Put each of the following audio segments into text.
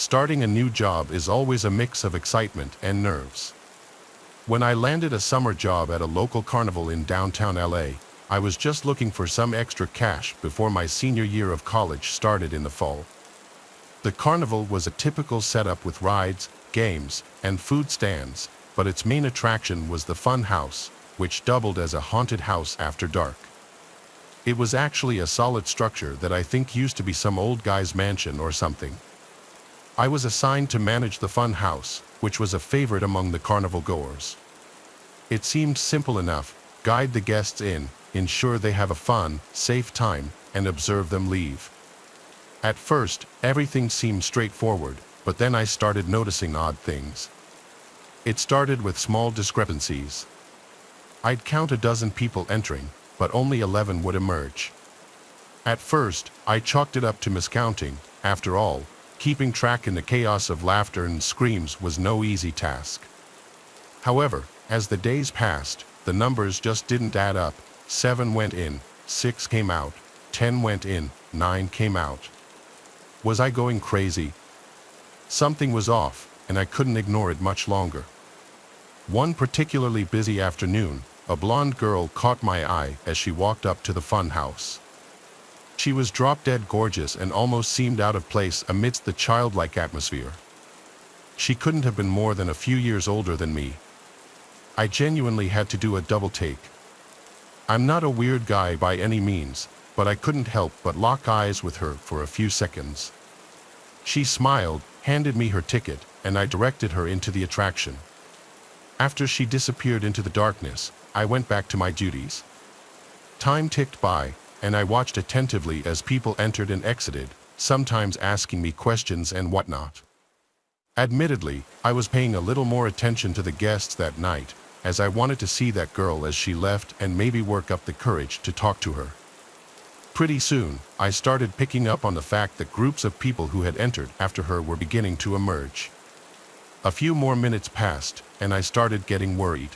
starting a new job is always a mix of excitement and nerves. When I landed a summer job at a local carnival in downtown LA, I was just looking for some extra cash before my senior year of college started in the fall. The carnival was a typical setup with rides, games, and food stands, but its main attraction was the fun house, which doubled as a haunted house after dark. It was actually a solid structure that I think used to be some old guy's mansion or something. I was assigned to manage the fun house, which was a favorite among the carnival goers. It seemed simple enough: guide the guests in, ensure they have a fun, safe time, and observe them leave. At first, everything seemed straightforward, but then I started noticing odd things. It started with small discrepancies. I'd count a dozen people entering, but only 11 would emerge. At first, I chalked it up to miscounting. After all, keeping track in the chaos of laughter and screams was no easy task. However, as the days passed, the numbers just didn't add up. 7 went in, 6 came out, 10 went in, 9 came out. Was I going crazy? Something was off, and I couldn't ignore it much longer. One particularly busy afternoon, a blonde girl caught my eye as she walked up to the fun house. She was drop-dead gorgeous and almost seemed out of place amidst the childlike atmosphere. She couldn't have been more than a few years older than me. I genuinely had to do a double take. I'm not a weird guy by any means, but I couldn't help but lock eyes with her for a few seconds. She smiled, handed me her ticket, and I directed her into the attraction. After she disappeared into the darkness, I went back to my duties. Time ticked by, and I watched attentively as people entered and exited, sometimes asking me questions and whatnot. Admittedly, I was paying a little more attention to the guests that night, as I wanted to see that girl as she left and maybe work up the courage to talk to her. Pretty soon, I started picking up on the fact that groups of people who had entered after her were beginning to emerge. A few more minutes passed, and I started getting worried.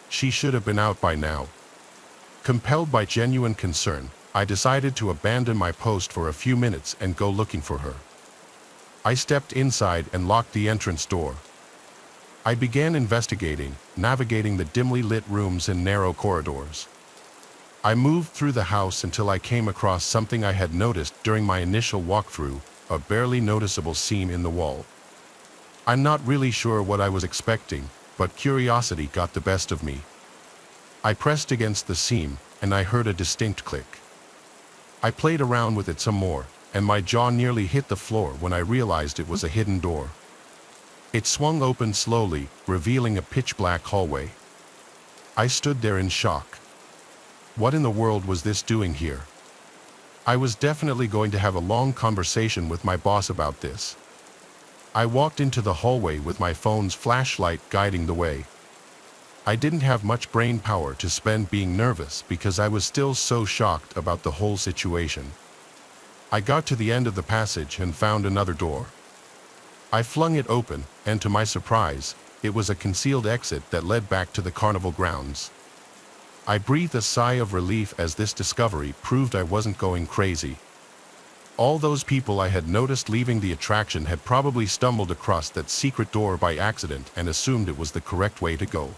She should have been out by now. Compelled by genuine concern, I decided to abandon my post for a few minutes and go looking for her. I stepped inside and locked the entrance door. I began investigating, navigating the dimly lit rooms and narrow corridors. I moved through the house until I came across something I had noticed during my initial walkthrough, a barely noticeable seam in the wall. I'm not really sure what I was expecting, but curiosity got the best of me. I pressed against the seam, and I heard a distinct click. I played around with it some more, and my jaw nearly hit the floor when I realized it was a hidden door. It swung open slowly, revealing a pitch-black hallway. I stood there in shock. What in the world was this doing here? I was definitely going to have a long conversation with my boss about this. I walked into the hallway with my phone's flashlight guiding the way. I didn't have much brain power to spend being nervous because I was still so shocked about the whole situation. I got to the end of the passage and found another door. I flung it open, and to my surprise, it was a concealed exit that led back to the carnival grounds. I breathed a sigh of relief as this discovery proved I wasn't going crazy. All those people I had noticed leaving the attraction had probably stumbled across that secret door by accident and assumed it was the correct way to go.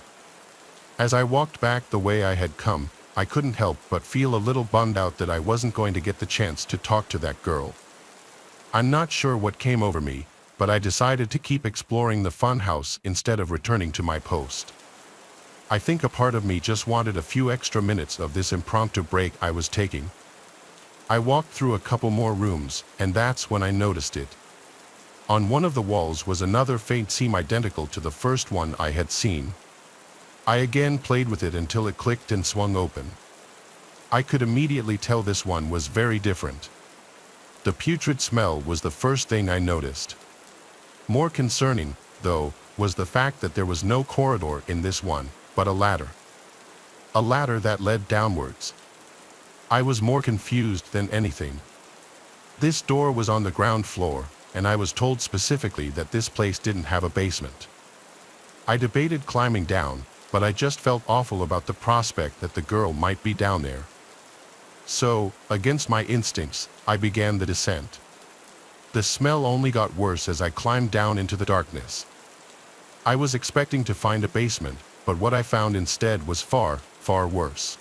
As I walked back the way I had come, I couldn't help but feel a little bummed out that I wasn't going to get the chance to talk to that girl. I'm not sure what came over me, but I decided to keep exploring the fun house instead of returning to my post. I think a part of me just wanted a few extra minutes of this impromptu break I was taking. I walked through a couple more rooms, and that's when I noticed it. On one of the walls was another faint seam identical to the first one I had seen. I again played with it until it clicked and swung open. I could immediately tell this one was very different. The putrid smell was the first thing I noticed. More concerning, though, was the fact that there was no corridor in this one, but a ladder. A ladder that led downwards. I was more confused than anything. This door was on the ground floor, and I was told specifically that this place didn't have a basement. I debated climbing down, but I just felt awful about the prospect that the girl might be down there. So, against my instincts, I began the descent. The smell only got worse as I climbed down into the darkness. I was expecting to find a basement, but what I found instead was far, far worse.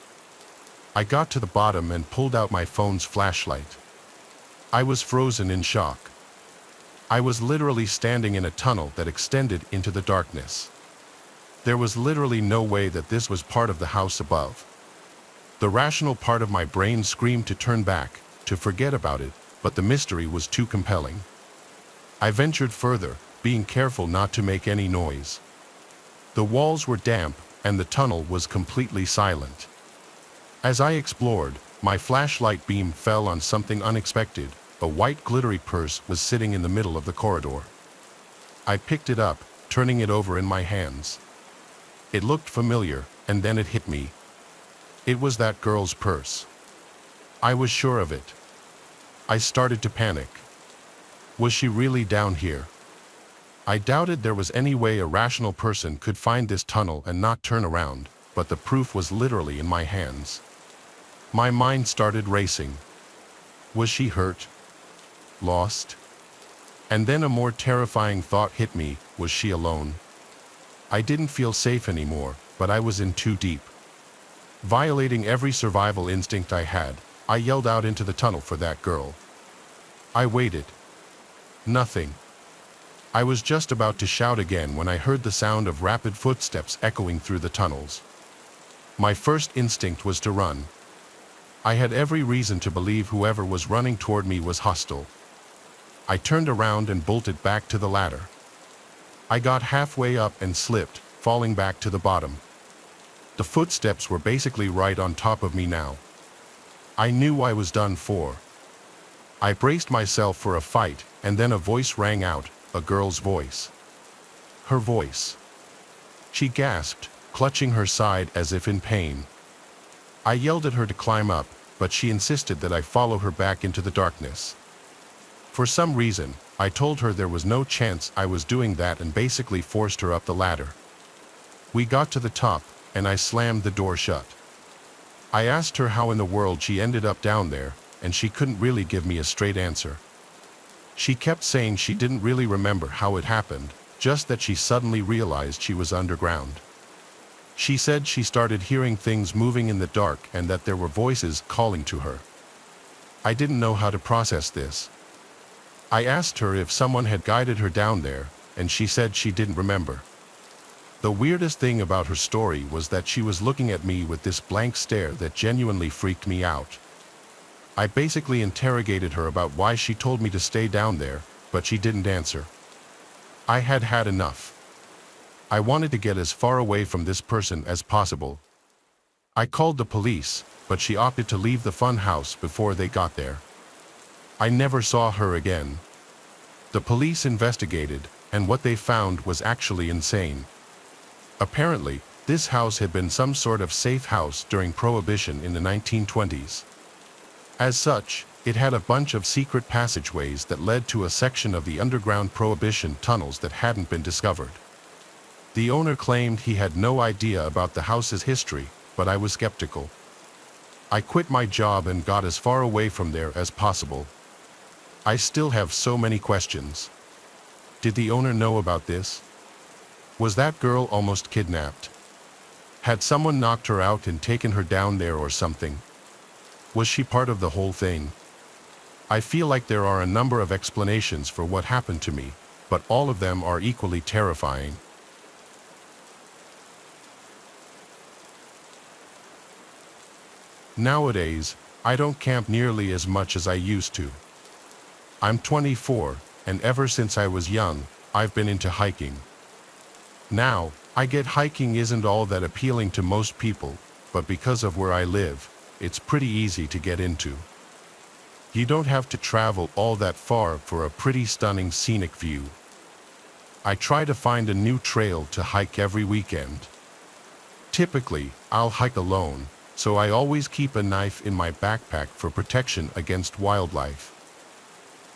I got to the bottom and pulled out my phone's flashlight. I was frozen in shock. I was literally standing in a tunnel that extended into the darkness. There was literally no way that this was part of the house above. The rational part of my brain screamed to turn back, to forget about it, but the mystery was too compelling. I ventured further, being careful not to make any noise. The walls were damp, and the tunnel was completely silent. As I explored, my flashlight beam fell on something unexpected. A white glittery purse was sitting in the middle of the corridor. I picked it up, turning it over in my hands. It looked familiar, and then it hit me. It was that girl's purse. I was sure of it. I started to panic. Was she really down here? I doubted there was any way a rational person could find this tunnel and not turn around, but the proof was literally in my hands. My mind started racing. Was she hurt? Lost? And then a more terrifying thought hit me, was she alone? I didn't feel safe anymore, but I was in too deep. Violating every survival instinct I had, I yelled out into the tunnel for that girl. I waited. Nothing. I was just about to shout again when I heard the sound of rapid footsteps echoing through the tunnels. My first instinct was to run. I had every reason to believe whoever was running toward me was hostile. I turned around and bolted back to the ladder. I got halfway up and slipped, falling back to the bottom. The footsteps were basically right on top of me now. I knew I was done for. I braced myself for a fight, and then a voice rang out, a girl's voice. Her voice. She gasped, clutching her side as if in pain. I yelled at her to climb up, but she insisted that I follow her back into the darkness. For some reason, I told her there was no chance I was doing that and basically forced her up the ladder. We got to the top, and I slammed the door shut. I asked her how in the world she ended up down there, and she couldn't really give me a straight answer. She kept saying she didn't really remember how it happened, just that she suddenly realized she was underground. She said she started hearing things moving in the dark and that there were voices calling to her. I didn't know how to process this. I asked her if someone had guided her down there, and she said she didn't remember. The weirdest thing about her story was that she was looking at me with this blank stare that genuinely freaked me out. I basically interrogated her about why she told me to stay down there, but she didn't answer. I had had enough. I wanted to get as far away from this person as possible. I called the police, but she opted to leave the fun house before they got there. I never saw her again. The police investigated, and what they found was actually insane. Apparently, this house had been some sort of safe house during Prohibition in the 1920s. As such, it had a bunch of secret passageways that led to a section of the underground Prohibition tunnels that hadn't been discovered. The owner claimed he had no idea about the house's history, but I was skeptical. I quit my job and got as far away from there as possible. I still have so many questions. Did the owner know about this? Was that girl almost kidnapped? Had someone knocked her out and taken her down there or something? Was she part of the whole thing? I feel like there are a number of explanations for what happened to me, but all of them are equally terrifying. Nowadays, I don't camp nearly as much as I used to. I'm 24, and ever since I was young, I've been into hiking. Now, I get hiking isn't all that appealing to most people, but because of where I live, it's pretty easy to get into. You don't have to travel all that far for a pretty stunning scenic view. I try to find a new trail to hike every weekend. Typically, I'll hike alone, so I always keep a knife in my backpack for protection against wildlife.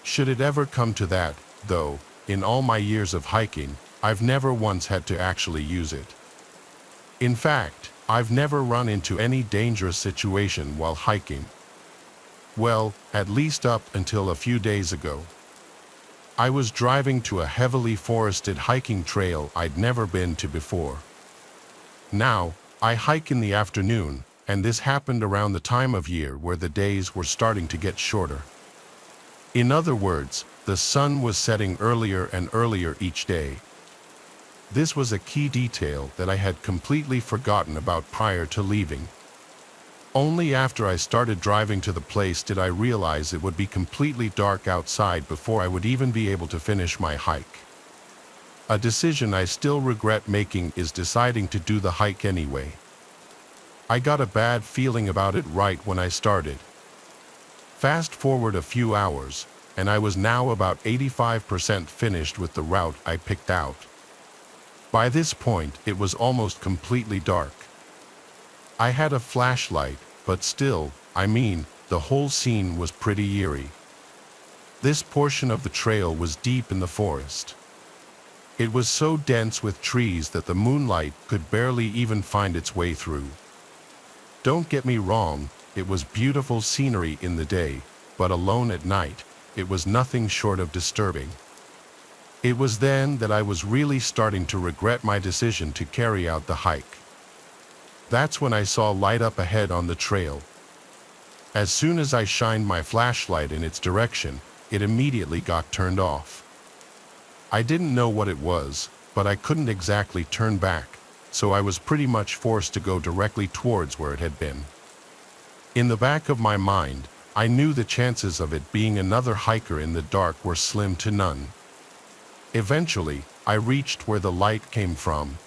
Should it ever come to that, though, in all my years of hiking, I've never once had to actually use it. In fact, I've never run into any dangerous situation while hiking. Well, at least up until a few days ago. I was driving to a heavily forested hiking trail I'd never been to before. Now, I hike in the afternoon, and this happened around the time of year where the days were starting to get shorter. In other words, the sun was setting earlier and earlier each day. This was a key detail that I had completely forgotten about prior to leaving. Only after I started driving to the place did I realize it would be completely dark outside before I would even be able to finish my hike. A decision I still regret making is deciding to do the hike anyway. I got a bad feeling about it right when I started. Fast forward a few hours, and I was now about 85% finished with the route I picked out. By this point, it was almost completely dark. I had a flashlight, but still, the whole scene was pretty eerie. This portion of the trail was deep in the forest. It was so dense with trees that the moonlight could barely even find its way through. Don't get me wrong, it was beautiful scenery in the day, but alone at night, it was nothing short of disturbing. It was then that I was really starting to regret my decision to carry out the hike. That's when I saw light up ahead on the trail. As soon as I shined my flashlight in its direction, it immediately got turned off. I didn't know what it was, but I couldn't exactly turn back, so I was pretty much forced to go directly towards where it had been. In the back of my mind, I knew the chances of it being another hiker in the dark were slim to none. Eventually, I reached where the light came from.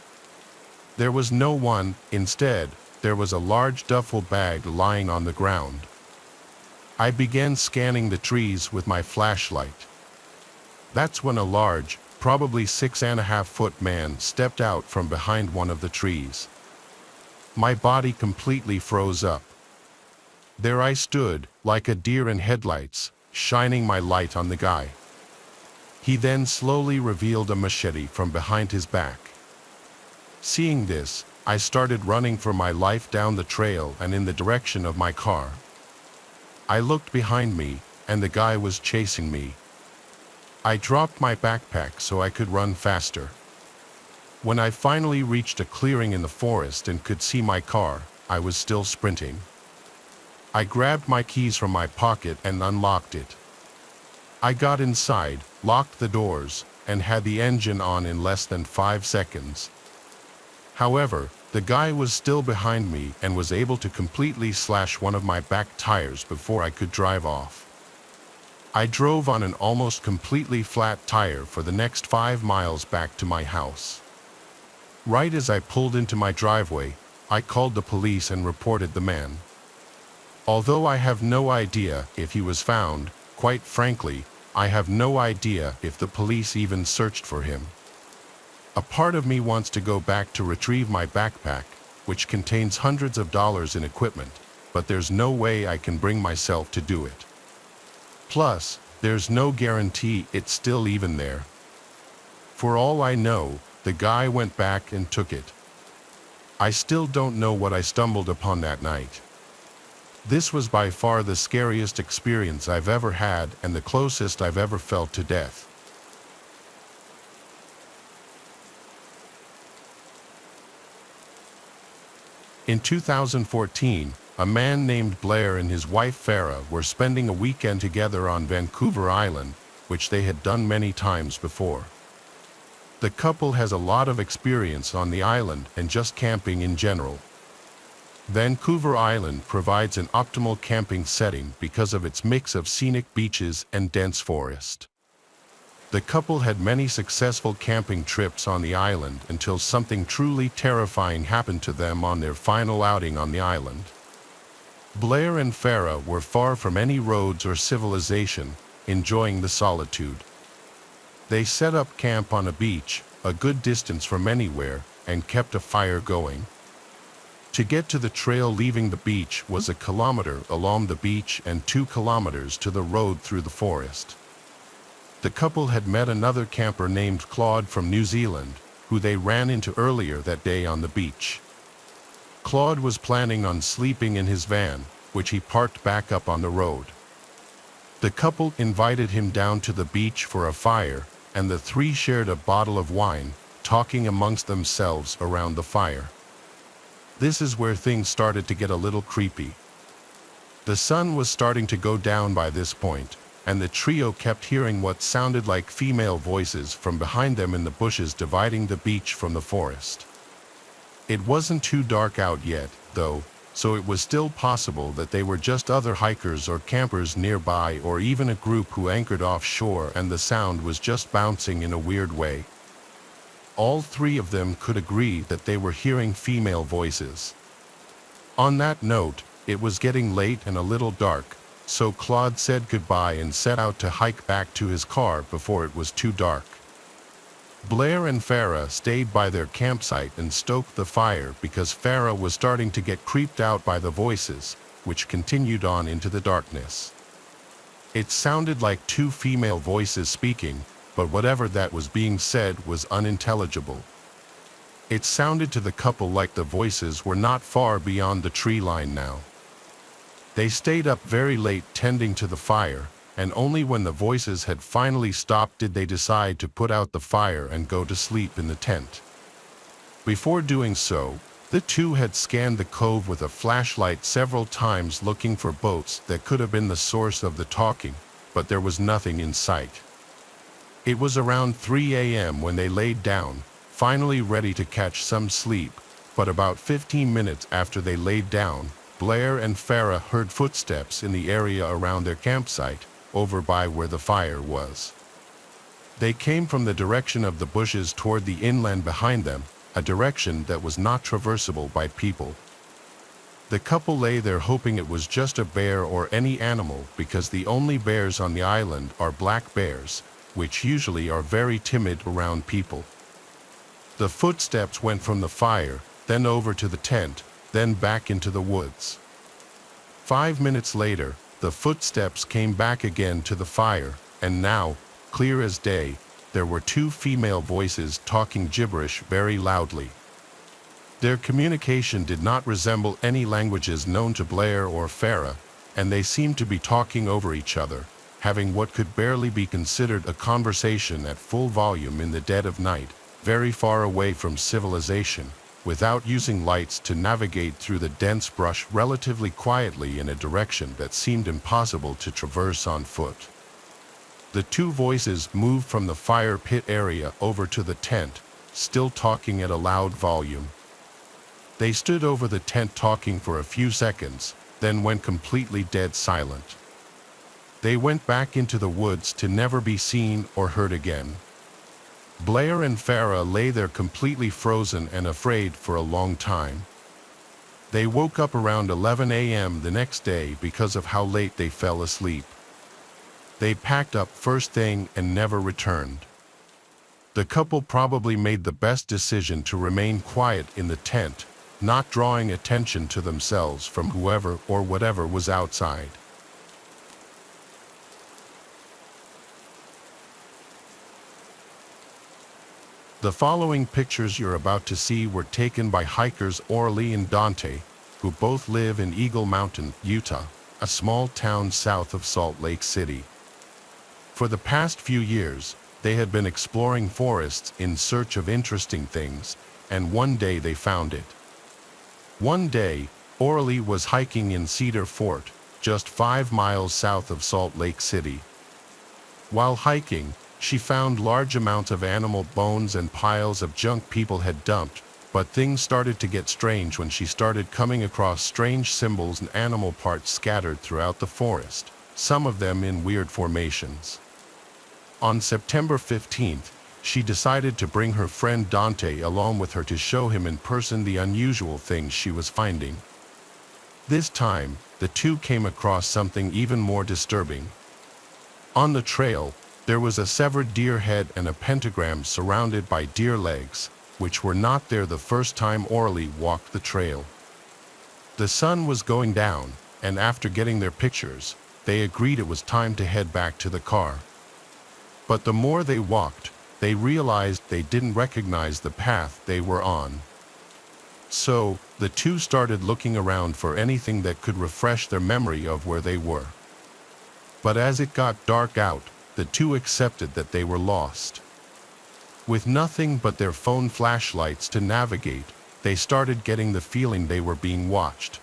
There was no one. Instead, there was a large duffel bag lying on the ground. I began scanning the trees with my flashlight. That's when a large, probably 6.5-foot man stepped out from behind one of the trees. My body completely froze up. There I stood, like a deer in headlights, shining my light on the guy. He then slowly revealed a machete from behind his back. Seeing this, I started running for my life down the trail and in the direction of my car. I looked behind me, and the guy was chasing me. I dropped my backpack so I could run faster. When I finally reached a clearing in the forest and could see my car, I was still sprinting. I grabbed my keys from my pocket and unlocked it. I got inside, locked the doors, and had the engine on in less than 5 seconds. However, the guy was still behind me and was able to completely slash one of my back tires before I could drive off. I drove on an almost completely flat tire for the next 5 miles back to my house. Right as I pulled into my driveway, I called the police and reported the man. Although I have no idea if he was found, quite frankly, I have no idea if the police even searched for him. A part of me wants to go back to retrieve my backpack, which contains hundreds of dollars in equipment, but there's no way I can bring myself to do it. Plus, there's no guarantee it's still even there. For all I know, the guy went back and took it. I still don't know what I stumbled upon that night. This was by far the scariest experience I've ever had and the closest I've ever felt to death. In 2014, a man named Blair and his wife Farah were spending a weekend together on Vancouver Island, which they had done many times before. The couple has a lot of experience on the island and just camping in general. Vancouver Island provides an optimal camping setting because of its mix of scenic beaches and dense forest. The couple had many successful camping trips on the island until something truly terrifying happened to them on their final outing on the island. Blair and Farah were far from any roads or civilization, enjoying the solitude. They set up camp on a beach, a good distance from anywhere, and kept a fire going. To get to the trail leaving the beach was 1 kilometer along the beach and 2 kilometers to the road through the forest. The couple had met another camper named Claude from New Zealand, who they ran into earlier that day on the beach. Claude was planning on sleeping in his van, which he parked back up on the road. The couple invited him down to the beach for a fire, and the three shared a bottle of wine, talking amongst themselves around the fire. This is where things started to get a little creepy. The sun was starting to go down by this point, and the trio kept hearing what sounded like female voices from behind them in the bushes dividing the beach from the forest. It wasn't too dark out yet, though, so it was still possible that they were just other hikers or campers nearby, or even a group who anchored offshore and the sound was just bouncing in a weird way. All three of them could agree that they were hearing female voices. On that note, it was getting late and a little dark, so Claude said goodbye and set out to hike back to his car before it was too dark. Blair and Farah stayed by their campsite and stoked the fire because Farah was starting to get creeped out by the voices, which continued on into the darkness. It sounded like two female voices speaking, but whatever that was being said was unintelligible. It sounded to the couple like the voices were not far beyond the tree line now. They stayed up very late tending to the fire, and only when the voices had finally stopped did they decide to put out the fire and go to sleep in the tent. Before doing so, the two had scanned the cove with a flashlight several times looking for boats that could have been the source of the talking, but there was nothing in sight. It was around 3 a.m. when they laid down, finally ready to catch some sleep, but about 15 minutes after they laid down, Blair and Farah heard footsteps in the area around their campsite, over by where the fire was. They came from the direction of the bushes toward the inland behind them, a direction that was not traversable by people. The couple lay there hoping it was just a bear or any animal, because the only bears on the island are black bears, which usually are very timid around people. The footsteps went from the fire, then over to the tent, then back into the woods. 5 minutes later, the footsteps came back again to the fire, and now, clear as day, there were two female voices talking gibberish very loudly. Their communication did not resemble any languages known to Blair or Farah, and they seemed to be talking over each other, having what could barely be considered a conversation at full volume in the dead of night, very far away from civilization, without using lights to navigate through the dense brush relatively quietly in a direction that seemed impossible to traverse on foot. The two voices moved from the fire pit area over to the tent, still talking at a loud volume. They stood over the tent talking for a few seconds, then went completely dead silent. They went back into the woods to never be seen or heard again. Blair and Farah lay there completely frozen and afraid for a long time. They woke up around 11 a.m. the next day because of how late they fell asleep. They packed up first thing and never returned. The couple probably made the best decision to remain quiet in the tent, not drawing attention to themselves from whoever or whatever was outside. The following pictures you're about to see were taken by hikers Orly and Dante, who both live in Eagle Mountain, Utah, a small town south of Salt Lake City. For the past few years, they had been exploring forests in search of interesting things, and one day they found it. One day, Orly was hiking in Cedar Fort, just 5 miles south of Salt Lake City. While hiking, she found large amounts of animal bones and piles of junk people had dumped, but things started to get strange when she started coming across strange symbols and animal parts scattered throughout the forest, some of them in weird formations. On September 15th, she decided to bring her friend Dante along with her to show him in person the unusual things she was finding. This time, the two came across something even more disturbing. On the trail, there was a severed deer head and a pentagram surrounded by deer legs, which were not there the first time Orly walked the trail. The sun was going down, and after getting their pictures, they agreed it was time to head back to the car. But the more they walked, they realized they didn't recognize the path they were on. So, the two started looking around for anything that could refresh their memory of where they were. But as it got dark out, the two accepted that they were lost. With nothing but their phone flashlights to navigate, they started getting the feeling they were being watched.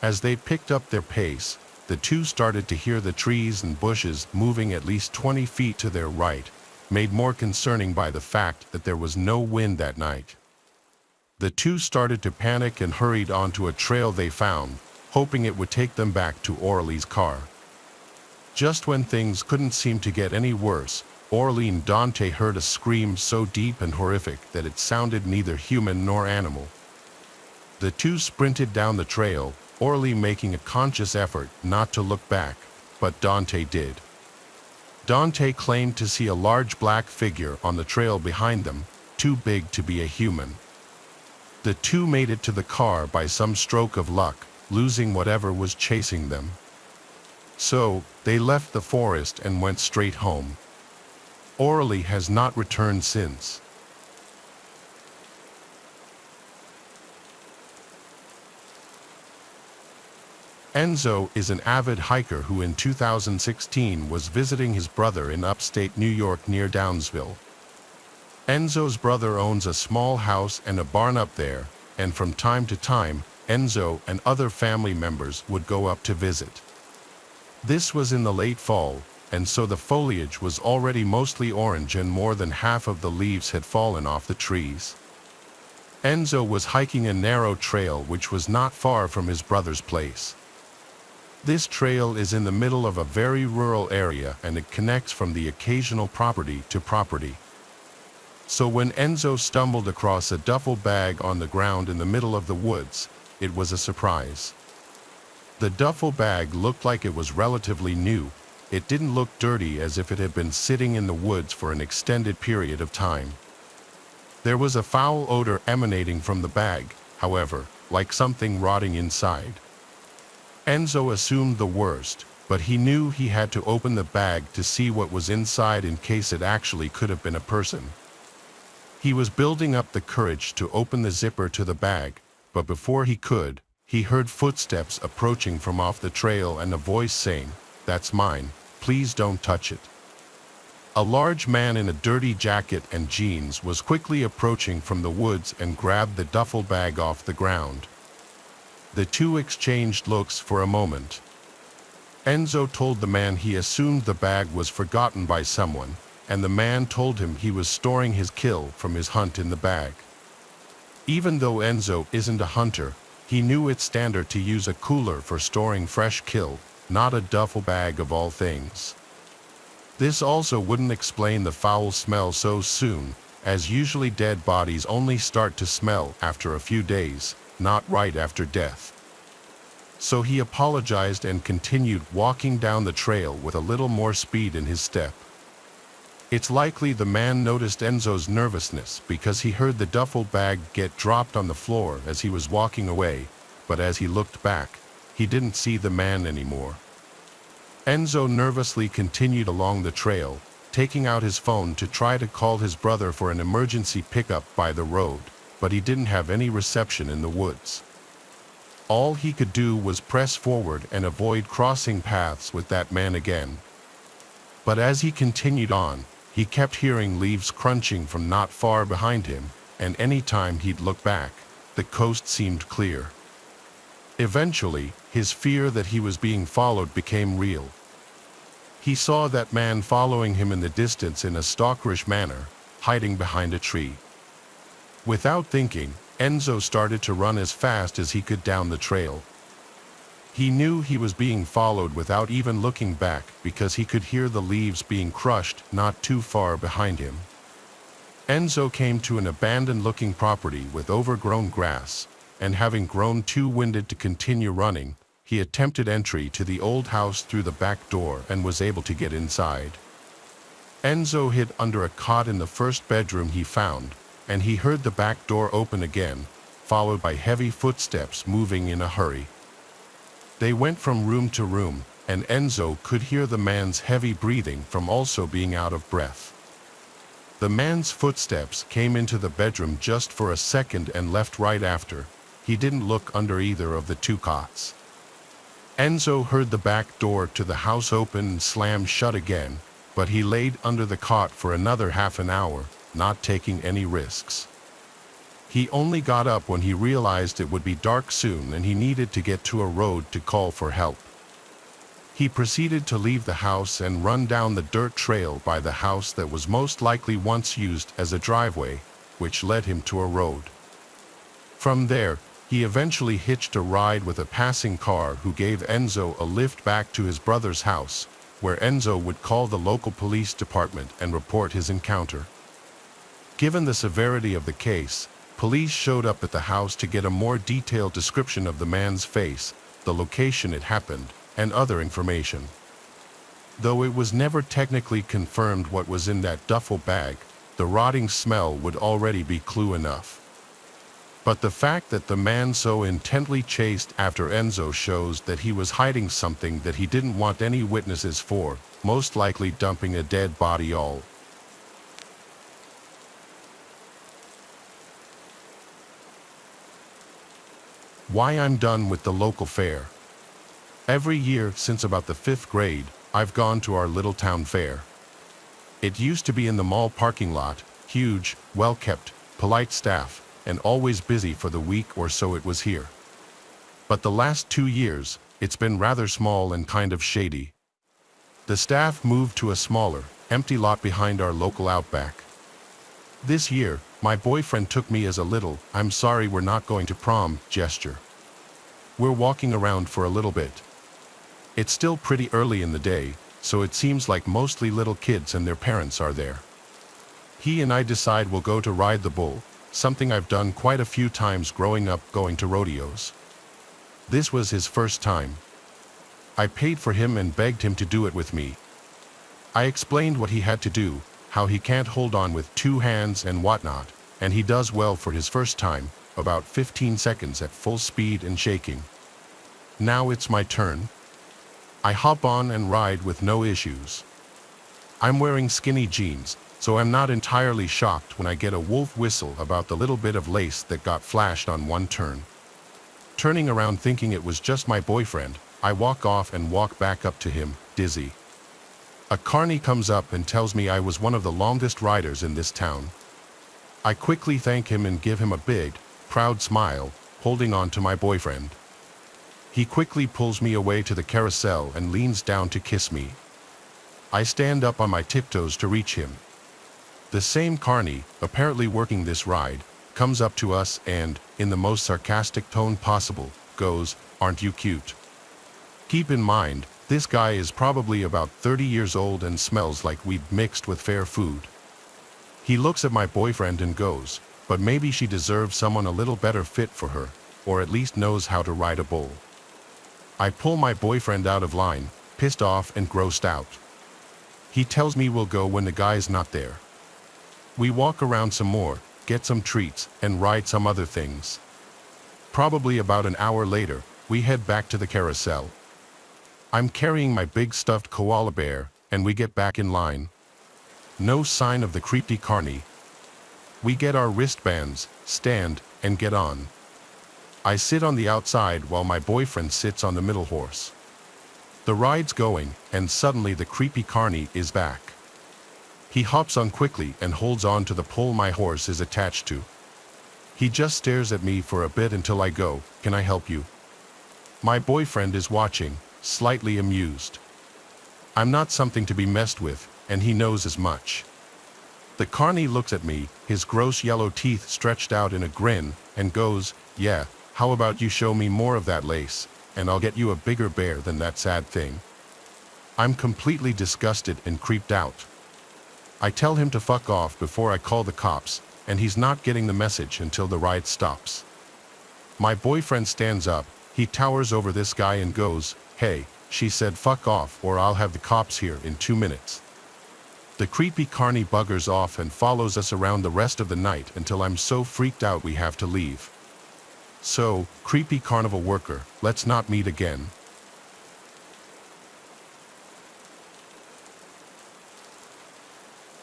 As they picked up their pace, the two started to hear the trees and bushes moving at least 20 feet to their right, made more concerning by the fact that there was no wind that night. The two started to panic and hurried onto a trail they found, hoping it would take them back to Orly's car. Just when things couldn't seem to get any worse, Orly and Dante heard a scream so deep and horrific that it sounded neither human nor animal. The two sprinted down the trail, Orly making a conscious effort not to look back, but Dante did. Dante claimed to see a large black figure on the trail behind them, too big to be a human. The two made it to the car by some stroke of luck, losing whatever was chasing them. So, they left the forest and went straight home. Orly has not returned since. Enzo is an avid hiker who in 2016 was visiting his brother in upstate New York near Downsville. Enzo's brother owns a small house and a barn up there, and from time to time, Enzo and other family members would go up to visit. This was in the late fall, and so the foliage was already mostly orange and more than half of the leaves had fallen off the trees. Enzo was hiking a narrow trail which was not far from his brother's place. This trail is in the middle of a very rural area and it connects from the occasional property to property. So when Enzo stumbled across a duffel bag on the ground in the middle of the woods, it was a surprise. The duffel bag looked like it was relatively new. It didn't look dirty as if it had been sitting in the woods for an extended period of time. There was a foul odor emanating from the bag, however, like something rotting inside. Enzo assumed the worst, but he knew he had to open the bag to see what was inside in case it actually could have been a person. He was building up the courage to open the zipper to the bag, but before he could, he heard footsteps approaching from off the trail and a voice saying, "That's mine, please don't touch it." A large man in a dirty jacket and jeans was quickly approaching from the woods and grabbed the duffel bag off the ground. The two exchanged looks for a moment. Enzo told the man he assumed the bag was forgotten by someone, and the man told him he was storing his kill from his hunt in the bag. Even though Enzo isn't a hunter, he knew it's standard to use a cooler for storing fresh kill, not a duffel bag of all things. This also wouldn't explain the foul smell so soon, as usually dead bodies only start to smell after a few days, not right after death. So he apologized and continued walking down the trail with a little more speed in his step. It's likely the man noticed Enzo's nervousness because he heard the duffel bag get dropped on the floor as he was walking away, but as he looked back, he didn't see the man anymore. Enzo nervously continued along the trail, taking out his phone to try to call his brother for an emergency pickup by the road, but he didn't have any reception in the woods. All he could do was press forward and avoid crossing paths with that man again. But as he continued on, he kept hearing leaves crunching from not far behind him, and any time he'd look back, the coast seemed clear. Eventually, his fear that he was being followed became real. He saw that man following him in the distance in a stalkerish manner, hiding behind a tree. Without thinking, Enzo started to run as fast as he could down the trail. He knew he was being followed without even looking back because he could hear the leaves being crushed not too far behind him. Enzo came to an abandoned-looking property with overgrown grass, and having grown too winded to continue running, he attempted entry to the old house through the back door and was able to get inside. Enzo hid under a cot in the first bedroom he found, and he heard the back door open again, followed by heavy footsteps moving in a hurry. They went from room to room, and Enzo could hear the man's heavy breathing from also being out of breath. The man's footsteps came into the bedroom just for a second and left right after. He didn't look under either of the two cots. Enzo heard the back door to the house open and slam shut again, but he laid under the cot for another half an hour, not taking any risks. He only got up when he realized it would be dark soon and he needed to get to a road to call for help. He proceeded to leave the house and run down the dirt trail by the house that was most likely once used as a driveway, which led him to a road. From there, he eventually hitched a ride with a passing car who gave Enzo a lift back to his brother's house, where Enzo would call the local police department and report his encounter. Given the severity of the case, police showed up at the house to get a more detailed description of the man's face, the location it happened, and other information. Though it was never technically confirmed what was in that duffel bag, the rotting smell would already be clue enough. But the fact that the man so intently chased after Enzo shows that he was hiding something that he didn't want any witnesses for, most likely dumping a dead body all. Why I'm done with the local fair. Every year since about the 5th grade, I've gone to our little town fair. It used to be in the mall parking lot, huge, well-kept, polite staff, and always busy for the week or so it was here. But the last 2 years, it's been rather small and kind of shady. The staff moved to a smaller, empty lot behind our local Outback. This year, my boyfriend took me as a little, "I'm sorry we're not going to prom" gesture. We're walking around for a little bit. It's still pretty early in the day, so it seems like mostly little kids and their parents are there. He and I decide we'll go to ride the bull, something I've done quite a few times growing up going to rodeos. This was his first time. I paid for him and begged him to do it with me. I explained what he had to do, how he can't hold on with 2 hands and whatnot, and he does well for his first time, about 15 seconds at full speed and shaking. Now it's my turn. I hop on and ride with no issues. I'm wearing skinny jeans, so I'm not entirely shocked when I get a wolf whistle about the little bit of lace that got flashed on one turn. Turning around thinking it was just my boyfriend, I walk off and walk back up to him, dizzy. A carny comes up and tells me I was one of the longest riders in this town. I quickly thank him and give him a big, proud smile, holding on to my boyfriend. He quickly pulls me away to the carousel and leans down to kiss me. I stand up on my tiptoes to reach him. The same carny, apparently working this ride, comes up to us and, in the most sarcastic tone possible, goes, "Aren't you cute?" Keep in mind, this guy is probably about 30 years old and smells like weed mixed with fair food. He looks at my boyfriend and goes, "But maybe she deserves someone a little better fit for her, or at least knows how to ride a bull." I pull my boyfriend out of line, pissed off and grossed out. He tells me we'll go when the guy's not there. We walk around some more, get some treats, and ride some other things. Probably about an hour later, we head back to the carousel. I'm carrying my big stuffed koala bear, and we get back in line. No sign of the creepy carny. We get our wristbands, stand, and get on. I sit on the outside while my boyfriend sits on the middle horse. The ride's going, and suddenly the creepy carny is back. He hops on quickly and holds on to the pole my horse is attached to. He just stares at me for a bit until I go, "Can I help you?" My boyfriend is watching, slightly amused. I'm not something to be messed with, and he knows as much. The carny looks at me, his gross yellow teeth stretched out in a grin, and goes, "Yeah, how about you show me more of that lace, and I'll get you a bigger bear than that sad thing." I'm completely disgusted and creeped out. I tell him to fuck off before I call the cops, and he's not getting the message until the ride stops. My boyfriend stands up, he towers over this guy and goes, "Hey, she said fuck off or I'll have the cops here in 2 minutes." The creepy carny buggers off and follows us around the rest of the night until I'm so freaked out we have to leave. So, creepy carnival worker, let's not meet again.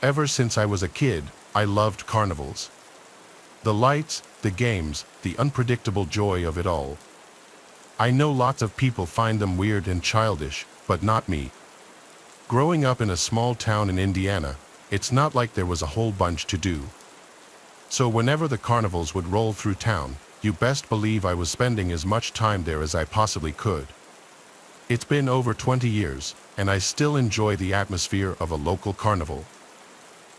Ever since I was a kid, I loved carnivals. The lights, the games, the unpredictable joy of it all. I know lots of people find them weird and childish, but not me. Growing up in a small town in Indiana, it's not like there was a whole bunch to do. So whenever the carnivals would roll through town, you best believe I was spending as much time there as I possibly could. It's been over 20 years, and I still enjoy the atmosphere of a local carnival.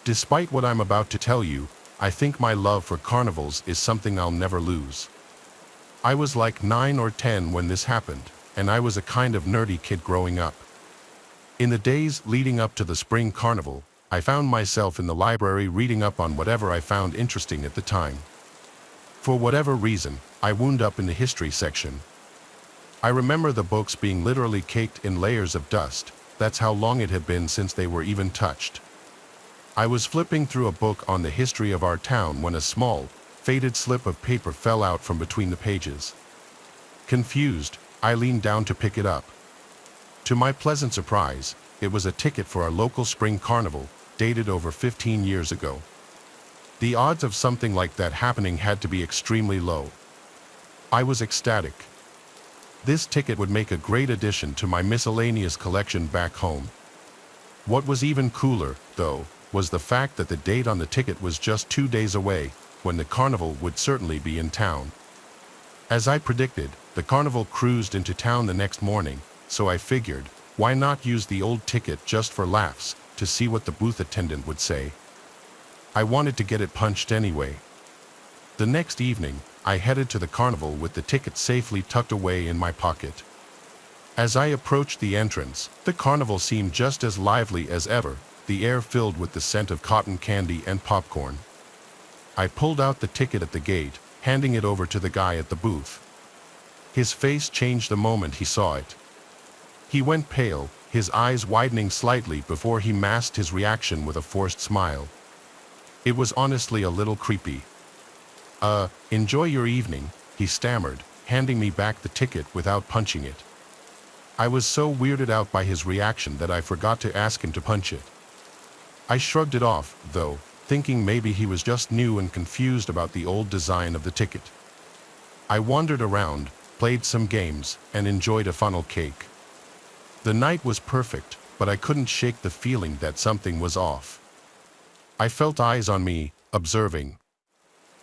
Despite what I'm about to tell you, I think my love for carnivals is something I'll never lose. I was like 9 or 10 when this happened, and I was a kind of nerdy kid growing up. In the days leading up to the spring carnival, I found myself in the library reading up on whatever I found interesting at the time. For whatever reason, I wound up in the history section. I remember the books being literally caked in layers of dust. That's how long it had been since they were even touched. I was flipping through a book on the history of our town when a small, faded slip of paper fell out from between the pages. Confused, I leaned down to pick it up. To my pleasant surprise, it was a ticket for our local spring carnival, dated over 15 years ago. The odds of something like that happening had to be extremely low. I was ecstatic. This ticket would make a great addition to my miscellaneous collection back home. What was even cooler, though, was the fact that the date on the ticket was just 2 days away, when the carnival would certainly be in town. As I predicted, the carnival cruised into town the next morning, so I figured, why not use the old ticket just for laughs, to see what the booth attendant would say. I wanted to get it punched anyway. The next evening, I headed to the carnival with the ticket safely tucked away in my pocket. As I approached the entrance, the carnival seemed just as lively as ever, the air filled with the scent of cotton candy and popcorn. I pulled out the ticket at the gate, handing it over to the guy at the booth. His face changed the moment he saw it. He went pale, his eyes widening slightly before he masked his reaction with a forced smile. It was honestly a little creepy. Enjoy your evening," he stammered, handing me back the ticket without punching it. I was so weirded out by his reaction that I forgot to ask him to punch it. I shrugged it off, though, thinking maybe he was just new and confused about the old design of the ticket. I wandered around, played some games, and enjoyed a funnel cake. The night was perfect, but I couldn't shake the feeling that something was off. I felt eyes on me, observing.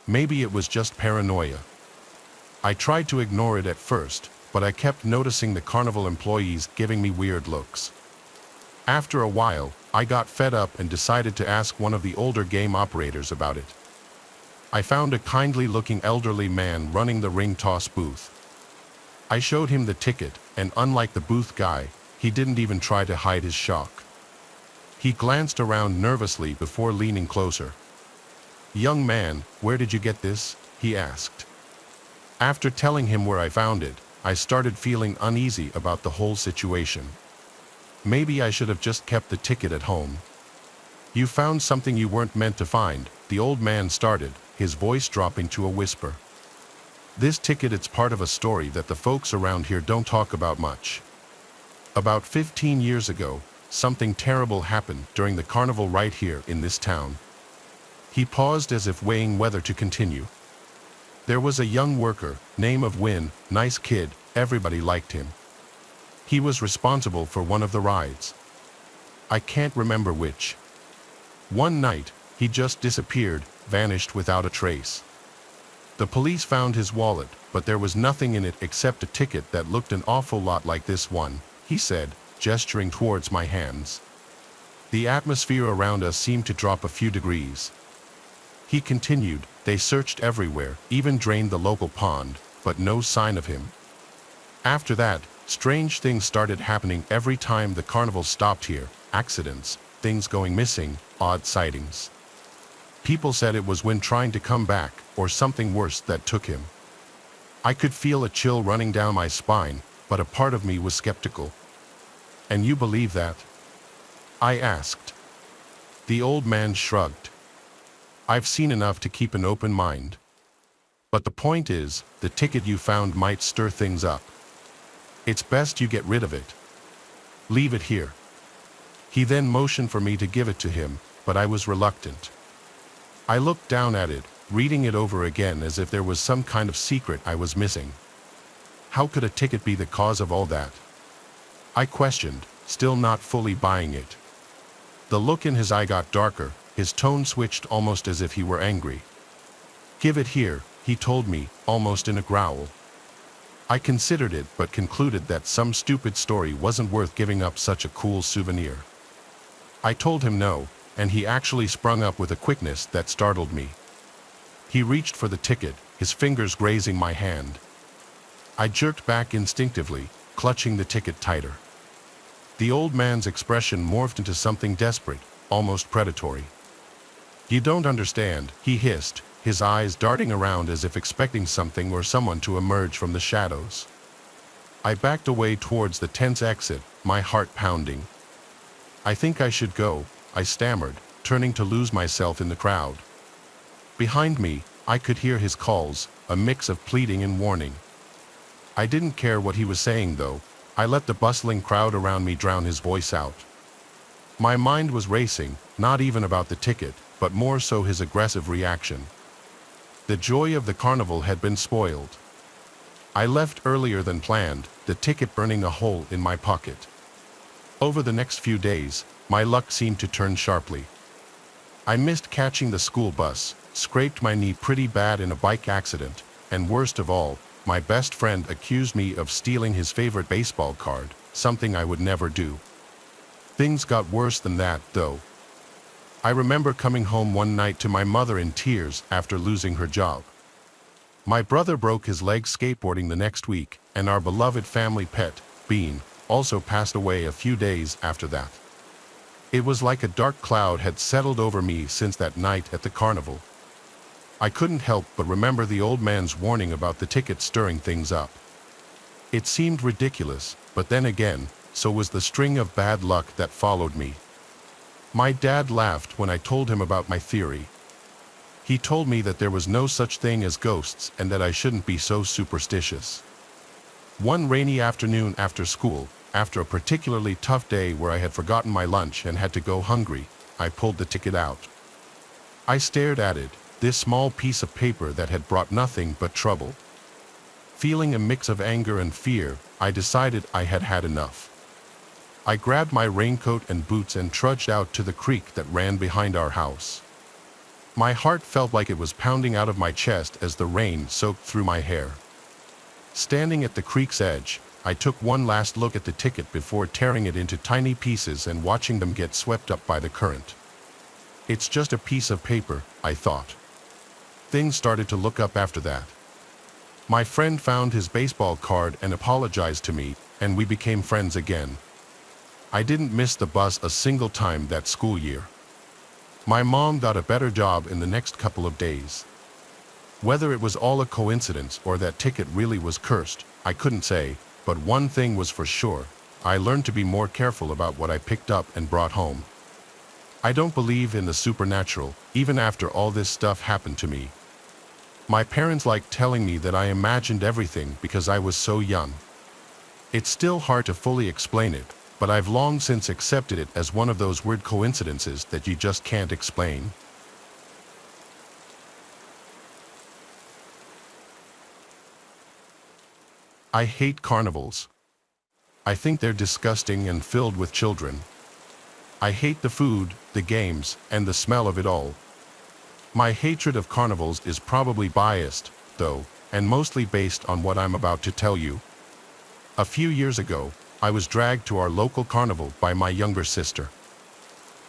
Maybe it was just paranoia. I tried to ignore it at first, but I kept noticing the carnival employees giving me weird looks. After a while, I got fed up and decided to ask one of the older game operators about it. I found a kindly-looking elderly man running the ring toss booth. I showed him the ticket, and unlike the booth guy, he didn't even try to hide his shock. He glanced around nervously before leaning closer. "Young man, where did you get this?" he asked. After telling him where I found it, I started feeling uneasy about the whole situation. Maybe I should have just kept the ticket at home. "You found something you weren't meant to find," the old man started, his voice dropping to a whisper. "This ticket is part of a story that the folks around here don't talk about much. About 15 years ago, something terrible happened during the carnival right here in this town." He paused as if weighing whether to continue. "There was a young worker, name of Win, nice kid, everybody liked him. He was responsible for one of the rides. I can't remember which. One night, he just disappeared, vanished without a trace. The police found his wallet, but there was nothing in it except a ticket that looked an awful lot like this one," he said, gesturing towards my hands. The atmosphere around us seemed to drop a few degrees. He continued, "They searched everywhere, even drained the local pond, but no sign of him. After that, strange things started happening every time the carnival stopped here, accidents, things going missing, odd sightings. People said it was Win trying to come back, or something worse that took him. I could feel a chill running down my spine, but a part of me was skeptical." "And you believe that?" I asked. The old man shrugged. "I've seen enough to keep an open mind. But the point is, the ticket you found might stir things up. It's best you get rid of it. Leave it here." He then motioned for me to give it to him, but I was reluctant. I looked down at it, reading it over again as if there was some kind of secret I was missing. How could a ticket be the cause of all that? I questioned, still not fully buying it. The look in his eye got darker, his tone switched almost as if he were angry. "Give it here," he told me, almost in a growl. I considered it but concluded that some stupid story wasn't worth giving up such a cool souvenir. I told him no, and he actually sprung up with a quickness that startled me. He reached for the ticket, his fingers grazing my hand. I jerked back instinctively, clutching the ticket tighter. The old man's expression morphed into something desperate, almost predatory. "You don't understand," he hissed, his eyes darting around as if expecting something or someone to emerge from the shadows. I backed away towards the tense exit, my heart pounding. "I think I should go," I stammered, turning to lose myself in the crowd. Behind me, I could hear his calls, a mix of pleading and warning. I didn't care what he was saying though. I let the bustling crowd around me drown his voice out. My mind was racing, not even about the ticket, but more so his aggressive reaction. The joy of the carnival had been spoiled. I left earlier than planned, the ticket burning a hole in my pocket. Over the next few days, my luck seemed to turn sharply. I missed catching the school bus, scraped my knee pretty bad in a bike accident, and worst of all, my best friend accused me of stealing his favorite baseball card, something I would never do. Things got worse than that, though. I remember coming home one night to my mother in tears after losing her job. My brother broke his leg skateboarding the next week, and our beloved family pet, Bean, also passed away a few days after that. It was like a dark cloud had settled over me since that night at the carnival. I couldn't help but remember the old man's warning about the ticket stirring things up. It seemed ridiculous, but then again, so was the string of bad luck that followed me. My dad laughed when I told him about my theory. He told me that there was no such thing as ghosts and that I shouldn't be so superstitious. One rainy afternoon after school, after a particularly tough day where I had forgotten my lunch and had to go hungry, I pulled the ticket out. I stared at it, this small piece of paper that had brought nothing but trouble. Feeling a mix of anger and fear, I decided I had had enough. I grabbed my raincoat and boots and trudged out to the creek that ran behind our house. My heart felt like it was pounding out of my chest as the rain soaked through my hair. Standing at the creek's edge, I took one last look at the ticket before tearing it into tiny pieces and watching them get swept up by the current. It's just a piece of paper, I thought. Things started to look up after that. My friend found his baseball card and apologized to me, and we became friends again. I didn't miss the bus a single time that school year. My mom got a better job in the next couple of days. Whether it was all a coincidence or that ticket really was cursed, I couldn't say, but one thing was for sure, I learned to be more careful about what I picked up and brought home. I don't believe in the supernatural, even after all this stuff happened to me. My parents liked telling me that I imagined everything because I was so young. It's still hard to fully explain it, but I've long since accepted it as one of those weird coincidences that you just can't explain. I hate carnivals. I think they're disgusting and filled with children. I hate the food, the games, and the smell of it all. My hatred of carnivals is probably biased, though, and mostly based on what I'm about to tell you. A few years ago, I was dragged to our local carnival by my younger sister.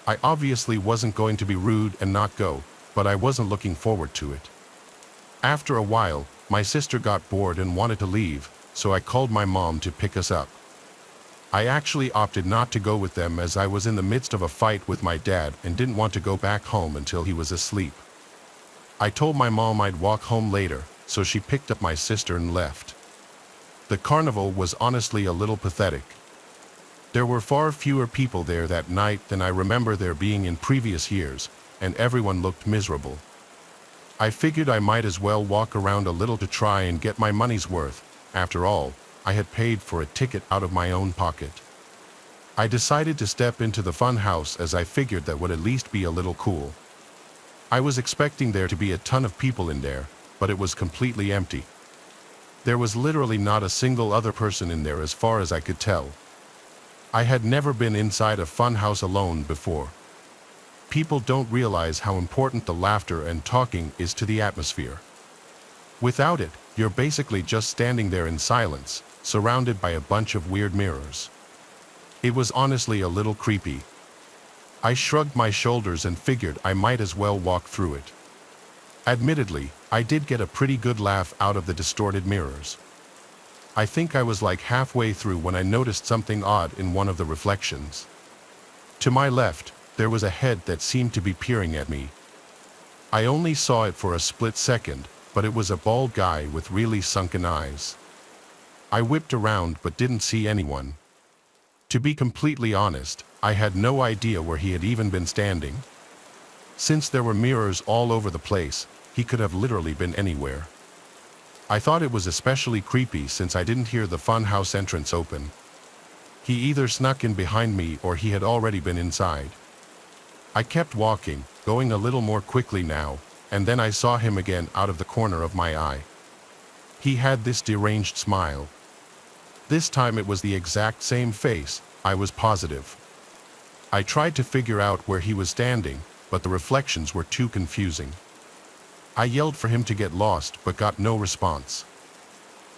I obviously wasn't going to be rude and not go, but I wasn't looking forward to it. After a while, my sister got bored and wanted to leave, so I called my mom to pick us up. I actually opted not to go with them as I was in the midst of a fight with my dad and didn't want to go back home until he was asleep. I told my mom I'd walk home later, so she picked up my sister and left. The carnival was honestly a little pathetic. There were far fewer people there that night than I remember there being in previous years, and everyone looked miserable. I figured I might as well walk around a little to try and get my money's worth. After all, I had paid for a ticket out of my own pocket. I decided to step into the fun house as I figured that would at least be a little cool. I was expecting there to be a ton of people in there, but it was completely empty. There was literally not a single other person in there as far as I could tell. I had never been inside a funhouse alone before. People don't realize how important the laughter and talking is to the atmosphere. Without it, you're basically just standing there in silence, surrounded by a bunch of weird mirrors. It was honestly a little creepy. I shrugged my shoulders and figured I might as well walk through it. Admittedly, I did get a pretty good laugh out of the distorted mirrors. I think I was like halfway through when I noticed something odd in one of the reflections. To my left, there was a head that seemed to be peering at me. I only saw it for a split second, but it was a bald guy with really sunken eyes. I whipped around but didn't see anyone. To be completely honest, I had no idea where he had even been standing. Since there were mirrors all over the place, he could have literally been anywhere. I thought it was especially creepy since I didn't hear the funhouse entrance open. He either snuck in behind me or he had already been inside. I kept walking, going a little more quickly now, and then I saw him again out of the corner of my eye. He had this deranged smile. This time it was the exact same face, I was positive. I tried to figure out where he was standing, but the reflections were too confusing. I yelled for him to get lost but got no response.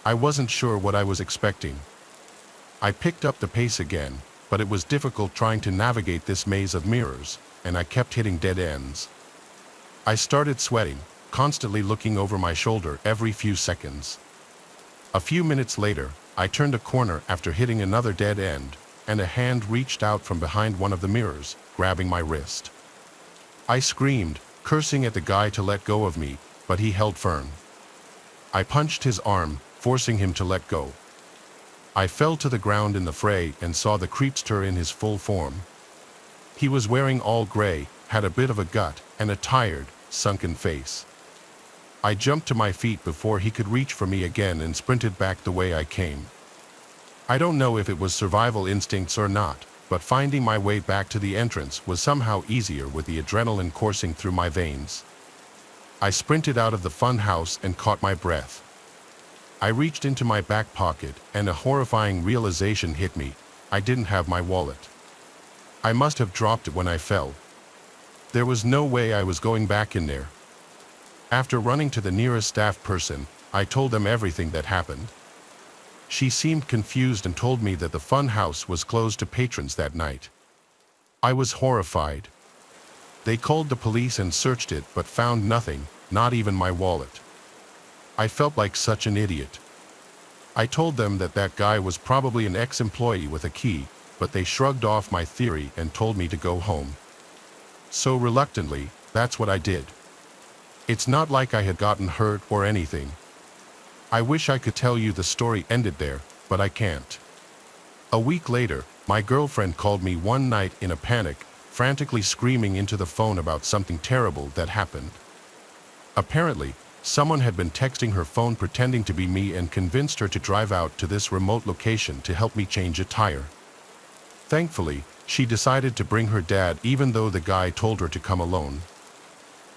I wasn't sure what I was expecting. I picked up the pace again, but it was difficult trying to navigate this maze of mirrors, and I kept hitting dead ends. I started sweating, constantly looking over my shoulder every few seconds. A few minutes later, I turned a corner after hitting another dead end, and a hand reached out from behind one of the mirrors, grabbing my wrist. I screamed, cursing at the guy to let go of me, but he held firm. I punched his arm, forcing him to let go. I fell to the ground in the fray and saw the creepster in his full form. He was wearing all gray, had a bit of a gut, and a tired, sunken face. I jumped to my feet before he could reach for me again and sprinted back the way I came. I don't know if it was survival instincts or not, but finding my way back to the entrance was somehow easier with the adrenaline coursing through my veins. I sprinted out of the fun house and caught my breath. I reached into my back pocket and a horrifying realization hit me. I didn't have my wallet. I must have dropped it when I fell. There was no way I was going back in there. After running to the nearest staff person, I told them everything that happened. She seemed confused and told me that the fun house was closed to patrons that night. I was horrified. They called the police and searched it but found nothing, not even my wallet. I felt like such an idiot. I told them that that guy was probably an ex-employee with a key, but they shrugged off my theory and told me to go home. So reluctantly, that's what I did. It's not like I had gotten hurt or anything. I wish I could tell you the story ended there, but I can't. A week later, my girlfriend called me one night in a panic, frantically screaming into the phone about something terrible that happened. Apparently, someone had been texting her phone pretending to be me and convinced her to drive out to this remote location to help me change a tire. Thankfully, she decided to bring her dad even though the guy told her to come alone.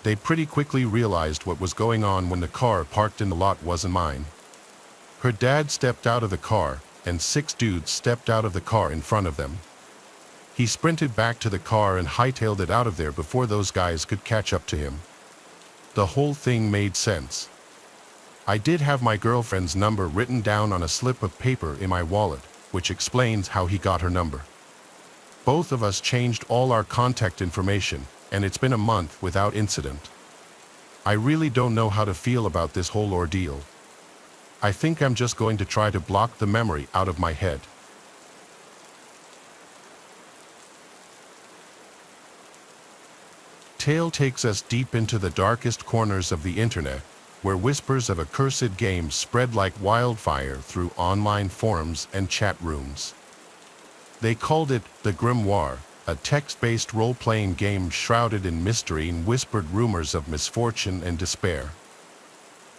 They pretty quickly realized what was going on when the car parked in the lot wasn't mine. Her dad stepped out of the car, and 6 dudes stepped out of the car in front of them. He sprinted back to the car and hightailed it out of there before those guys could catch up to him. The whole thing made sense. I did have my girlfriend's number written down on a slip of paper in my wallet, which explains how he got her number. Both of us changed all our contact information, and it's been a month without incident. I really don't know how to feel about this whole ordeal. I think I'm just going to try to block the memory out of my head. Tale takes us deep into the darkest corners of the internet, where whispers of accursed games spread like wildfire through online forums and chat rooms. They called it the Grimoire, a text-based role-playing game shrouded in mystery and whispered rumors of misfortune and despair.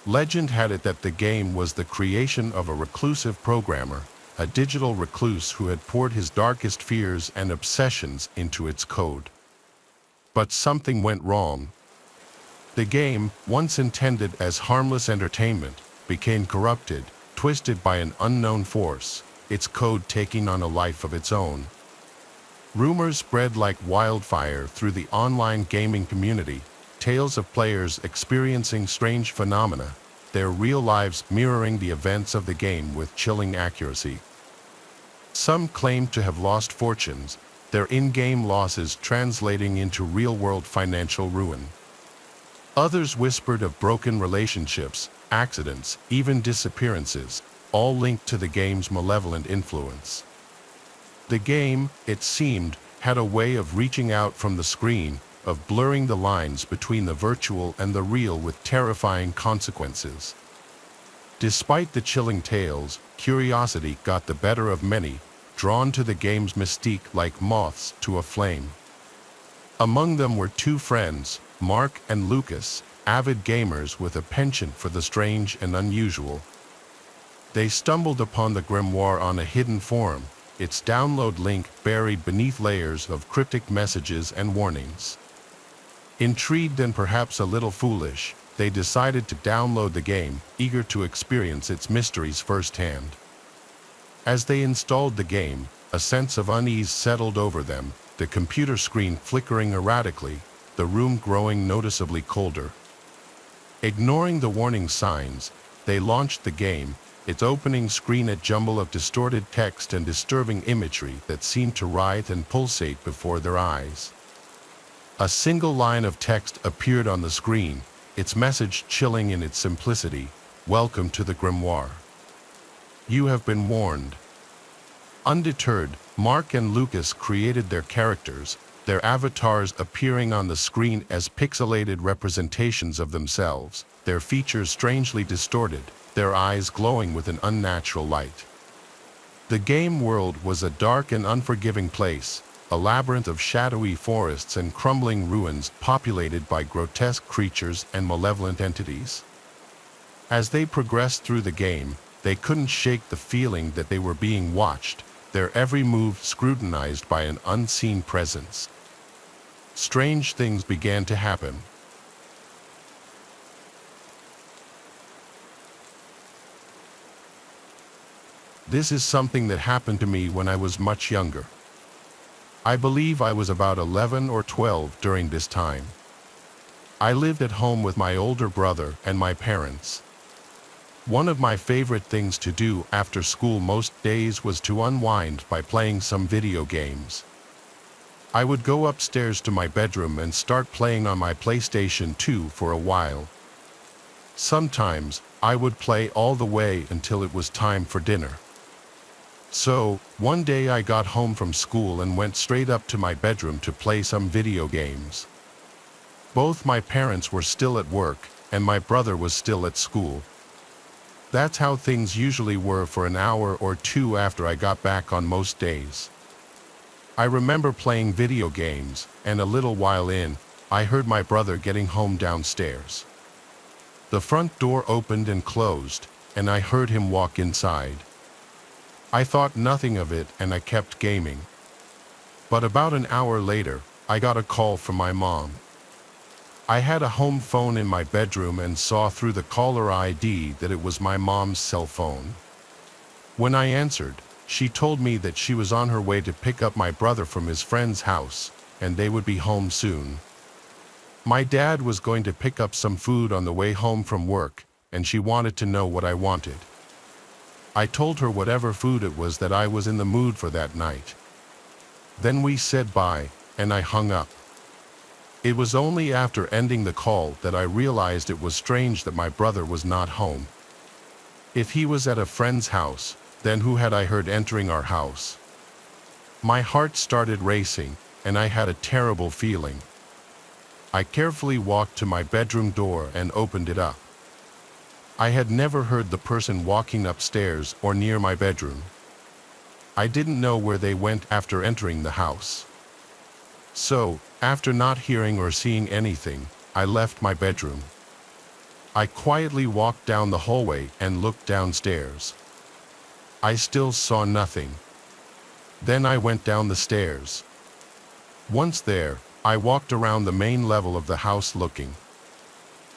Legend had it that the game was the creation of a reclusive programmer, a digital recluse who had poured his darkest fears and obsessions into its code. But something went wrong. The game, once intended as harmless entertainment, became corrupted, twisted by an unknown force, its code taking on a life of its own. Rumors spread like wildfire through the online gaming community, tales of players experiencing strange phenomena, their real lives mirroring the events of the game with chilling accuracy. Some claimed to have lost fortunes, their in-game losses translating into real-world financial ruin. Others whispered of broken relationships, accidents, even disappearances, all linked to the game's malevolent influence. The game, it seemed, had a way of reaching out from the screen, of blurring the lines between the virtual and the real with terrifying consequences. Despite the chilling tales, curiosity got the better of many, drawn to the game's mystique like moths to a flame. Among them were two friends, Mark and Lucas, avid gamers with a penchant for the strange and unusual. They stumbled upon the grimoire on a hidden forum, its download link buried beneath layers of cryptic messages and warnings. Intrigued and perhaps a little foolish, they decided to download the game, eager to experience its mysteries firsthand. As they installed the game, a sense of unease settled over them, the computer screen flickering erratically, the room growing noticeably colder. Ignoring the warning signs, they launched the game, its opening screen a jumble of distorted text and disturbing imagery that seemed to writhe and pulsate before their eyes. A single line of text appeared on the screen, its message chilling in its simplicity: "Welcome to the grimoire. You have been warned." Undeterred, Mark and Lucas created their characters, their avatars appearing on the screen as pixelated representations of themselves, their features strangely distorted, their eyes glowing with an unnatural light. The game world was a dark and unforgiving place, a labyrinth of shadowy forests and crumbling ruins populated by grotesque creatures and malevolent entities. As they progressed through the game, they couldn't shake the feeling that they were being watched, their every move scrutinized by an unseen presence. Strange things began to happen. This is something that happened to me when I was much younger. I believe I was about 11 or 12 during this time. I lived at home with my older brother and my parents. One of my favorite things to do after school most days was to unwind by playing some video games. I would go upstairs to my bedroom and start playing on my PlayStation 2 for a while. Sometimes, I would play all the way until it was time for dinner. So, one day I got home from school and went straight up to my bedroom to play some video games. Both my parents were still at work, and my brother was still at school. That's how things usually were for an hour or two after I got back on most days. I remember playing video games, and a little while in, I heard my brother getting home downstairs. The front door opened and closed, and I heard him walk inside. I thought nothing of it and I kept gaming. But about an hour later, I got a call from my mom. I had a home phone in my bedroom and saw through the caller ID that it was my mom's cell phone. When I answered, she told me that she was on her way to pick up my brother from his friend's house, and they would be home soon. My dad was going to pick up some food on the way home from work, and she wanted to know what I wanted. I told her whatever food it was that I was in the mood for that night. Then we said bye, and I hung up. It was only after ending the call that I realized it was strange that my brother was not home. If he was at a friend's house, then who had I heard entering our house? My heart started racing, and I had a terrible feeling. I carefully walked to my bedroom door and opened it up. I had never heard the person walking upstairs or near my bedroom. I didn't know where they went after entering the house. So, after not hearing or seeing anything, I left my bedroom. I quietly walked down the hallway and looked downstairs. I still saw nothing. Then I went down the stairs. Once there, I walked around the main level of the house looking.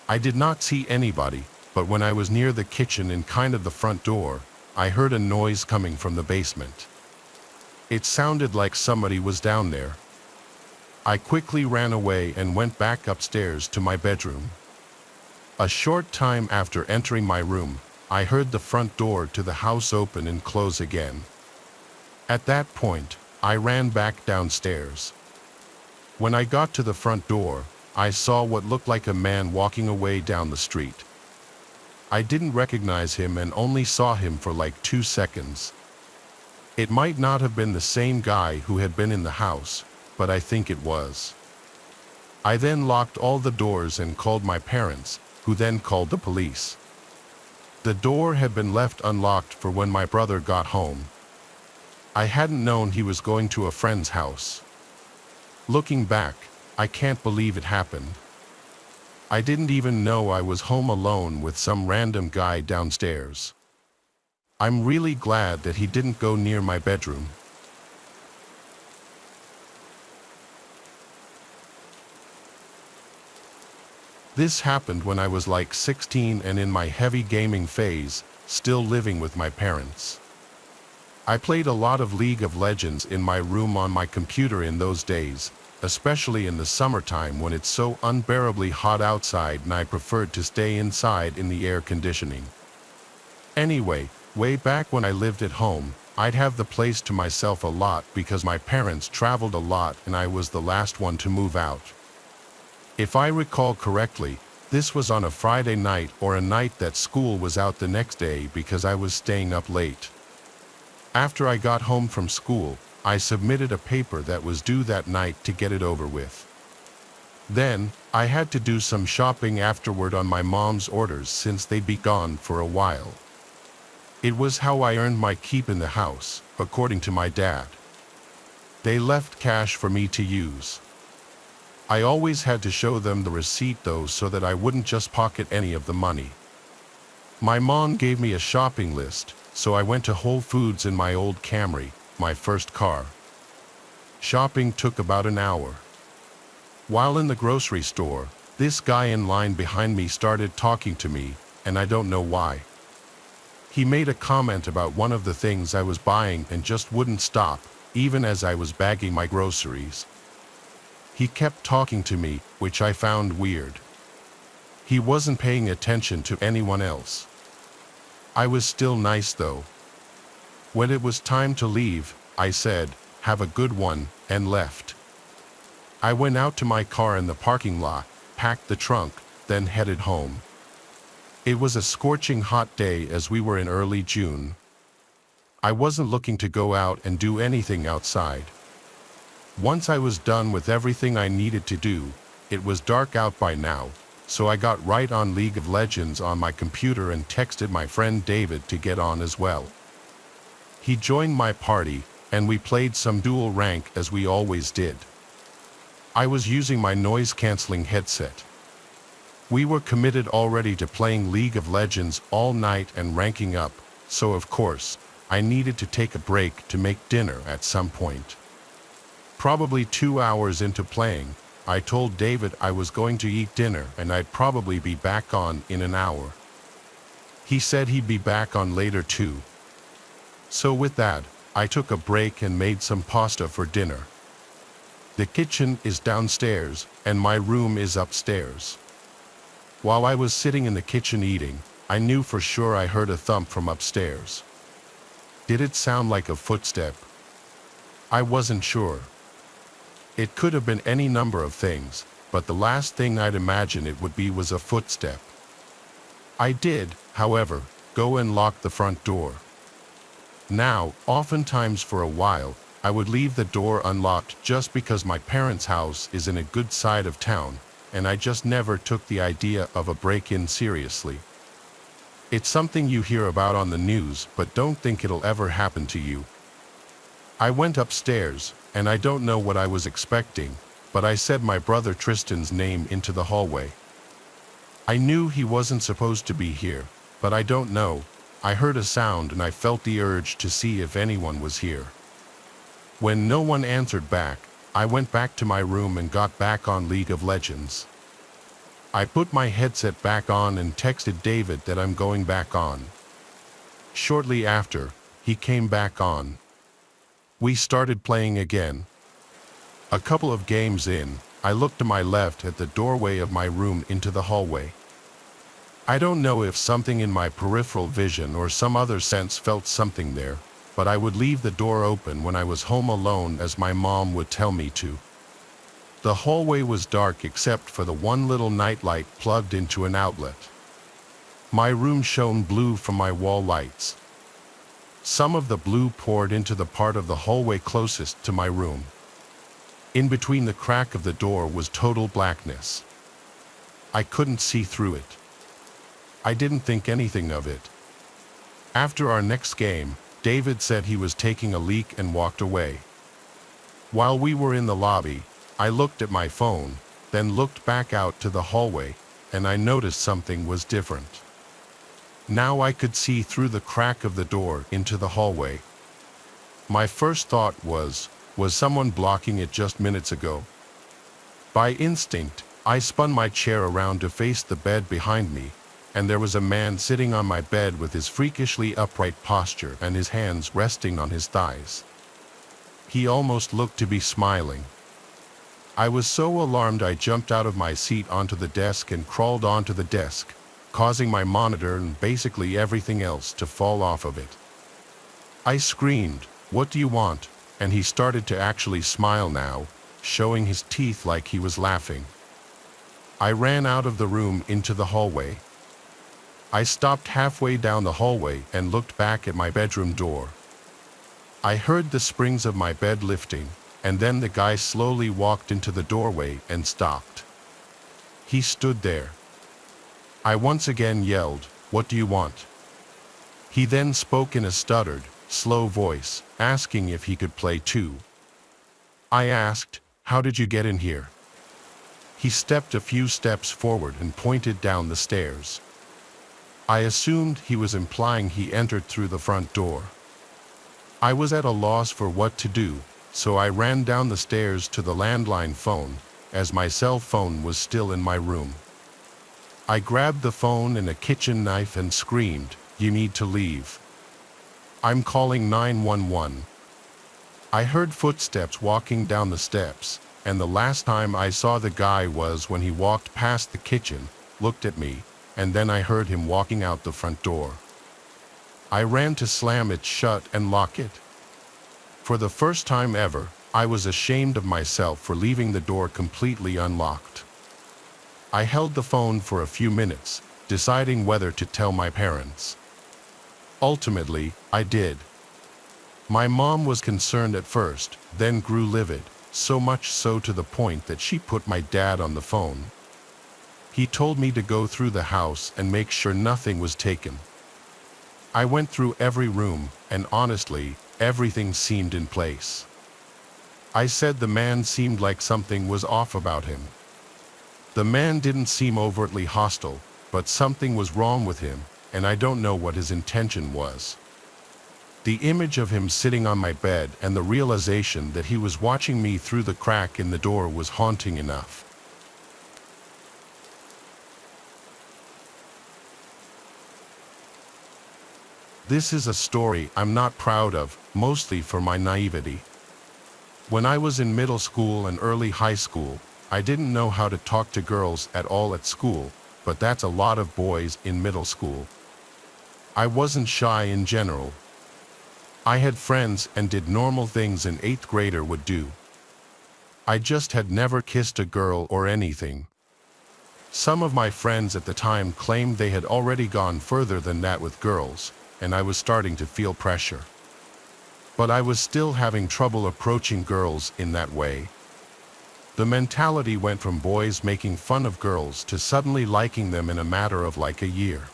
I did not see anybody, but when I was near the kitchen and kind of the front door, I heard a noise coming from the basement. It sounded like somebody was down there. I quickly ran away and went back upstairs to my bedroom. A short time after entering my room, I heard the front door to the house open and close again. At that point, I ran back downstairs. When I got to the front door, I saw what looked like a man walking away down the street. I didn't recognize him and only saw him for like 2 seconds. It might not have been the same guy who had been in the house, but I think it was. I then locked all the doors and called my parents, who then called the police. The door had been left unlocked for when my brother got home. I hadn't known he was going to a friend's house. Looking back, I can't believe it happened. I didn't even know I was home alone with some random guy downstairs. I'm really glad that he didn't go near my bedroom. This happened when I was like 16 and in my heavy gaming phase, still living with my parents. I played a lot of League of Legends in my room on my computer in those days, especially in the summertime when it's so unbearably hot outside and I preferred to stay inside in the air conditioning. Anyway, way back when I lived at home, I'd have the place to myself a lot because my parents traveled a lot and I was the last one to move out. If I recall correctly, this was on a Friday night or a night that school was out the next day because I was staying up late. After I got home from school, I submitted a paper that was due that night to get it over with. Then, I had to do some shopping afterward on my mom's orders since they'd be gone for a while. It was how I earned my keep in the house, according to my dad. They left cash for me to use. I always had to show them the receipt though so that I wouldn't just pocket any of the money. My mom gave me a shopping list, so I went to Whole Foods in my old Camry, my first car. Shopping took about an hour. While in the grocery store, this guy in line behind me started talking to me, and I don't know why. He made a comment about one of the things I was buying and just wouldn't stop, even as I was bagging my groceries. He kept talking to me, which I found weird. He wasn't paying attention to anyone else. I was still nice though. When it was time to leave, I said, "Have a good one," and left. I went out to my car in the parking lot, packed the trunk, then headed home. It was a scorching hot day as we were in early June. I wasn't looking to go out and do anything outside. Once I was done with everything I needed to do, it was dark out by now, so I got right on League of Legends on my computer and texted my friend David to get on as well. He joined my party, and we played some dual rank as we always did. I was using my noise-canceling headset. We were committed already to playing League of Legends all night and ranking up, so of course, I needed to take a break to make dinner at some point. Probably 2 hours into playing, I told David I was going to eat dinner and I'd probably be back on in an hour. He said he'd be back on later too. So with that, I took a break and made some pasta for dinner. The kitchen is downstairs and my room is upstairs. While I was sitting in the kitchen eating, I knew for sure I heard a thump from upstairs. Did it sound like a footstep? I wasn't sure. It could have been any number of things, but the last thing I'd imagine it would be was a footstep. I did, however, go and lock the front door. Now, oftentimes for a while, I would leave the door unlocked just because my parents' house is in a good side of town, and I just never took the idea of a break-in seriously. It's something you hear about on the news, but don't think it'll ever happen to you. I went upstairs, and I don't know what I was expecting, but I said my brother Tristan's name into the hallway. I knew he wasn't supposed to be here, but I don't know. I heard a sound and I felt the urge to see if anyone was here. When no one answered back, I went back to my room and got back on League of Legends. I put my headset back on and texted David that I'm going back on. Shortly after, he came back on. We started playing again. A couple of games in, I looked to my left at the doorway of my room into the hallway. I don't know if something in my peripheral vision or some other sense felt something there, but I would leave the door open when I was home alone as my mom would tell me to. The hallway was dark except for the one little nightlight plugged into an outlet. My room shone blue from my wall lights. Some of the blue poured into the part of the hallway closest to my room. In between the crack of the door was total blackness. I couldn't see through it. I didn't think anything of it. After our next game, David said he was taking a leak and walked away. While we were in the lobby, I looked at my phone, then looked back out to the hallway, and I noticed something was different. Now I could see through the crack of the door into the hallway. My first thought was someone blocking it just minutes ago? By instinct, I spun my chair around to face the bed behind me, and there was a man sitting on my bed with his freakishly upright posture and his hands resting on his thighs. He almost looked to be smiling. I was so alarmed I jumped out of my seat onto the desk and crawled onto the desk, causing my monitor and basically everything else to fall off of it. I screamed, "What do you want?" And he started to actually smile now, showing his teeth like he was laughing. I ran out of the room into the hallway. I stopped halfway down the hallway and looked back at my bedroom door. I heard the springs of my bed lifting, and then the guy slowly walked into the doorway and stopped. He stood there. I once again yelled, "What do you want?" He then spoke in a stuttered, slow voice, asking if he could play too. I asked, "How did you get in here?" He stepped a few steps forward and pointed down the stairs. I assumed he was implying he entered through the front door. I was at a loss for what to do, so I ran down the stairs to the landline phone, as my cell phone was still in my room. I grabbed the phone and a kitchen knife and screamed, "You need to leave. I'm calling 911. I heard footsteps walking down the steps, and the last time I saw the guy was when he walked past the kitchen, looked at me, and then I heard him walking out the front door. I ran to slam it shut and lock it. For the first time ever, I was ashamed of myself for leaving the door completely unlocked. I held the phone for a few minutes, deciding whether to tell my parents. Ultimately, I did. My mom was concerned at first, then grew livid, so much so to the point that she put my dad on the phone. He told me to go through the house and make sure nothing was taken. I went through every room, and honestly, everything seemed in place. I said the man seemed like something was off about him. The man didn't seem overtly hostile, but something was wrong with him, and I don't know what his intention was. The image of him sitting on my bed and the realization that he was watching me through the crack in the door was haunting enough. This is a story I'm not proud of, mostly for my naivety. When I was in middle school and early high school, I didn't know how to talk to girls at all at school, but that's a lot of boys in middle school. I wasn't shy in general. I had friends and did normal things an 8th grader would do. I just had never kissed a girl or anything. Some of my friends at the time claimed they had already gone further than that with girls, and I was starting to feel pressure. But I was still having trouble approaching girls in that way. The mentality went from boys making fun of girls to suddenly liking them in a matter of like a year.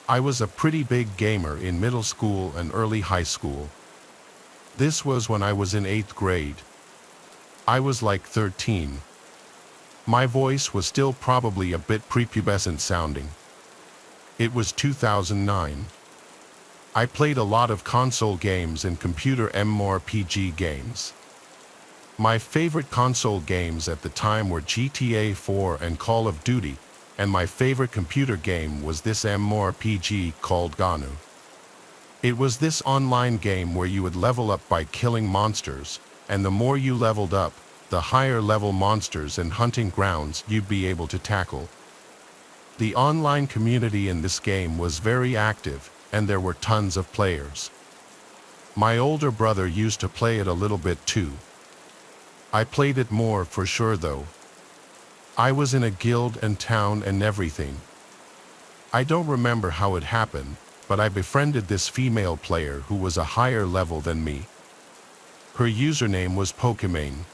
I was a pretty big gamer in middle school and early high school. This was when I was in 8th grade. I was like 13. My voice was still probably a bit prepubescent sounding. It was 2009. I played a lot of console games and computer MMORPG games. My favorite console games at the time were GTA 4 and Call of Duty, and my favorite computer game was this MMORPG called Ganu. It was this online game where you would level up by killing monsters, and the more you leveled up, the higher level monsters and hunting grounds you'd be able to tackle. The online community in this game was very active, and there were tons of players. My older brother used to play it a little bit too. I played it more for sure though. I was in a guild and town and everything. I don't remember how it happened, but I befriended this female player who was a higher level than me. Her username was Pokimane.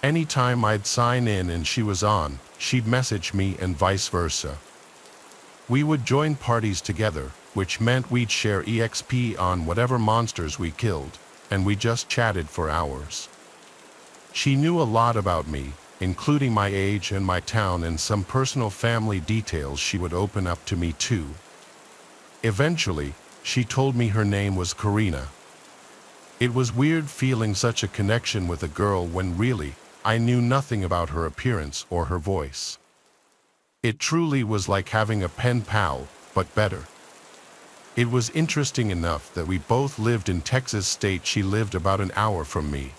Anytime I'd sign in and she was on, she'd message me and vice versa. We would join parties together, which meant we'd share EXP on whatever monsters we killed, and we just chatted for hours. She knew a lot about me, including my age and my town, and some personal family details she would open up to me too. Eventually, she told me her name was Karina. It was weird feeling such a connection with a girl when really, I knew nothing about her appearance or her voice. It truly was like having a pen pal, but better. It was interesting enough that we both lived in Texas state. She lived about an hour from me.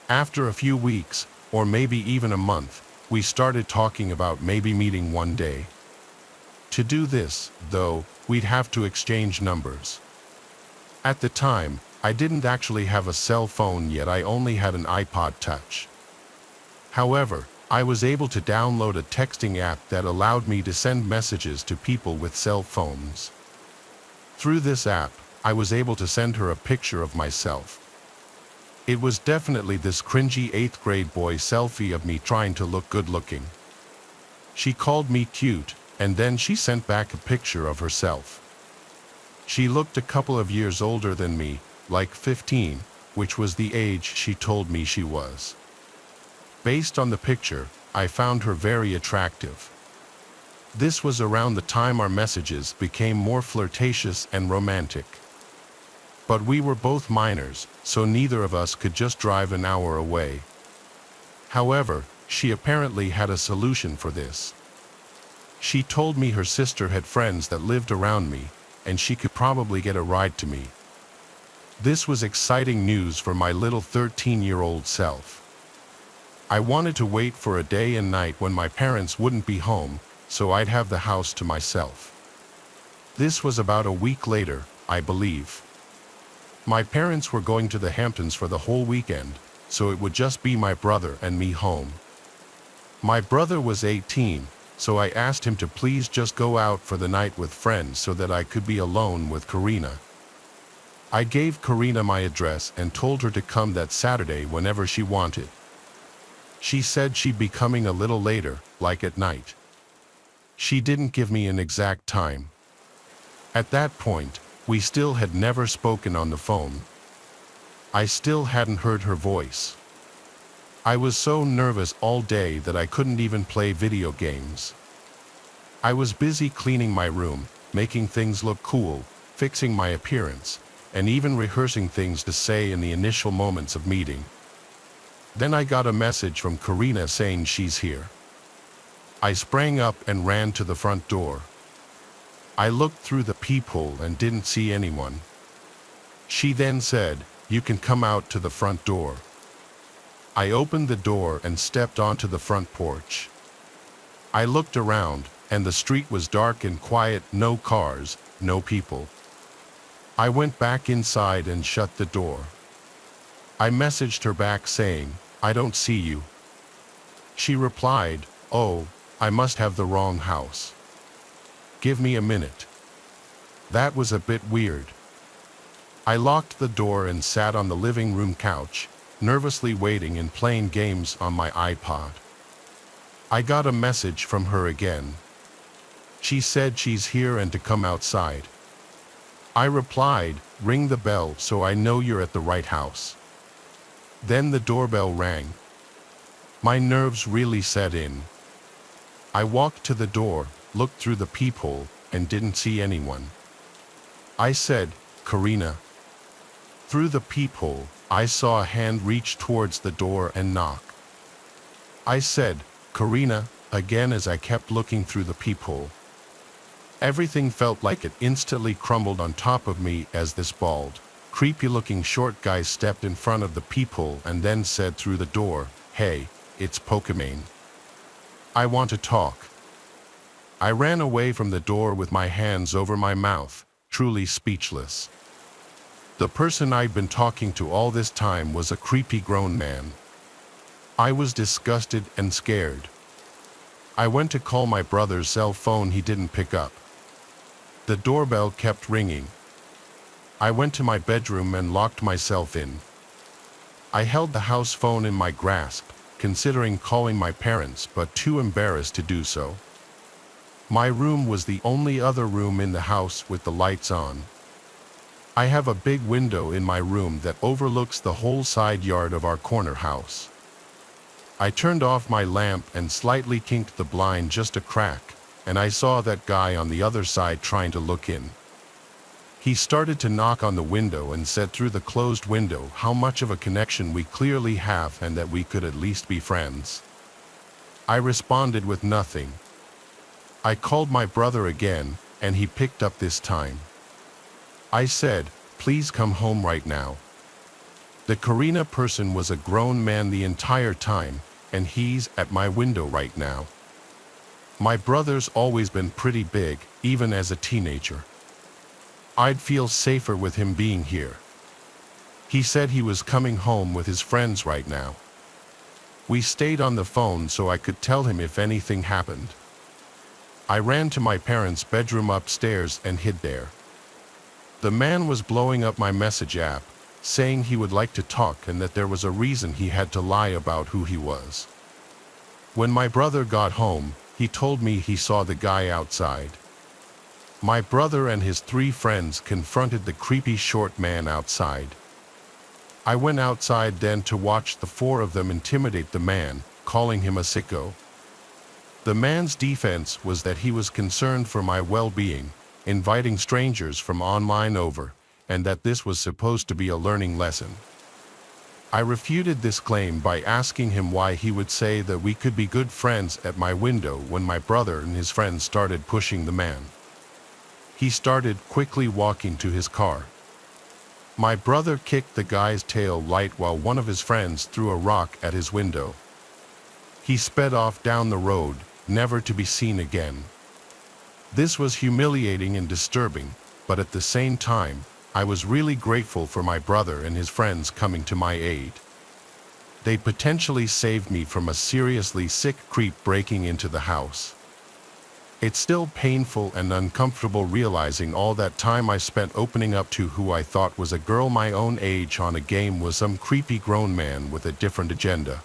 After a few weeks, or maybe even a month, we started talking about maybe meeting one day. To do this, though, we'd have to exchange numbers. At the time, I didn't actually have a cell phone yet. I only had an iPod Touch. However, I was able to download a texting app that allowed me to send messages to people with cell phones. Through this app, I was able to send her a picture of myself. It was definitely this cringy 8th grade boy selfie of me trying to look good looking. She called me cute, and then she sent back a picture of herself. She looked a couple of years older than me, like 15, which was the age she told me she was. Based on the picture, I found her very attractive. This was around the time our messages became more flirtatious and romantic. But we were both minors, so neither of us could just drive an hour away. However, she apparently had a solution for this. She told me her sister had friends that lived around me, and she could probably get a ride to me. This was exciting news for my little 13-year-old self. I wanted to wait for a day and night when my parents wouldn't be home, so I'd have the house to myself. This was about a week later, I believe. My parents were going to the Hamptons for the whole weekend, so it would just be my brother and me home. My brother was 18, so I asked him to please just go out for the night with friends so that I could be alone with Karina. I gave Karina my address and told her to come that Saturday whenever she wanted. She said she'd be coming a little later, like at night. She didn't give me an exact time. At that point, we still had never spoken on the phone. I still hadn't heard her voice. I was so nervous all day that I couldn't even play video games. I was busy cleaning my room, making things look cool, fixing my appearance, and even rehearsing things to say in the initial moments of meeting. Then I got a message from Karina saying she's here. I sprang up and ran to the front door. I looked through the peephole and didn't see anyone. She then said, "You can come out to the front door." I opened the door and stepped onto the front porch. I looked around, and the street was dark and quiet, no cars, no people. I went back inside and shut the door. I messaged her back saying, "I don't see you." She replied, "Oh, I must have the wrong house. Give me a minute." That was a bit weird. I locked the door and sat on the living room couch, nervously waiting and playing games on my iPod. I got a message from her again. She said she's here and to come outside. I replied, "Ring the bell so I know you're at the right house." Then the doorbell rang. My nerves really set in. I walked to the door, looked through the peephole, and didn't see anyone. I said, "Karina." Through the peephole, I saw a hand reach towards the door and knock. I said, "Karina," again as I kept looking through the peephole. Everything felt like it instantly crumbled on top of me as this bald, creepy-looking short guy stepped in front of the peephole and then said through the door, "Hey, it's Pokemon. I want to talk." I ran away from the door with my hands over my mouth, truly speechless. The person I'd been talking to all this time was a creepy grown man. I was disgusted and scared. I went to call my brother's cell phone. He didn't pick up. The doorbell kept ringing. I went to my bedroom and locked myself in. I held the house phone in my grasp, considering calling my parents but too embarrassed to do so. My room was the only other room in the house with the lights on. I have a big window in my room that overlooks the whole side yard of our corner house. I turned off my lamp and slightly kinked the blind just a crack, and I saw that guy on the other side trying to look in. He started to knock on the window and said through the closed window how much of a connection we clearly have and that we could at least be friends. I responded with nothing. I called my brother again, and he picked up this time. I said, "Please come home right now." The Karina person was a grown man the entire time, and he's at my window right now. My brother's always been pretty big, even as a teenager. I'd feel safer with him being here. He said he was coming home with his friends right now. We stayed on the phone so I could tell him if anything happened. I ran to my parents' bedroom upstairs and hid there. The man was blowing up my message app, saying he would like to talk and that there was a reason he had to lie about who he was. When my brother got home, he told me he saw the guy outside. My brother and his 3 friends confronted the creepy short man outside. I went outside then to watch the 4 of them intimidate the man, calling him a sicko. The man's defense was that he was concerned for my well-being, inviting strangers from online over, and that this was supposed to be a learning lesson. I refuted this claim by asking him why he would say that we could be good friends at my window when my brother and his friends started pushing the man. He started quickly walking to his car. My brother kicked the guy's tail light while one of his friends threw a rock at his window. He sped off down the road, never to be seen again. This was humiliating and disturbing, but at the same time, I was really grateful for my brother and his friends coming to my aid. They potentially saved me from a seriously sick creep breaking into the house. It's still painful and uncomfortable realizing all that time I spent opening up to who I thought was a girl my own age on a game was some creepy grown man with a different agenda.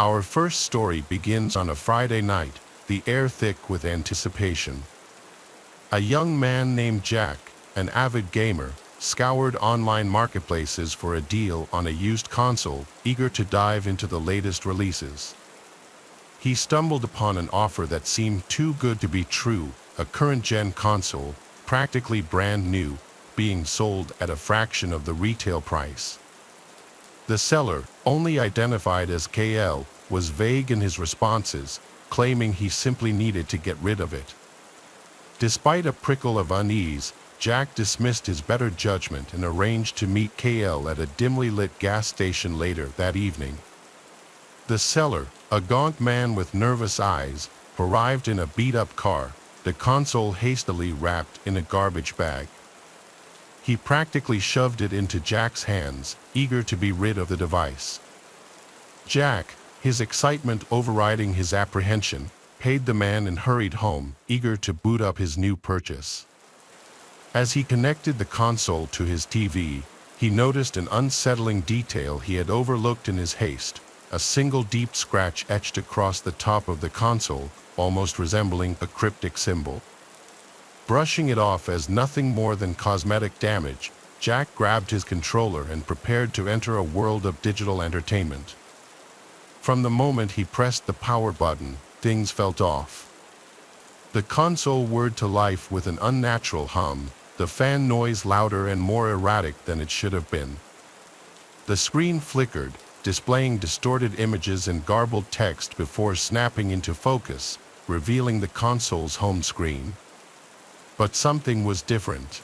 Our first story begins on a Friday night, the air thick with anticipation. A young man named Jack, an avid gamer, scoured online marketplaces for a deal on a used console, eager to dive into the latest releases. He stumbled upon an offer that seemed too good to be true, a current-gen console, practically brand new, being sold at a fraction of the retail price. The seller, only identified as KL, was vague in his responses, claiming he simply needed to get rid of it. Despite a prickle of unease, Jack dismissed his better judgment and arranged to meet KL at a dimly lit gas station later that evening. The seller, a gaunt man with nervous eyes, arrived in a beat-up car, the console hastily wrapped in a garbage bag. He practically shoved it into Jack's hands, eager to be rid of the device. Jack, his excitement overriding his apprehension, paid the man and hurried home, eager to boot up his new purchase. As he connected the console to his TV, he noticed an unsettling detail he had overlooked in his haste, a single deep scratch etched across the top of the console, almost resembling a cryptic symbol. Brushing it off as nothing more than cosmetic damage, Jack grabbed his controller and prepared to enter a world of digital entertainment. From the moment he pressed the power button, things felt off. The console whirred to life with an unnatural hum, the fan noise louder and more erratic than it should have been. The screen flickered, displaying distorted images and garbled text before snapping into focus, revealing the console's home screen. But something was different.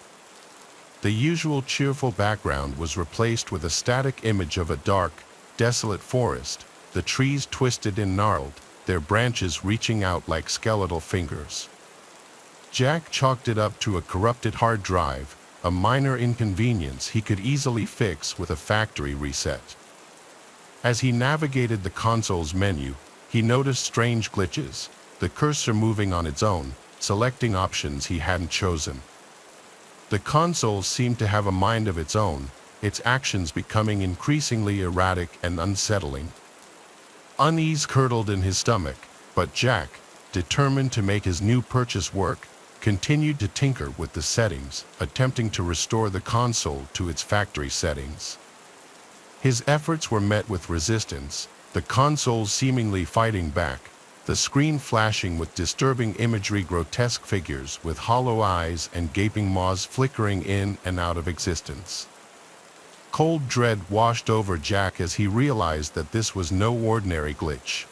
The usual cheerful background was replaced with a static image of a dark, desolate forest, the trees twisted and gnarled, their branches reaching out like skeletal fingers. Jack chalked it up to a corrupted hard drive, a minor inconvenience he could easily fix with a factory reset. As he navigated the console's menu, he noticed strange glitches, the cursor moving on its own, selecting options he hadn't chosen. The console seemed to have a mind of its own, its actions becoming increasingly erratic and unsettling. Unease curdled in his stomach, but Jack, determined to make his new purchase work, continued to tinker with the settings, attempting to restore the console to its factory settings. His efforts were met with resistance, the console seemingly fighting back, the screen flashing with disturbing imagery, grotesque figures with hollow eyes and gaping maws flickering in and out of existence. Cold dread washed over Jack as he realized that this was no ordinary glitch.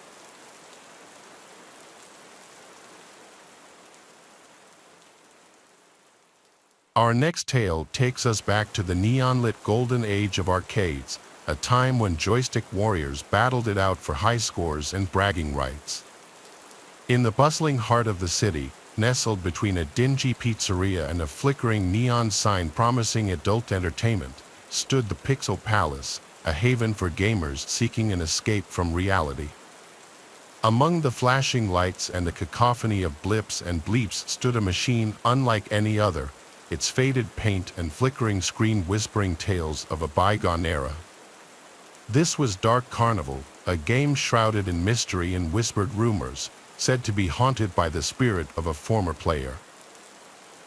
Our next tale takes us back to the neon-lit golden age of arcades, a time when joystick warriors battled it out for high scores and bragging rights. In the bustling heart of the city, nestled between a dingy pizzeria and a flickering neon sign promising adult entertainment, stood the Pixel Palace, a haven for gamers seeking an escape from reality. Among the flashing lights and the cacophony of blips and bleeps stood a machine unlike any other, its faded paint and flickering screen whispering tales of a bygone era. This was Dark Carnival, a game shrouded in mystery and whispered rumors, said to be haunted by the spirit of a former player.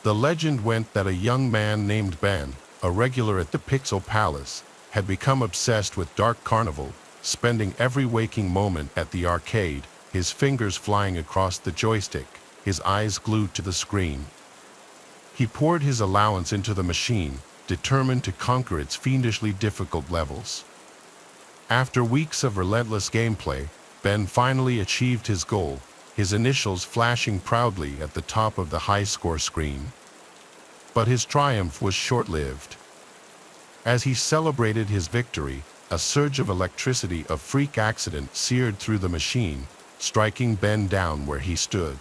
The legend went that a young man named Ben, a regular at the Pixel Palace, had become obsessed with Dark Carnival, spending every waking moment at the arcade, his fingers flying across the joystick, his eyes glued to the screen. He poured his allowance into the machine, determined to conquer its fiendishly difficult levels. After weeks of relentless gameplay, Ben finally achieved his goal, his initials flashing proudly at the top of the high-score screen. But his triumph was short-lived. As he celebrated his victory, a surge of electricity, a freak accident, seared through the machine, striking Ben down where he stood.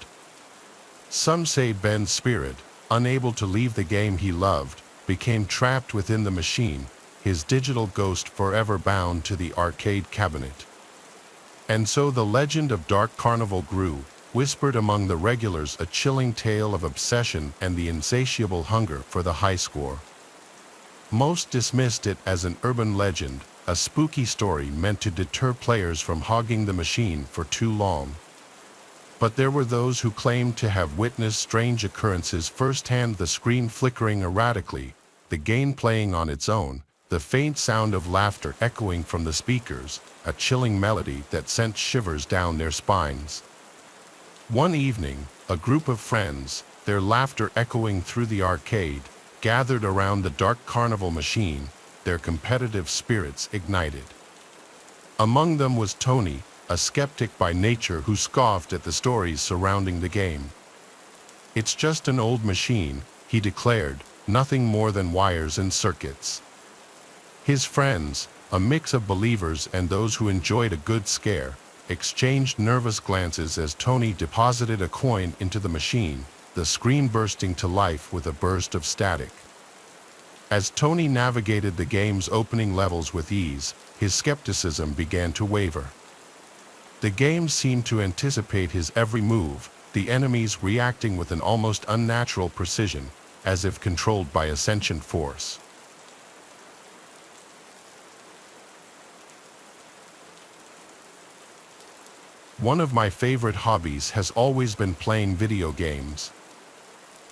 Some say Ben's spirit, unable to leave the game he loved, became trapped within the machine, his digital ghost forever bound to the arcade cabinet. And so the legend of Dark Carnival grew, whispered among the regulars, a chilling tale of obsession and the insatiable hunger for the high score. Most dismissed it as an urban legend, a spooky story meant to deter players from hogging the machine for too long. But there were those who claimed to have witnessed strange occurrences firsthand, the screen flickering erratically, the game playing on its own, the faint sound of laughter echoing from the speakers, a chilling melody that sent shivers down their spines. One evening, a group of friends, their laughter echoing through the arcade, gathered around the Dark Carnival machine, their competitive spirits ignited. Among them was Tony, a skeptic by nature who scoffed at the stories surrounding the game. "It's just an old machine," he declared, "nothing more than wires and circuits." His friends, a mix of believers and those who enjoyed a good scare, exchanged nervous glances as Tony deposited a coin into the machine, the screen bursting to life with a burst of static. As Tony navigated the game's opening levels with ease, his skepticism began to waver. The game seemed to anticipate his every move, the enemies reacting with an almost unnatural precision, as if controlled by a sentient force. One of my favorite hobbies has always been playing video games.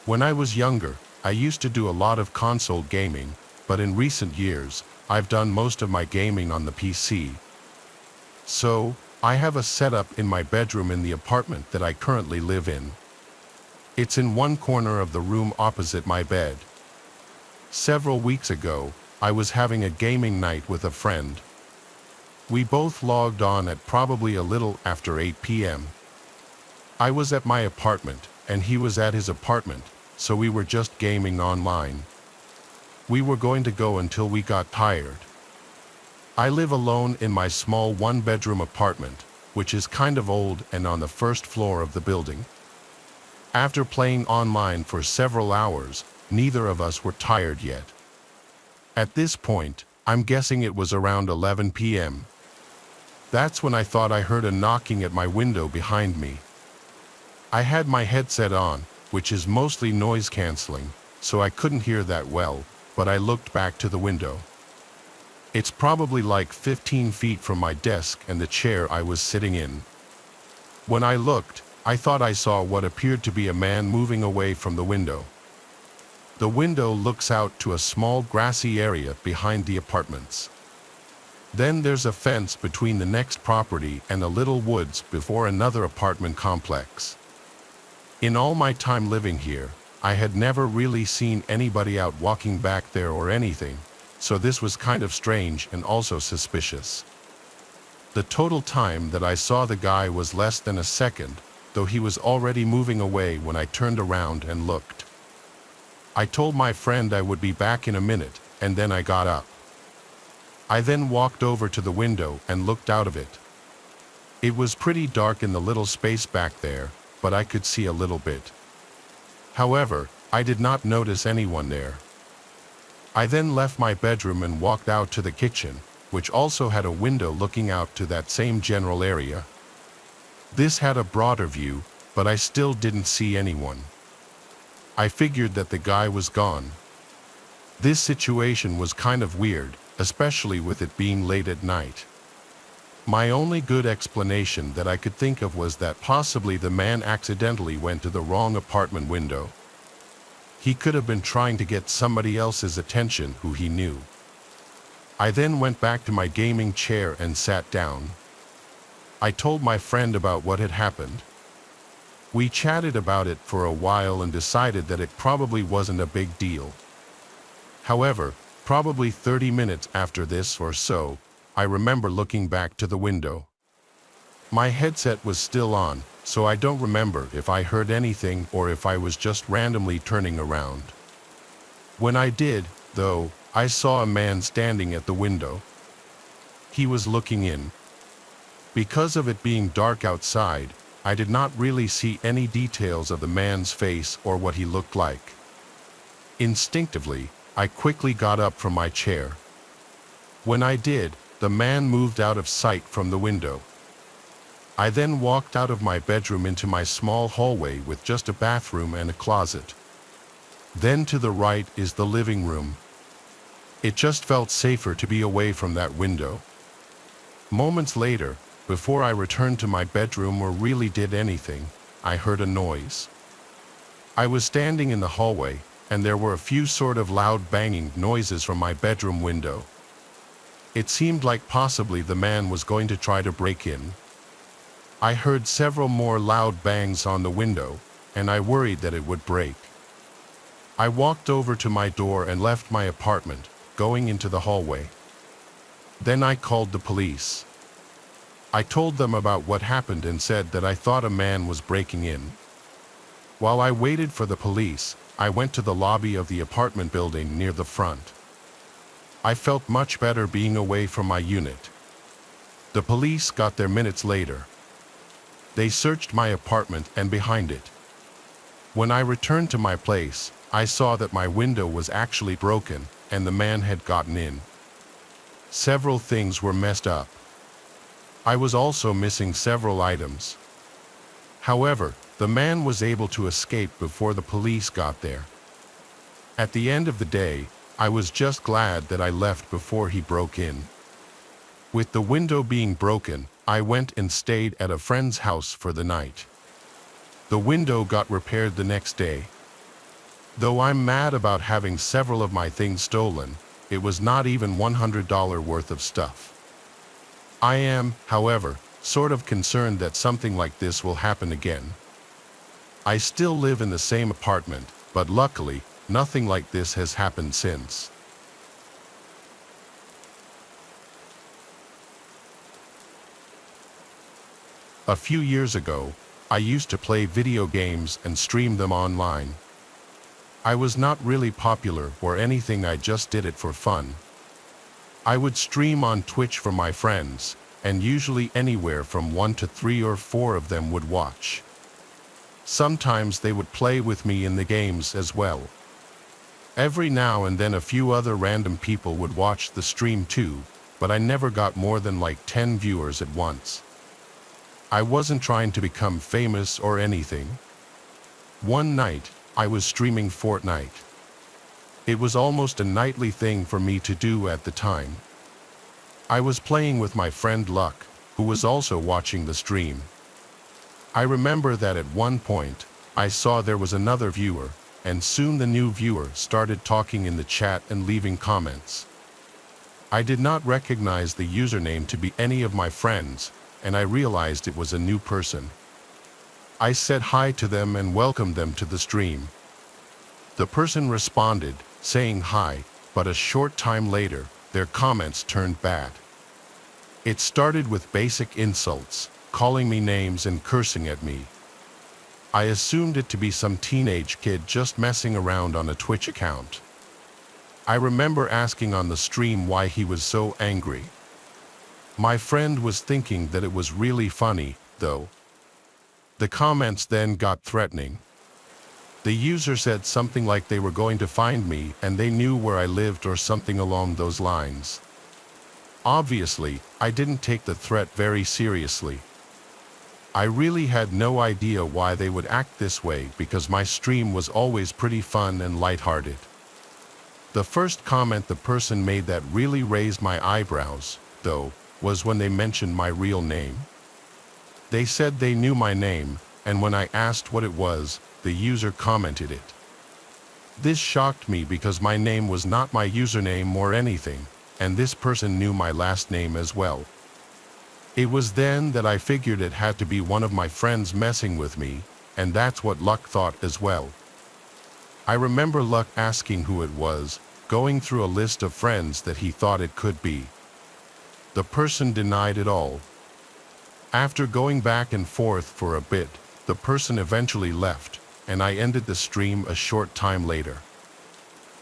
When I was younger, I used to do a lot of console gaming, but in recent years, I've done most of my gaming on the PC. So, I have a setup in my bedroom in the apartment that I currently live in. It's in one corner of the room opposite my bed. Several weeks ago, I was having a gaming night with a friend. We both logged on at probably a little after 8 p.m. I was at my apartment, and he was at his apartment, so we were just gaming online. We were going to go until we got tired. I live alone in my small one-bedroom apartment, which is kind of old and on the first floor of the building. After playing online for several hours, neither of us were tired yet. At this point, I'm guessing it was around 11 p.m. That's when I thought I heard a knocking at my window behind me. I had my headset on, which is mostly noise canceling, so I couldn't hear that well, but I looked back to the window. It's probably like 15 feet from my desk and the chair I was sitting in. When I looked, I thought I saw what appeared to be a man moving away from the window. The window looks out to a small grassy area behind the apartments. Then there's a fence between the next property and a little woods before another apartment complex. In all my time living here, I had never really seen anybody out walking back there or anything, so this was kind of strange and also suspicious. The total time that I saw the guy was less than a second, though he was already moving away when I turned around and looked. I told my friend I would be back in a minute, and then I got up. I then walked over to the window and looked out of it. It was pretty dark in the little space back there, but I could see a little bit. However, I did not notice anyone there. I then left my bedroom and walked out to the kitchen, which also had a window looking out to that same general area. This had a broader view, but I still didn't see anyone. I figured that the guy was gone. This situation was kind of weird, especially with it being late at night. My only good explanation that I could think of was that possibly the man accidentally went to the wrong apartment window. He could have been trying to get somebody else's attention who he knew. I then went back to my gaming chair and sat down. I told my friend about what had happened. We chatted about it for a while and decided that it probably wasn't a big deal. However, probably 30 minutes after this or so, I remember looking back to the window. My headset was still on, so I don't remember if I heard anything or if I was just randomly turning around. When I did, though, I saw a man standing at the window. He was looking in. Because of it being dark outside, I did not really see any details of the man's face or what he looked like. Instinctively, I quickly got up from my chair. When I did, the man moved out of sight from the window. I then walked out of my bedroom into my small hallway with just a bathroom and a closet. Then to the right is the living room. It just felt safer to be away from that window. Moments later, before I returned to my bedroom or really did anything, I heard a noise. I was standing in the hallway, and there were a few sort of loud banging noises from my bedroom window. It seemed like possibly the man was going to try to break in. I heard several more loud bangs on the window, and I worried that it would break. I walked over to my door and left my apartment, going into the hallway. Then I called the police. I told them about what happened and said that I thought a man was breaking in. While I waited for the police, I went to the lobby of the apartment building near the front. I felt much better being away from my unit. The police got there minutes later. They searched my apartment and behind it. When I returned to my place, I saw that my window was actually broken and the man had gotten in. Several things were messed up. I was also missing several items. However, the man was able to escape before the police got there. At the end of the day, I was just glad that I left before he broke in. With the window being broken, I went and stayed at a friend's house for the night. The window got repaired the next day. Though I'm mad about having several of my things stolen, it was not even $100 worth of stuff. I am, however, sort of concerned that something like this will happen again. I still live in the same apartment, but luckily, nothing like this has happened since. A few years ago, I used to play video games and stream them online. I was not really popular or anything, I just did it for fun. I would stream on Twitch for my friends, and usually anywhere from 1 to 3 or 4 of them would watch. Sometimes they would play with me in the games as well. Every now and then a few other random people would watch the stream too, but I never got more than like 10 viewers at once. I wasn't trying to become famous or anything. One night, I was streaming Fortnite. It was almost a nightly thing for me to do at the time. I was playing with my friend Luck, who was also watching the stream. I remember that at one point, I saw there was another viewer, and soon the new viewer started talking in the chat and leaving comments. I did not recognize the username to be any of my friends, and I realized it was a new person. I said hi to them and welcomed them to the stream. The person responded, saying hi, but a short time later, their comments turned bad. It started with basic insults, calling me names and cursing at me. I assumed it to be some teenage kid just messing around on a Twitch account. I remember asking on the stream why he was so angry. My friend was thinking that it was really funny, though. The comments then got threatening. The user said something like they were going to find me and they knew where I lived or something along those lines. Obviously, I didn't take the threat very seriously. I really had no idea why they would act this way because my stream was always pretty fun and lighthearted. The first comment the person made that really raised my eyebrows, though, was when they mentioned my real name. They said they knew my name, and when I asked what it was, the user commented it. This shocked me because my name was not my username or anything, and this person knew my last name as well. It was then that I figured it had to be one of my friends messing with me, and that's what Luck thought as well. I remember Luck asking who it was, going through a list of friends that he thought it could be. The person denied it all. After going back and forth for a bit, the person eventually left, and I ended the stream a short time later.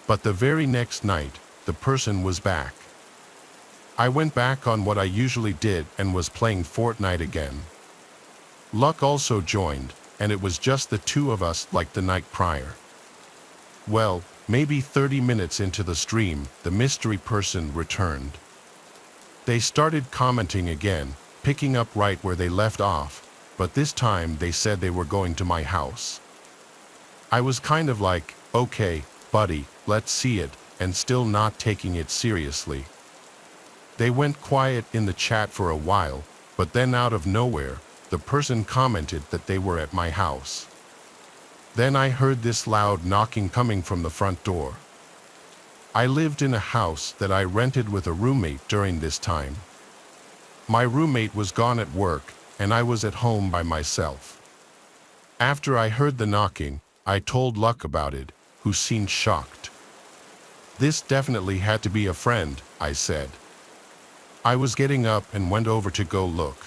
But the very next night, the person was back. I went back on what I usually did and was playing Fortnite again. Luck also joined, and it was just the two of us like the night prior. Well, maybe 30 minutes into the stream, the mystery person returned. They started commenting again, picking up right where they left off, but this time they said they were going to my house. I was kind of like, okay, buddy, let's see it, and still not taking it seriously. They went quiet in the chat for a while, but then out of nowhere, the person commented that they were at my house. Then I heard this loud knocking coming from the front door. I lived in a house that I rented with a roommate during this time. My roommate was gone at work, and I was at home by myself. After I heard the knocking, I told Luck about it, who seemed shocked. This definitely had to be a friend, I said. I was getting up and went over to go look.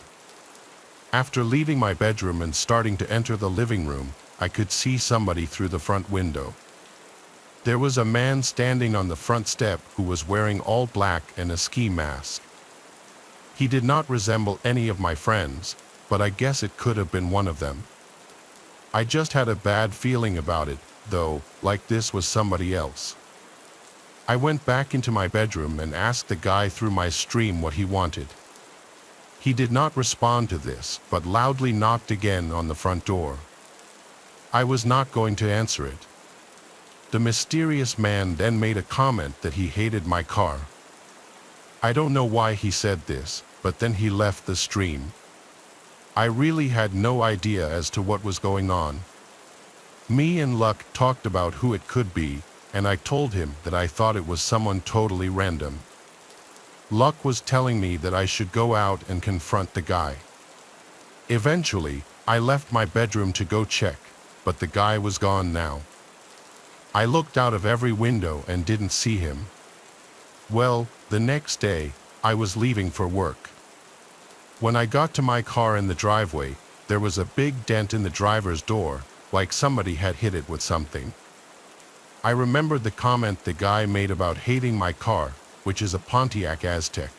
After leaving my bedroom and starting to enter the living room, I could see somebody through the front window. There was a man standing on the front step who was wearing all black and a ski mask. He did not resemble any of my friends, but I guess it could have been one of them. I just had a bad feeling about it, though, like this was somebody else. I went back into my bedroom and asked the guy through my stream what he wanted. He did not respond to this, but loudly knocked again on the front door. I was not going to answer it. The mysterious man then made a comment that he hated my car. I don't know why he said this, but then he left the stream. I really had no idea as to what was going on. Me and Luck talked about who it could be, and I told him that I thought it was someone totally random. Luck was telling me that I should go out and confront the guy. Eventually, I left my bedroom to go check, but the guy was gone now. I looked out of every window and didn't see him. Well, the next day, I was leaving for work. When I got to my car in the driveway, there was a big dent in the driver's door, like somebody had hit it with something. I remembered the comment the guy made about hating my car, which is a Pontiac Aztek.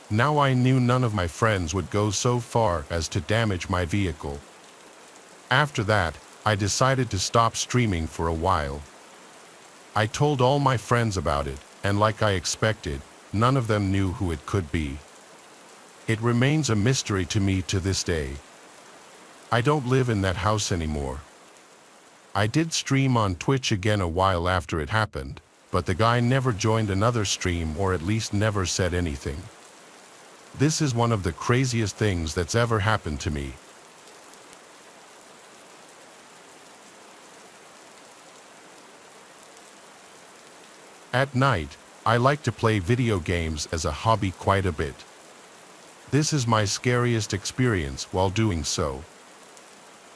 Now I knew none of my friends would go so far as to damage my vehicle. After that, I decided to stop streaming for a while. I told all my friends about it, and like I expected, none of them knew who it could be. It remains a mystery to me to this day. I don't live in that house anymore. I did stream on Twitch again a while after it happened, but the guy never joined another stream or at least never said anything. This is one of the craziest things that's ever happened to me. At night, I like to play video games as a hobby quite a bit. This is my scariest experience while doing so.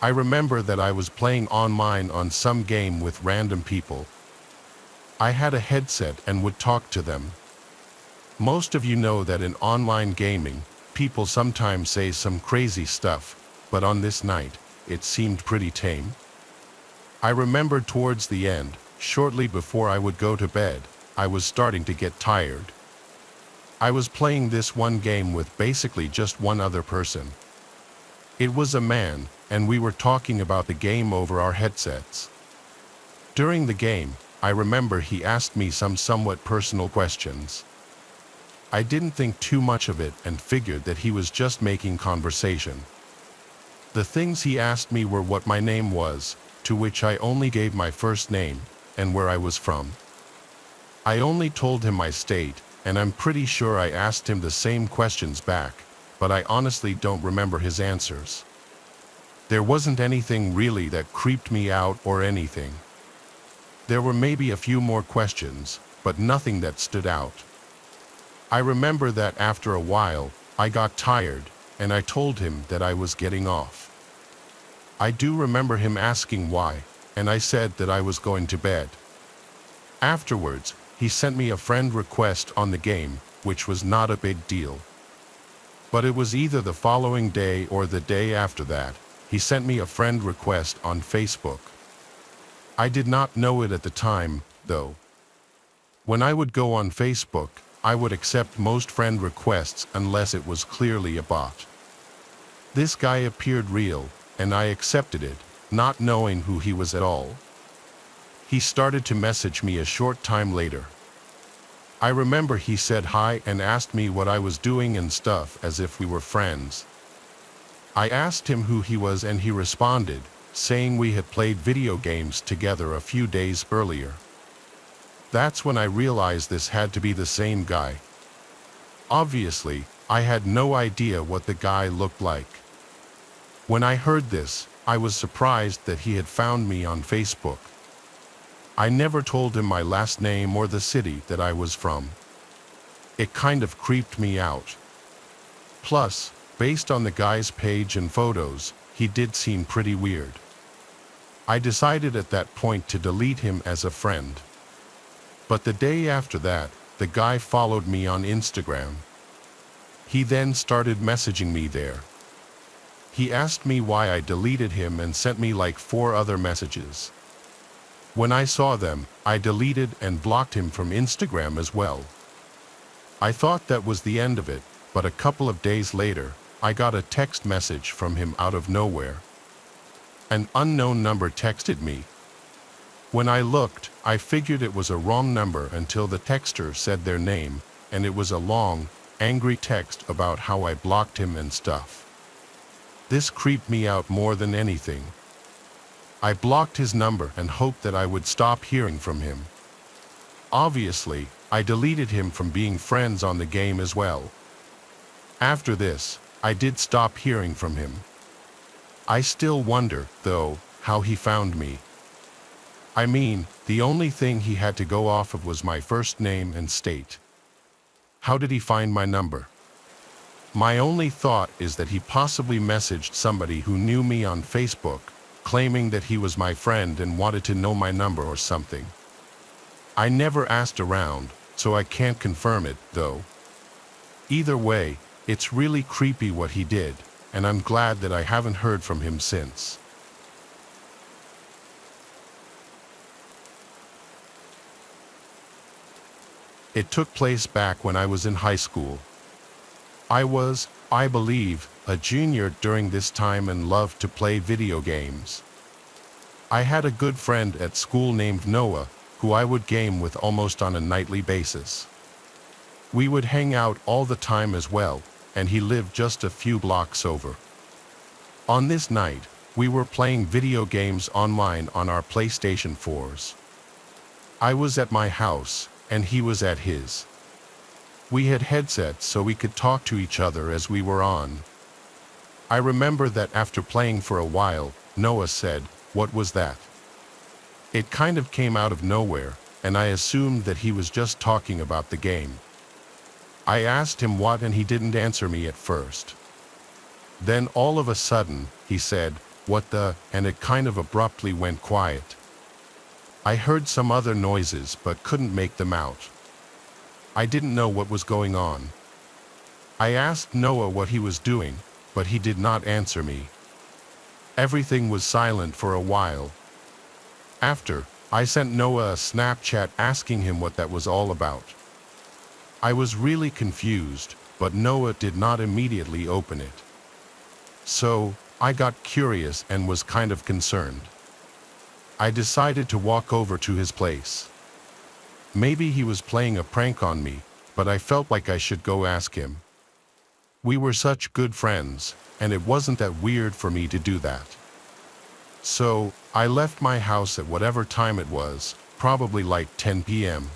I remember that I was playing online on some game with random people. I had a headset and would talk to them. Most of you know that in online gaming, people sometimes say some crazy stuff, but on this night, it seemed pretty tame. I remembered towards the end, shortly before I would go to bed, I was starting to get tired. I was playing this one game with basically just one other person. It was a man, and we were talking about the game over our headsets. During the game, I remember he asked me some somewhat personal questions. I didn't think too much of it and figured that he was just making conversation. The things he asked me were what my name was, to which I only gave my first name, and where I was from. I only told him my state, and I'm pretty sure I asked him the same questions back, but I honestly don't remember his answers. There wasn't anything really that creeped me out or anything. There were maybe a few more questions, but nothing that stood out. I remember that after a while, I got tired, and I told him that I was getting off. I do remember him asking why, and I said that I was going to bed. Afterwards, he sent me a friend request on the game, which was not a big deal. But it was either the following day or the day after that, he sent me a friend request on Facebook. I did not know it at the time, though. When I would go on Facebook, I would accept most friend requests unless it was clearly a bot. This guy appeared real, and I accepted it, not knowing who he was at all. He started to message me a short time later. I remember he said hi and asked me what I was doing and stuff as if we were friends. I asked him who he was and he responded, saying we had played video games together a few days earlier. That's when I realized this had to be the same guy. Obviously, I had no idea what the guy looked like. When I heard this, I was surprised that he had found me on Facebook. I never told him my last name or the city that I was from. It kind of creeped me out. Plus, based on the guy's page and photos, he did seem pretty weird. I decided at that point to delete him as a friend. But the day after that, the guy followed me on Instagram. He then started messaging me there. He asked me why I deleted him and sent me like 4 other messages. When I saw them, I deleted and blocked him from Instagram as well. I thought that was the end of it, but a couple of days later, I got a text message from him out of nowhere. An unknown number texted me. When I looked, I figured it was a wrong number until the texter said their name, and it was a long, angry text about how I blocked him and stuff. This creeped me out more than anything. I blocked his number and hoped that I would stop hearing from him. Obviously, I deleted him from being friends on the game as well. After this, I did stop hearing from him. I still wonder, though, how he found me. I mean, the only thing he had to go off of was my first name and state. How did he find my number? My only thought is that he possibly messaged somebody who knew me on Facebook, claiming that he was my friend and wanted to know my number or something. I never asked around, so I can't confirm it, though. Either way, it's really creepy what he did, and I'm glad that I haven't heard from him since. It took place back when I was in high school. I was, I believe, a junior during this time and loved to play video games. I had a good friend at school named Noah, who I would game with almost on a nightly basis. We would hang out all the time as well, and he lived just a few blocks over. On this night, we were playing video games online on our PlayStation 4s. I was at my house, and he was at his. We had headsets so we could talk to each other as we were on. I remember that after playing for a while, Noah said, "What was that?" It kind of came out of nowhere, and I assumed that he was just talking about the game. I asked him what, and he didn't answer me at first. Then all of a sudden, he said, "What the," and it kind of abruptly went quiet. I heard some other noises but couldn't make them out. I didn't know what was going on. I asked Noah what he was doing, but he did not answer me. Everything was silent for a while. After, I sent Noah a Snapchat asking him what that was all about. I was really confused, but Noah did not immediately open it. So, I got curious and was kind of concerned. I decided to walk over to his place. Maybe he was playing a prank on me, but I felt like I should go ask him. We were such good friends, and it wasn't that weird for me to do that. So, I left my house at whatever time it was, probably like 10 p.m.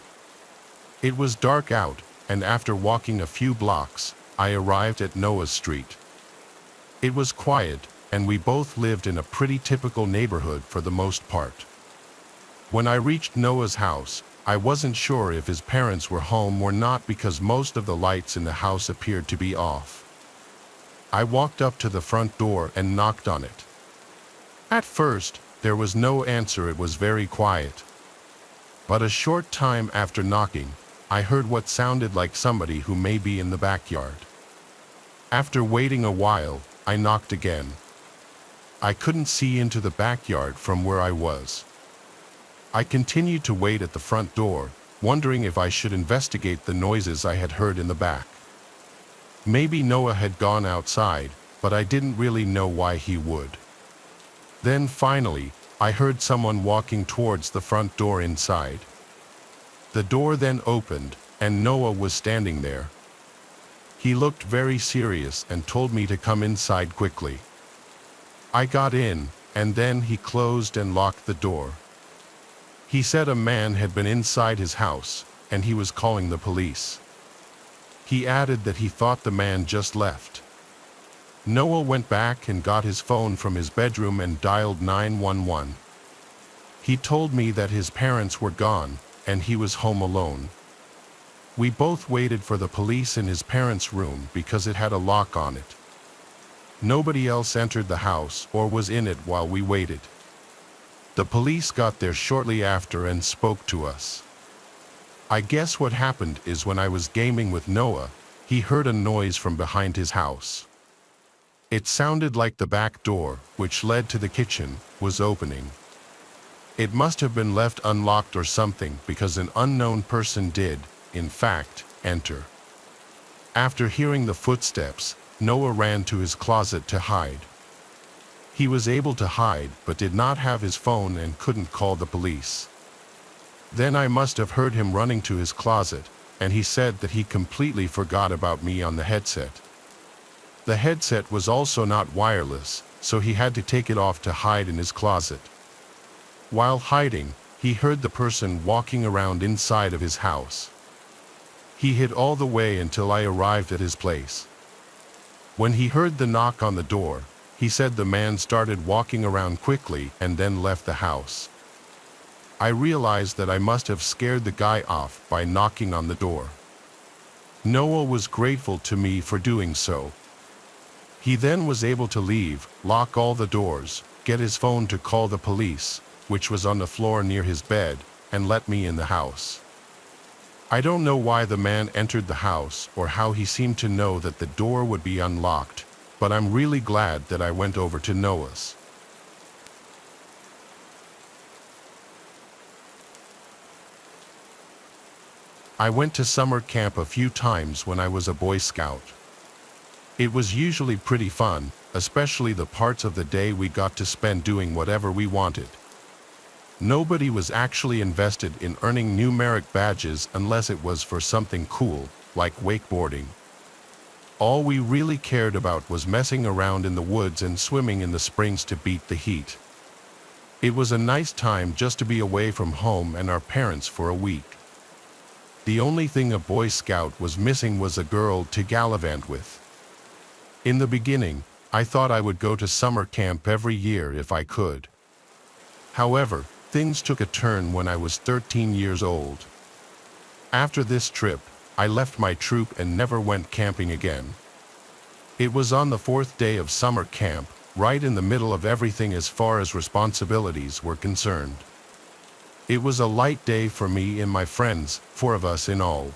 It was dark out, and after walking a few blocks, I arrived at Noah's street. It was quiet, and we both lived in a pretty typical neighborhood for the most part. When I reached Noah's house, I wasn't sure if his parents were home or not because most of the lights in the house appeared to be off. I walked up to the front door and knocked on it. At first, there was no answer. It was very quiet. But a short time after knocking, I heard what sounded like somebody who may be in the backyard. After waiting a while, I knocked again. I couldn't see into the backyard from where I was. I continued to wait at the front door, wondering if I should investigate the noises I had heard in the back. Maybe Noah had gone outside, but I didn't really know why he would. Then finally, I heard someone walking towards the front door inside. The door then opened, and Noah was standing there. He looked very serious and told me to come inside quickly. I got in, and then he closed and locked the door. He said a man had been inside his house, and he was calling the police. He added that he thought the man just left. Noah went back and got his phone from his bedroom and dialed 911. He told me that his parents were gone, and he was home alone. We both waited for the police in his parents' room because it had a lock on it. Nobody else entered the house or was in it while we waited. The police got there shortly after and spoke to us. I guess what happened is when I was gaming with Noah, he heard a noise from behind his house. It sounded like the back door, which led to the kitchen, was opening. It must have been left unlocked or something because an unknown person did, in fact, enter. After hearing the footsteps, Noah ran to his closet to hide. He was able to hide but did not have his phone and couldn't call the police. Then I must have heard him running to his closet, and he said that he completely forgot about me on the headset. The headset was also not wireless, so he had to take it off to hide in his closet. While hiding, he heard the person walking around inside of his house. He hid all the way until I arrived at his place. When he heard the knock on the door, he said the man started walking around quickly and then left the house. I realized that I must have scared the guy off by knocking on the door. Noah was grateful to me for doing so. He then was able to leave, lock all the doors, get his phone to call the police, which was on the floor near his bed, and let me in the house. I don't know why the man entered the house or how he seemed to know that the door would be unlocked, but I'm really glad that I went over to Noah's. I went to summer camp a few times when I was a Boy Scout. It was usually pretty fun, especially the parts of the day we got to spend doing whatever we wanted. Nobody was actually invested in earning numeric badges unless it was for something cool, like wakeboarding. All we really cared about was messing around in the woods and swimming in the springs to beat the heat. It was a nice time just to be away from home and our parents for a week. The only thing a Boy Scout was missing was a girl to gallivant with. In the beginning, I thought I would go to summer camp every year if I could. However, things took a turn when I was 13 years old. After this trip, I left my troop and never went camping again. It was on the 4th day of summer camp, right in the middle of everything as far as responsibilities were concerned. It was a light day for me and my friends, 4 of us in all.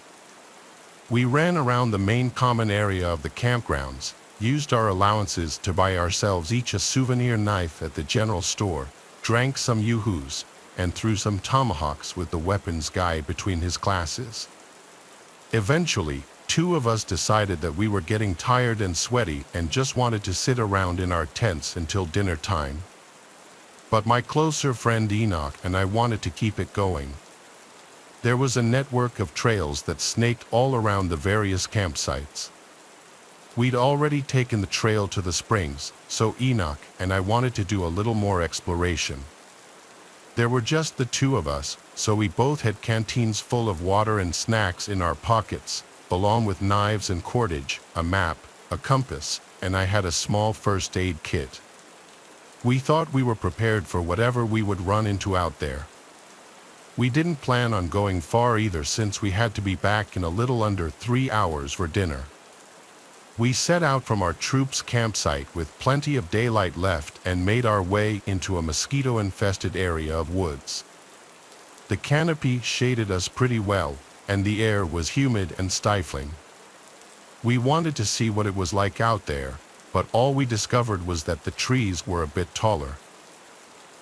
We ran around the main common area of the campgrounds, used our allowances to buy ourselves each a souvenir knife at the general store, drank some yoo-hoos, and threw some tomahawks with the weapons guy between his classes. Eventually, 2 of us decided that we were getting tired and sweaty and just wanted to sit around in our tents until dinner time. But my closer friend Enoch and I wanted to keep it going. There was a network of trails that snaked all around the various campsites. We'd already taken the trail to the springs, so Enoch and I wanted to do a little more exploration. There were just the 2 of us, so we both had canteens full of water and snacks in our pockets, along with knives and cordage, a map, a compass, and I had a small first aid kit. We thought we were prepared for whatever we would run into out there. We didn't plan on going far either since we had to be back in a little under 3 hours for dinner. We set out from our troop's campsite with plenty of daylight left and made our way into a mosquito-infested area of woods. The canopy shaded us pretty well, and the air was humid and stifling. We wanted to see what it was like out there, but all we discovered was that the trees were a bit taller.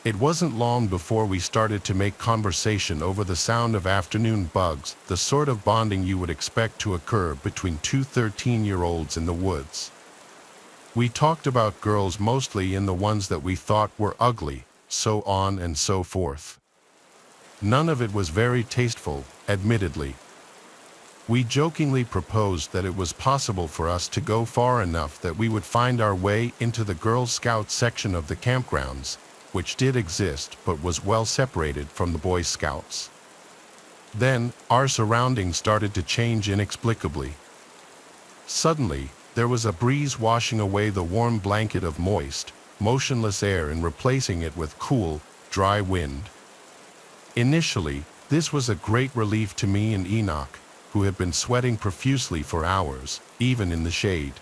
It wasn't long before we started to make conversation over the sound of afternoon bugs, the sort of bonding you would expect to occur between 2 13-year-olds in the woods. We talked about girls mostly in the ones that we thought were ugly, so on and so forth. None of it was very tasteful, admittedly. We jokingly proposed that it was possible for us to go far enough that we would find our way into the Girl Scout section of the campgrounds, which did exist but was well separated from the Boy Scouts. Then, our surroundings started to change inexplicably. Suddenly, there was a breeze washing away the warm blanket of moist, motionless air and replacing it with cool, dry wind. Initially, this was a great relief to me and Enoch, who had been sweating profusely for hours, even in the shade.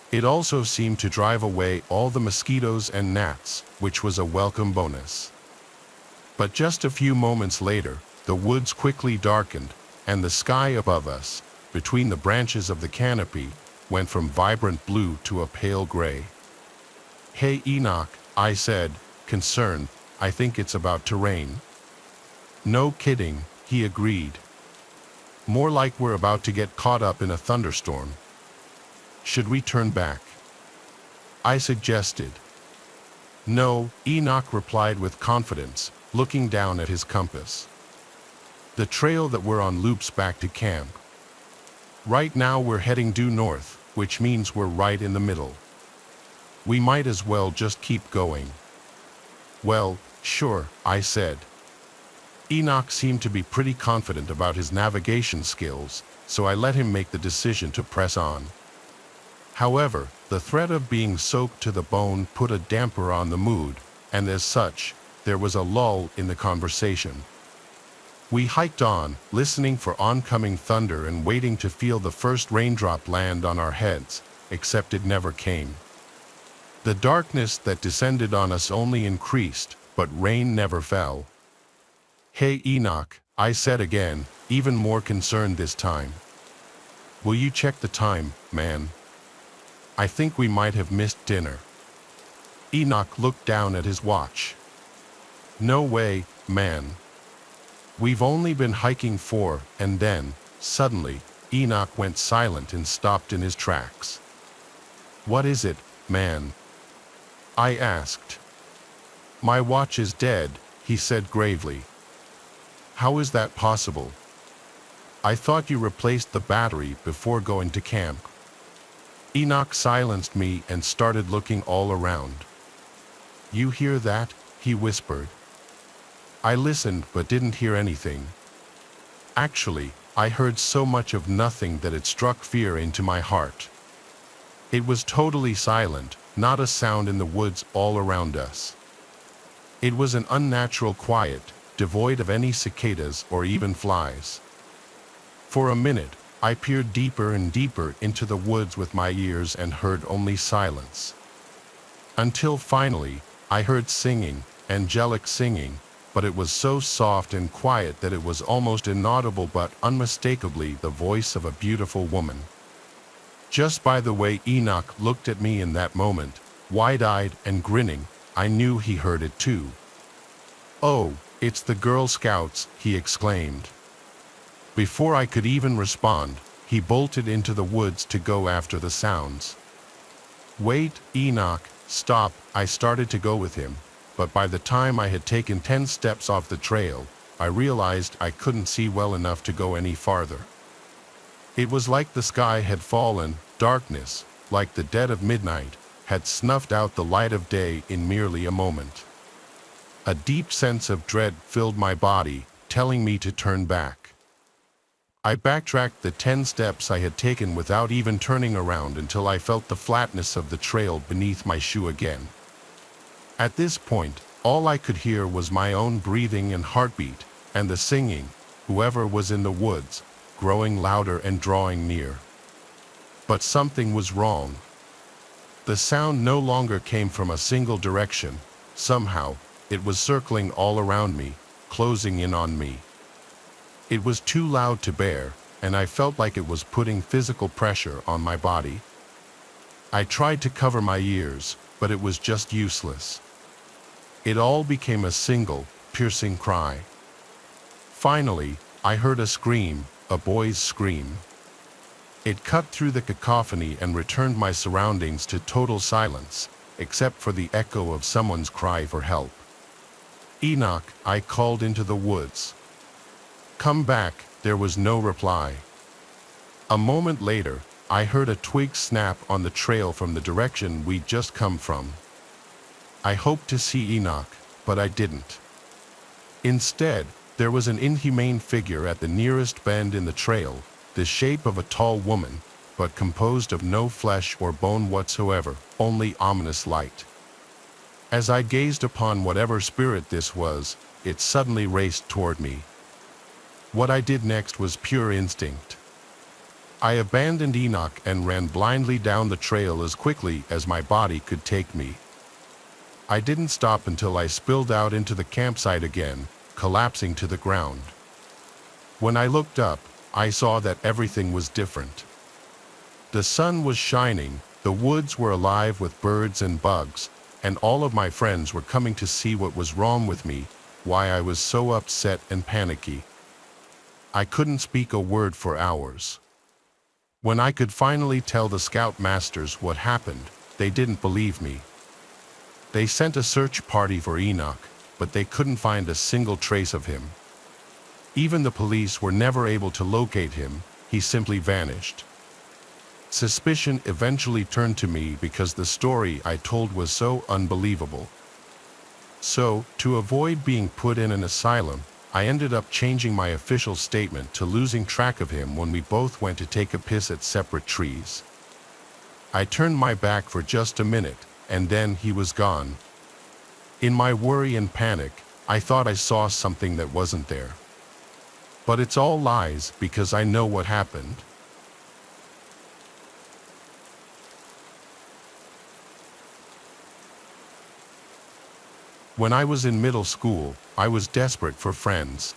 It also seemed to drive away all the mosquitoes and gnats, which was a welcome bonus. But just a few moments later, the woods quickly darkened, and the sky above us, between the branches of the canopy, went from vibrant blue to a pale gray. "Hey Enoch," I said, concerned, "I think it's about to rain." "No kidding," he agreed. "More like we're about to get caught up in a thunderstorm. Should we turn back?" I suggested. "No," Enoch replied with confidence, looking down at his compass. "The trail that we're on loops back to camp. Right now we're heading due north, which means we're right in the middle. We might as well just keep going." "Well, sure," I said. Enoch seemed to be pretty confident about his navigation skills, so I let him make the decision to press on. However, the threat of being soaked to the bone put a damper on the mood, and as such, there was a lull in the conversation. We hiked on, listening for oncoming thunder and waiting to feel the first raindrop land on our heads, except it never came. The darkness that descended on us only increased, but rain never fell. "Hey Enoch," I said again, even more concerned this time. "Will you check the time, man? I think we might have missed dinner." Enoch looked down at his watch. "No way, man. We've only been hiking 4, and then, suddenly, Enoch went silent and stopped in his tracks. "What is it, man?" I asked. "My watch is dead," he said gravely. "How is that possible? I thought you replaced the battery before going to camp." Enoch silenced me and started looking all around. "You hear that?" he whispered. I listened but didn't hear anything. Actually, I heard so much of nothing that it struck fear into my heart. It was totally silent, not a sound in the woods all around us. It was an unnatural quiet, devoid of any cicadas or even flies. For a minute, I peered deeper and deeper into the woods with my ears and heard only silence. Until finally, I heard singing, angelic singing, but it was so soft and quiet that it was almost inaudible but unmistakably the voice of a beautiful woman. Just by the way Enoch looked at me in that moment, wide-eyed and grinning, I knew he heard it too. "Oh, it's the Girl Scouts," he exclaimed. Before I could even respond, he bolted into the woods to go after the sounds. "Wait, Enoch, stop," I started to go with him, but by the time I had taken 10 steps off the trail, I realized I couldn't see well enough to go any farther. It was like the sky had fallen, darkness, like the dead of midnight, had snuffed out the light of day in merely a moment. A deep sense of dread filled my body, telling me to turn back. I backtracked the 10 steps I had taken without even turning around until I felt the flatness of the trail beneath my shoe again. At this point, all I could hear was my own breathing and heartbeat, and the singing, whoever was in the woods, growing louder and drawing near. But something was wrong. The sound no longer came from a single direction. Somehow, it was circling all around me, closing in on me. It was too loud to bear, and I felt like it was putting physical pressure on my body. I tried to cover my ears, but it was just useless. It all became a single, piercing cry. Finally, I heard a scream, a boy's scream. It cut through the cacophony and returned my surroundings to total silence, except for the echo of someone's cry for help. "Enoch," I called into the woods. "Come back," there was no reply. A moment later, I heard a twig snap on the trail from the direction we'd just come from. I hoped to see Enoch, but I didn't. Instead, there was an inhumane figure at the nearest bend in the trail, the shape of a tall woman, but composed of no flesh or bone whatsoever, only ominous light. As I gazed upon whatever spirit this was, it suddenly raced toward me. What I did next was pure instinct. I abandoned Enoch and ran blindly down the trail as quickly as my body could take me. I didn't stop until I spilled out into the campsite again, collapsing to the ground. When I looked up, I saw that everything was different. The sun was shining, the woods were alive with birds and bugs, and all of my friends were coming to see what was wrong with me, why I was so upset and panicky. I couldn't speak a word for hours. When I could finally tell the scout masters what happened, they didn't believe me. They sent a search party for Enoch, but they couldn't find a single trace of him. Even the police were never able to locate him, he simply vanished. Suspicion eventually turned to me because the story I told was so unbelievable. So, to avoid being put in an asylum, I ended up changing my official statement to losing track of him when we both went to take a piss at separate trees. I turned my back for just a minute, and then he was gone. In my worry and panic, I thought I saw something that wasn't there. But it's all lies because I know what happened. When I was in middle school, I was desperate for friends.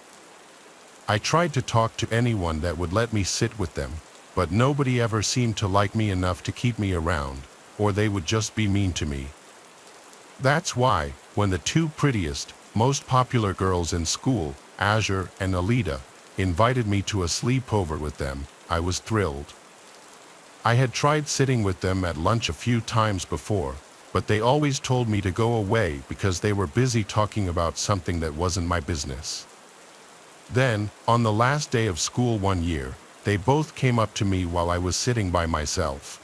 I tried to talk to anyone that would let me sit with them, but nobody ever seemed to like me enough to keep me around, or they would just be mean to me. That's why, when the two prettiest, most popular girls in school, Azure and Alita, invited me to a sleepover with them, I was thrilled. I had tried sitting with them at lunch a few times before, but they always told me to go away because they were busy talking about something that wasn't my business. Then, on the last day of school one year, they both came up to me while I was sitting by myself.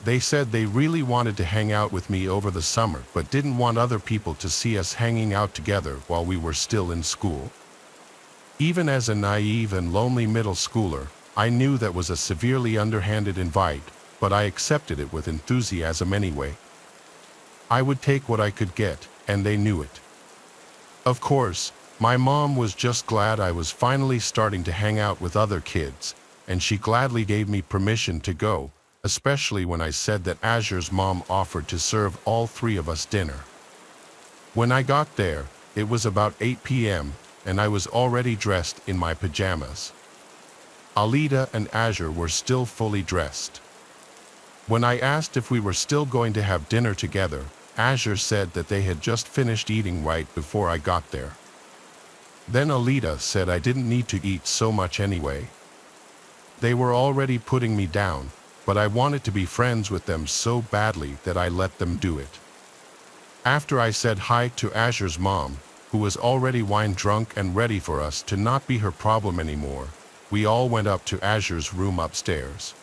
They said they really wanted to hang out with me over the summer but didn't want other people to see us hanging out together while we were still in school. Even as a naive and lonely middle schooler, I knew that was a severely underhanded invite, but I accepted it with enthusiasm anyway. I would take what I could get, and they knew it. Of course, my mom was just glad I was finally starting to hang out with other kids, and she gladly gave me permission to go, especially when I said that Azure's mom offered to serve all three of us dinner. When I got there, it was about 8 p.m., and I was already dressed in my pajamas. Alita and Azure were still fully dressed. When I asked if we were still going to have dinner together, Azure said that they had just finished eating right before I got there. Then Alita said I didn't need to eat so much anyway. They were already putting me down, but I wanted to be friends with them so badly that I let them do it. After I said hi to Azure's mom, who was already wine drunk and ready for us to not be her problem anymore, we all went up to Azure's room upstairs.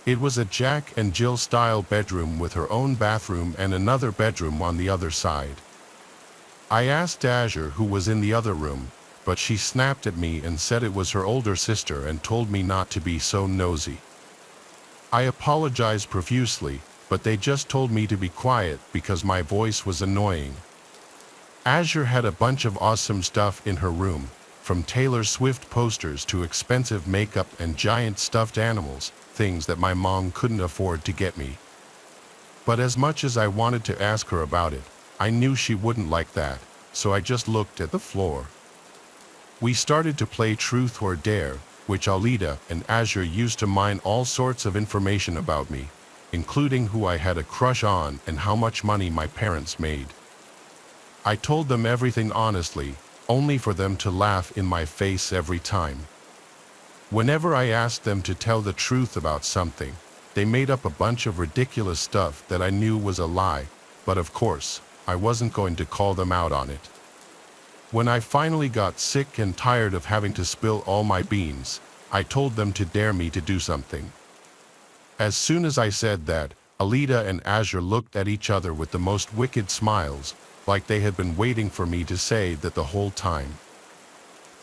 It was a Jack and Jill style bedroom with her own bathroom and another bedroom on the other side. I asked Azure who was in the other room, but she snapped at me and said it was her older sister and told me not to be so nosy. I apologized profusely, but they just told me to be quiet because my voice was annoying. Azure had a bunch of awesome stuff in her room, from Taylor Swift posters to expensive makeup and giant stuffed animals, things that my mom couldn't afford to get me. But as much as I wanted to ask her about it, I knew she wouldn't like that, so I just looked at the floor. We started to play Truth or Dare, which Alita and Azure used to mine all sorts of information about me, including who I had a crush on and how much money my parents made. I told them everything honestly, only for them to laugh in my face every time. Whenever I asked them to tell the truth about something, they made up a bunch of ridiculous stuff that I knew was a lie, but of course, I wasn't going to call them out on it. When I finally got sick and tired of having to spill all my beans, I told them to dare me to do something. As soon as I said that, Alita and Azure looked at each other with the most wicked smiles, like they had been waiting for me to say that the whole time.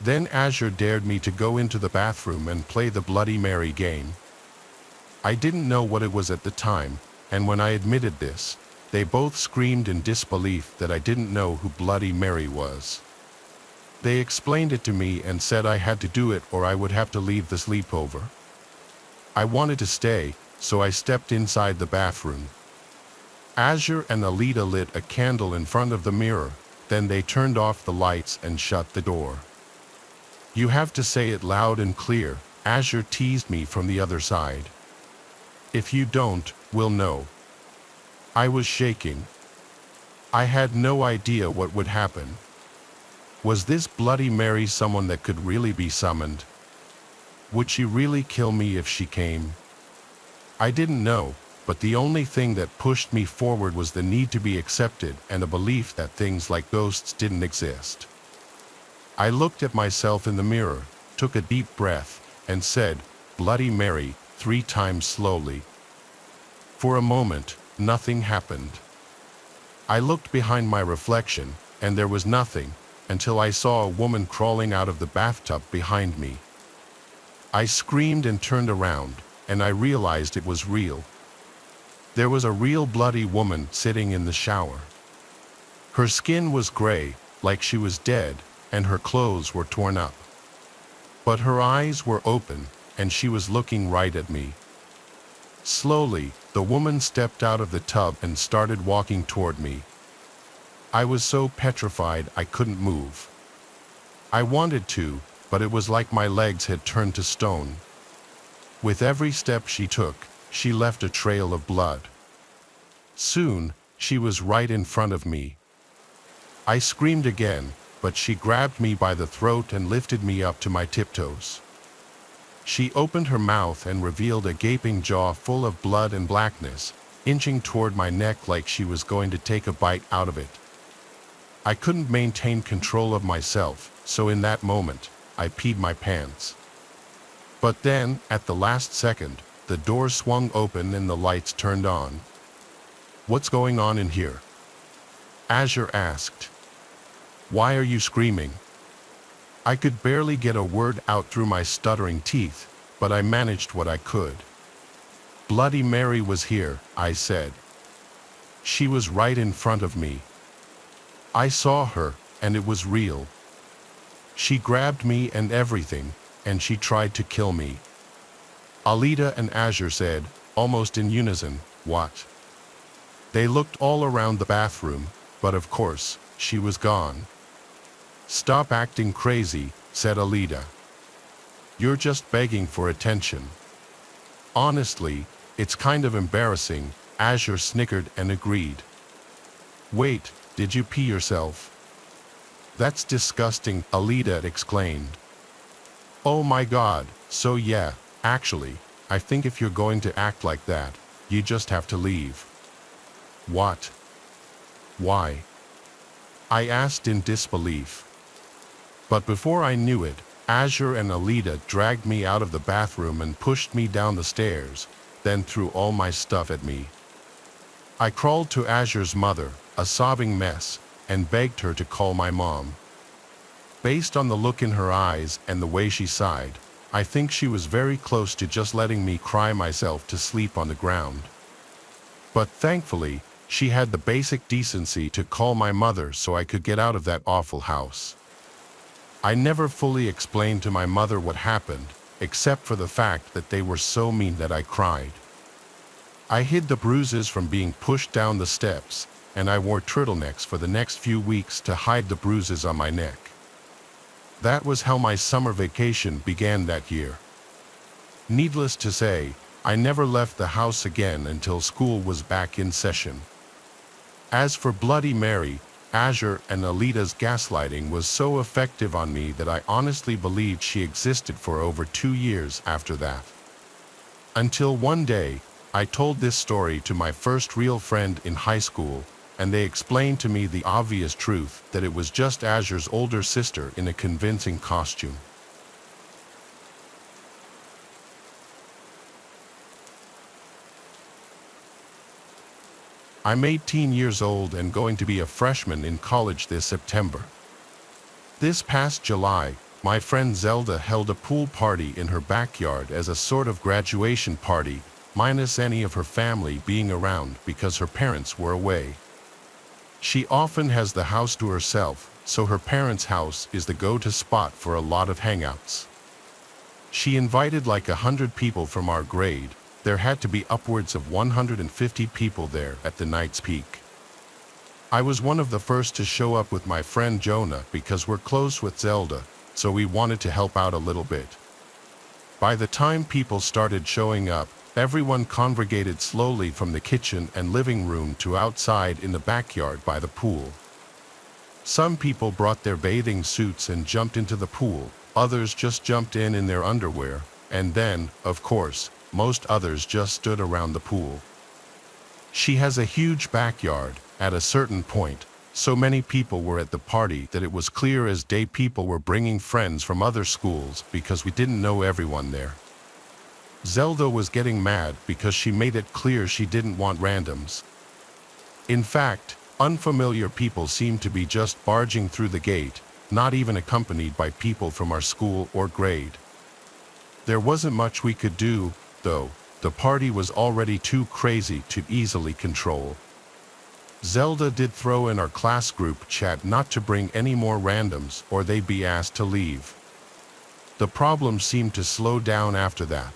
Then Azure dared me to go into the bathroom and play the Bloody Mary game. I didn't know what it was at the time, and when I admitted this, they both screamed in disbelief that I didn't know who Bloody Mary was. They explained it to me and said I had to do it or I would have to leave the sleepover. I wanted to stay, so I stepped inside the bathroom. Azure and Alita lit a candle in front of the mirror, then they turned off the lights and shut the door. "You have to say it loud and clear," Azure teased me from the other side. "If you don't, we'll know." I was shaking. I had no idea what would happen. Was this Bloody Mary someone that could really be summoned? Would she really kill me if she came? I didn't know, but the only thing that pushed me forward was the need to be accepted and a belief that things like ghosts didn't exist. I looked at myself in the mirror, took a deep breath, and said, "Bloody Mary," 3 times slowly. For a moment, nothing happened. I looked behind my reflection, and there was nothing, until I saw a woman crawling out of the bathtub behind me. I screamed and turned around, and I realized it was real. There was a real bloody woman sitting in the shower. Her skin was gray, like she was dead, and her clothes were torn up. But her eyes were open, and she was looking right at me. Slowly, the woman stepped out of the tub and started walking toward me. I was so petrified I couldn't move. I wanted to, but it was like my legs had turned to stone. With every step she took, she left a trail of blood. Soon, she was right in front of me. I screamed again, but she grabbed me by the throat and lifted me up to my tiptoes. She opened her mouth and revealed a gaping jaw full of blood and blackness, inching toward my neck like she was going to take a bite out of it. I couldn't maintain control of myself, so in that moment, I peed my pants. But then, at the last second, the door swung open and the lights turned on. "What's going on in here?" Azure asked. "Why are you screaming?" I could barely get a word out through my stuttering teeth, but I managed what I could. "Bloody Mary was here," I said. "She was right in front of me. I saw her, and it was real. She grabbed me and everything, and she tried to kill me." Alita and Azure said, almost in unison, "What?" They looked all around the bathroom, but of course, she was gone. "Stop acting crazy," said Alita. "You're just begging for attention." "Honestly, it's kind of embarrassing," Azure snickered and agreed. "Wait, did you pee yourself?" "That's disgusting," Alita exclaimed. "Oh my God, so yeah, actually, I think if you're going to act like that, you just have to leave." "What? Why?" I asked in disbelief. But before I knew it, Azure and Alita dragged me out of the bathroom and pushed me down the stairs, then threw all my stuff at me. I crawled to Azure's mother, a sobbing mess, and begged her to call my mom. Based on the look in her eyes and the way she sighed, I think she was very close to just letting me cry myself to sleep on the ground. But thankfully, she had the basic decency to call my mother so I could get out of that awful house. I never fully explained to my mother what happened, except for the fact that they were so mean that I cried. I hid the bruises from being pushed down the steps, and I wore turtlenecks for the next few weeks to hide the bruises on my neck. That was how my summer vacation began that year. Needless to say, I never left the house again until school was back in session. As for Bloody Mary, Azure and Alita's gaslighting was so effective on me that I honestly believed she existed for over 2 years after that. Until one day, I told this story to my first real friend in high school, and they explained to me the obvious truth that it was just Azure's older sister in a convincing costume. I'm 18 years old and going to be a freshman in college this September. This past July, my friend Zelda held a pool party in her backyard as a sort of graduation party, minus any of her family being around because her parents were away. She often has the house to herself, so her parents' house is the go-to spot for a lot of hangouts. She invited like 100 people from our grade. There had to be upwards of 150 people there at the night's peak. I was one of the first to show up with my friend Jonah because we're close with Zelda, so we wanted to help out a little bit. By the time people started showing up, everyone congregated slowly from the kitchen and living room to outside in the backyard by the pool. Some people brought their bathing suits and jumped into the pool, others just jumped in their underwear, and then, of course, most others just stood around the pool. She has a huge backyard. At a certain point, so many people were at the party that it was clear as day people were bringing friends from other schools because we didn't know everyone there. Zelda was getting mad because she made it clear she didn't want randoms. In fact, unfamiliar people seemed to be just barging through the gate, not even accompanied by people from our school or grade. There wasn't much we could do, though. The party was already too crazy to easily control. Zelda did throw in our class group chat not to bring any more randoms or they'd be asked to leave. The problem seemed to slow down after that.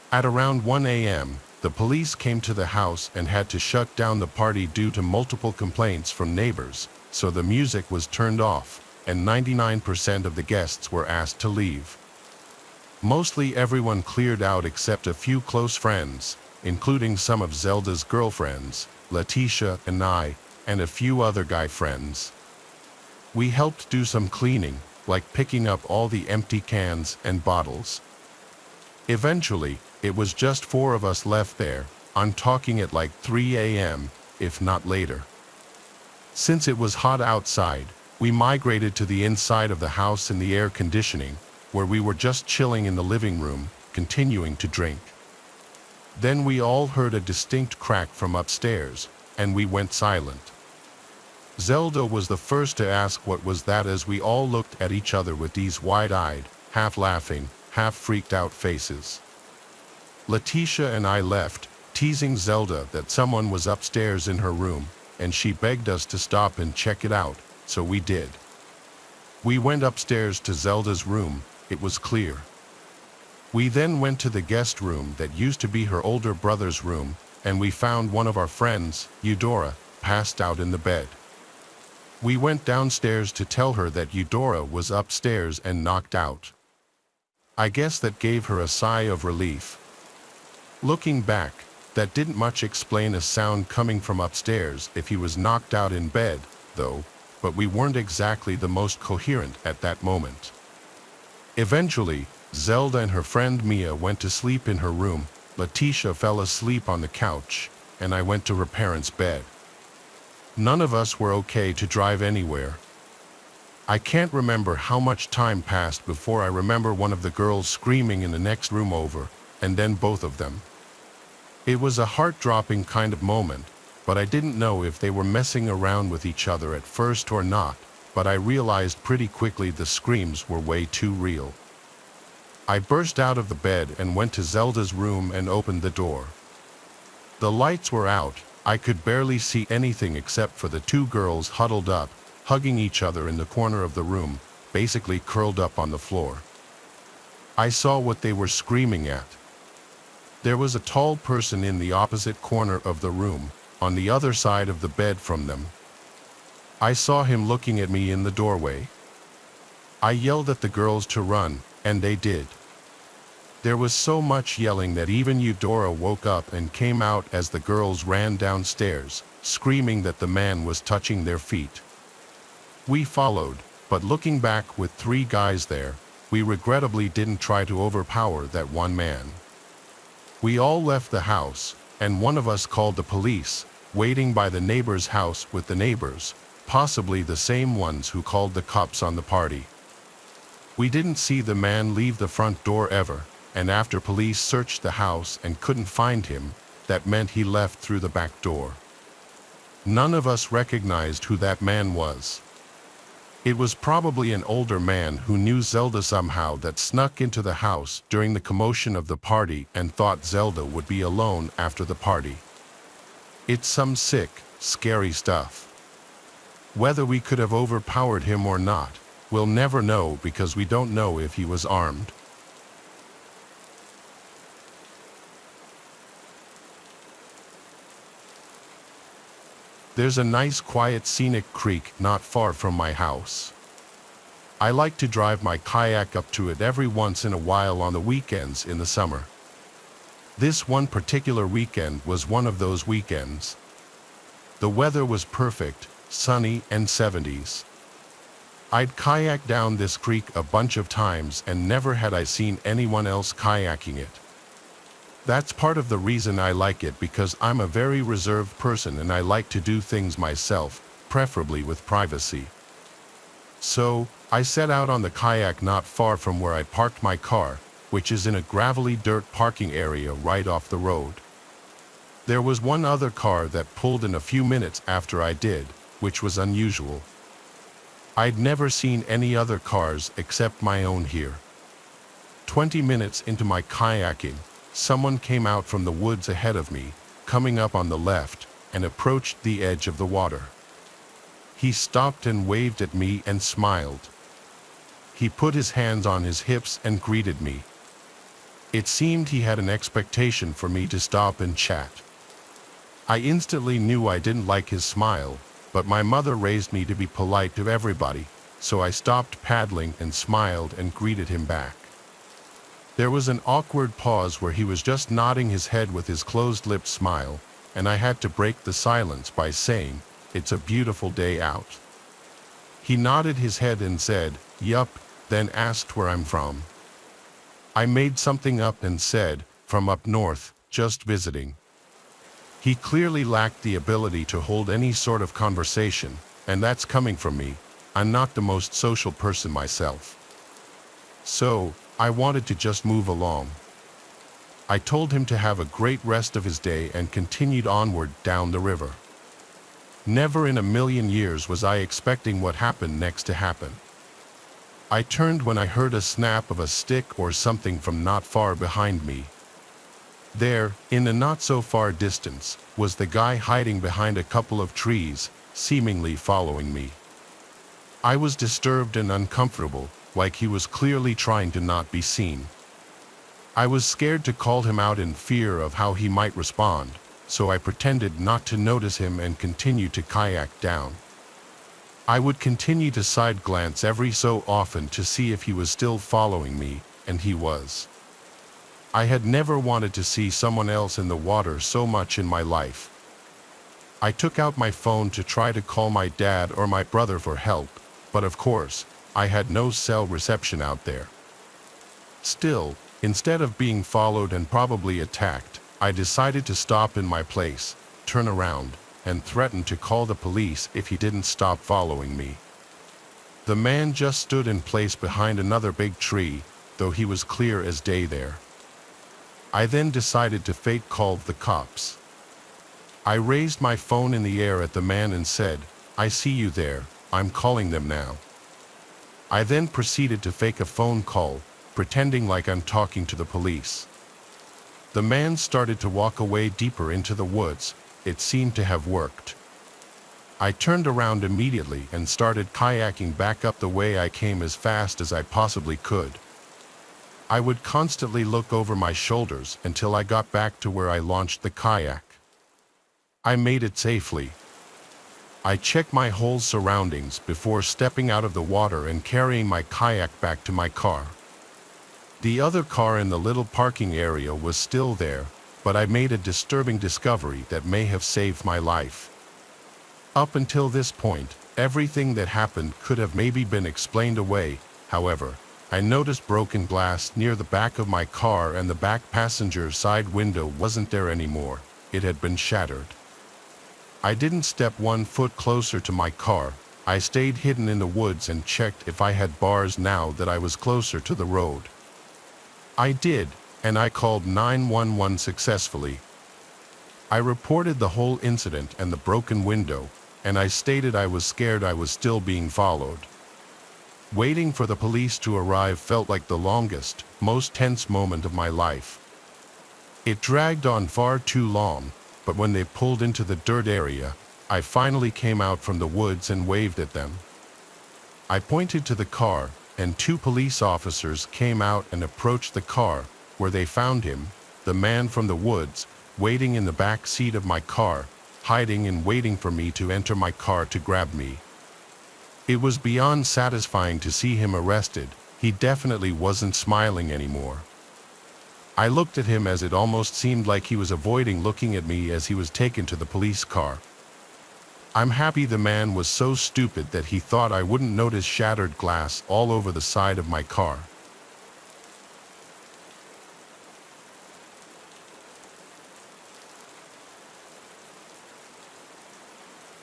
At around 1 a.m., The police came to the house and had to shut down the party due to multiple complaints from neighbors, so the music was turned off, and 99% of the guests were asked to leave. Mostly everyone cleared out except a few close friends, including some of Zelda's girlfriends, Letitia and I, and a few other guy friends. We helped do some cleaning, like picking up all the empty cans and bottles. Eventually, it was just 4 of us left there. I'm talking at like 3 a.m., if not later. Since it was hot outside, we migrated to the inside of the house in the air conditioning, where we were just chilling in the living room, continuing to drink. Then we all heard a distinct crack from upstairs, and we went silent. Zelda was the first to ask what was that as we all looked at each other with these wide-eyed, half-laughing, half-freaked-out faces. Letitia and I left, teasing Zelda that someone was upstairs in her room, and she begged us to stop and check it out, so we did. We went upstairs to Zelda's room. It was clear. We then went to the guest room that used to be her older brother's room, and we found one of our friends, Eudora, passed out in the bed. We went downstairs to tell her that Eudora was upstairs and knocked out. I guess that gave her a sigh of relief. Looking back, that didn't much explain a sound coming from upstairs if he was knocked out in bed, though, but we weren't exactly the most coherent at that moment. Eventually, Zelda and her friend Mia went to sleep in her room, Letitia fell asleep on the couch, and I went to her parents' bed. None of us were okay to drive anywhere. I can't remember how much time passed before I remember one of the girls screaming in the next room over, and then both of them. It was a heart-dropping kind of moment, but I didn't know if they were messing around with each other at first or not, but I realized pretty quickly the screams were way too real. I burst out of the bed and went to Zelda's room and opened the door. The lights were out. I could barely see anything except for the 2 girls huddled up, hugging each other in the corner of the room, basically curled up on the floor. I saw what they were screaming at. There was a tall person in the opposite corner of the room, on the other side of the bed from them. I saw him looking at me in the doorway. I yelled at the girls to run, and they did. There was so much yelling that even Eudora woke up and came out as the girls ran downstairs, screaming that the man was touching their feet. We followed, but looking back with 3 guys there, we regrettably didn't try to overpower that one man. We all left the house, and one of us called the police, waiting by the neighbor's house with the neighbors, possibly the same ones who called the cops on the party. We didn't see the man leave the front door ever, and after police searched the house and couldn't find him, that meant he left through the back door. None of us recognized who that man was. It was probably an older man who knew Zelda somehow that snuck into the house during the commotion of the party and thought Zelda would be alone after the party. It's some sick, scary stuff. Whether we could have overpowered him or not, we'll never know because we don't know if he was armed. There's a nice quiet scenic creek not far from my house. I like to drive my kayak up to it every once in a while on the weekends in the summer. This one particular weekend was one of those weekends. The weather was perfect, sunny and 70s. I'd kayaked down this creek a bunch of times and never had I seen anyone else kayaking it. That's part of the reason I like it because I'm a very reserved person and I like to do things myself, preferably with privacy. So, I set out on the kayak not far from where I parked my car, which is in a gravelly dirt parking area right off the road. There was one other car that pulled in a few minutes after I did, which was unusual. I'd never seen any other cars except my own here. 20 minutes into my kayaking, someone came out from the woods ahead of me, coming up on the left, and approached the edge of the water. He stopped and waved at me and smiled. He put his hands on his hips and greeted me. It seemed he had an expectation for me to stop and chat. I instantly knew I didn't like his smile, but my mother raised me to be polite to everybody, so I stopped paddling and smiled and greeted him back. There was an awkward pause where he was just nodding his head with his closed-lipped smile, and I had to break the silence by saying, "It's a beautiful day out." He nodded his head and said, "Yup," then asked where I'm from. I made something up and said, "From up north, just visiting." He clearly lacked the ability to hold any sort of conversation, and that's coming from me. I'm not the most social person myself. So, I wanted to just move along. I told him to have a great rest of his day and continued onward down the river. Never in a million years was I expecting what happened next to happen. I turned when I heard a snap of a stick or something from not far behind me. There, in the not-so-far distance, was the guy hiding behind a couple of trees, seemingly following me. I was disturbed and uncomfortable, like he was clearly trying to not be seen. I was scared to call him out in fear of how he might respond, so I pretended not to notice him and continued to kayak down. I would continue to side glance every so often to see if he was still following me, and he was. I had never wanted to see someone else in the water so much in my life. I took out my phone to try to call my dad or my brother for help, but of course, I had no cell reception out there. Still, instead of being followed and probably attacked, I decided to stop in my place, turn around, and threaten to call the police if he didn't stop following me. The man just stood in place behind another big tree, though he was clear as day there. I then decided to fake call the cops. I raised my phone in the air at the man and said, "I see you there, I'm calling them now." I then proceeded to fake a phone call, pretending like I'm talking to the police. The man started to walk away deeper into the woods. It seemed to have worked. I turned around immediately and started kayaking back up the way I came as fast as I possibly could. I would constantly look over my shoulders until I got back to where I launched the kayak. I made it safely. I checked my whole surroundings before stepping out of the water and carrying my kayak back to my car. The other car in the little parking area was still there, but I made a disturbing discovery that may have saved my life. Up until this point, everything that happened could have maybe been explained away. However, I noticed broken glass near the back of my car, and the back passenger side window wasn't there anymore. It had been shattered. I didn't step 1 foot closer to my car. I stayed hidden in the woods and checked if I had bars now that I was closer to the road. I did, and I called 911 successfully. I reported the whole incident and the broken window, and I stated I was scared I was still being followed. Waiting for the police to arrive felt like the longest, most tense moment of my life. It dragged on far too long, but when they pulled into the dirt area, I finally came out from the woods and waved at them. I pointed to the car, and 2 police officers came out and approached the car, where they found him, the man from the woods, waiting in the back seat of my car, hiding and waiting for me to enter my car to grab me. It was beyond satisfying to see him arrested. He definitely wasn't smiling anymore. I looked at him as it almost seemed like he was avoiding looking at me as he was taken to the police car. I'm happy the man was so stupid that he thought I wouldn't notice shattered glass all over the side of my car.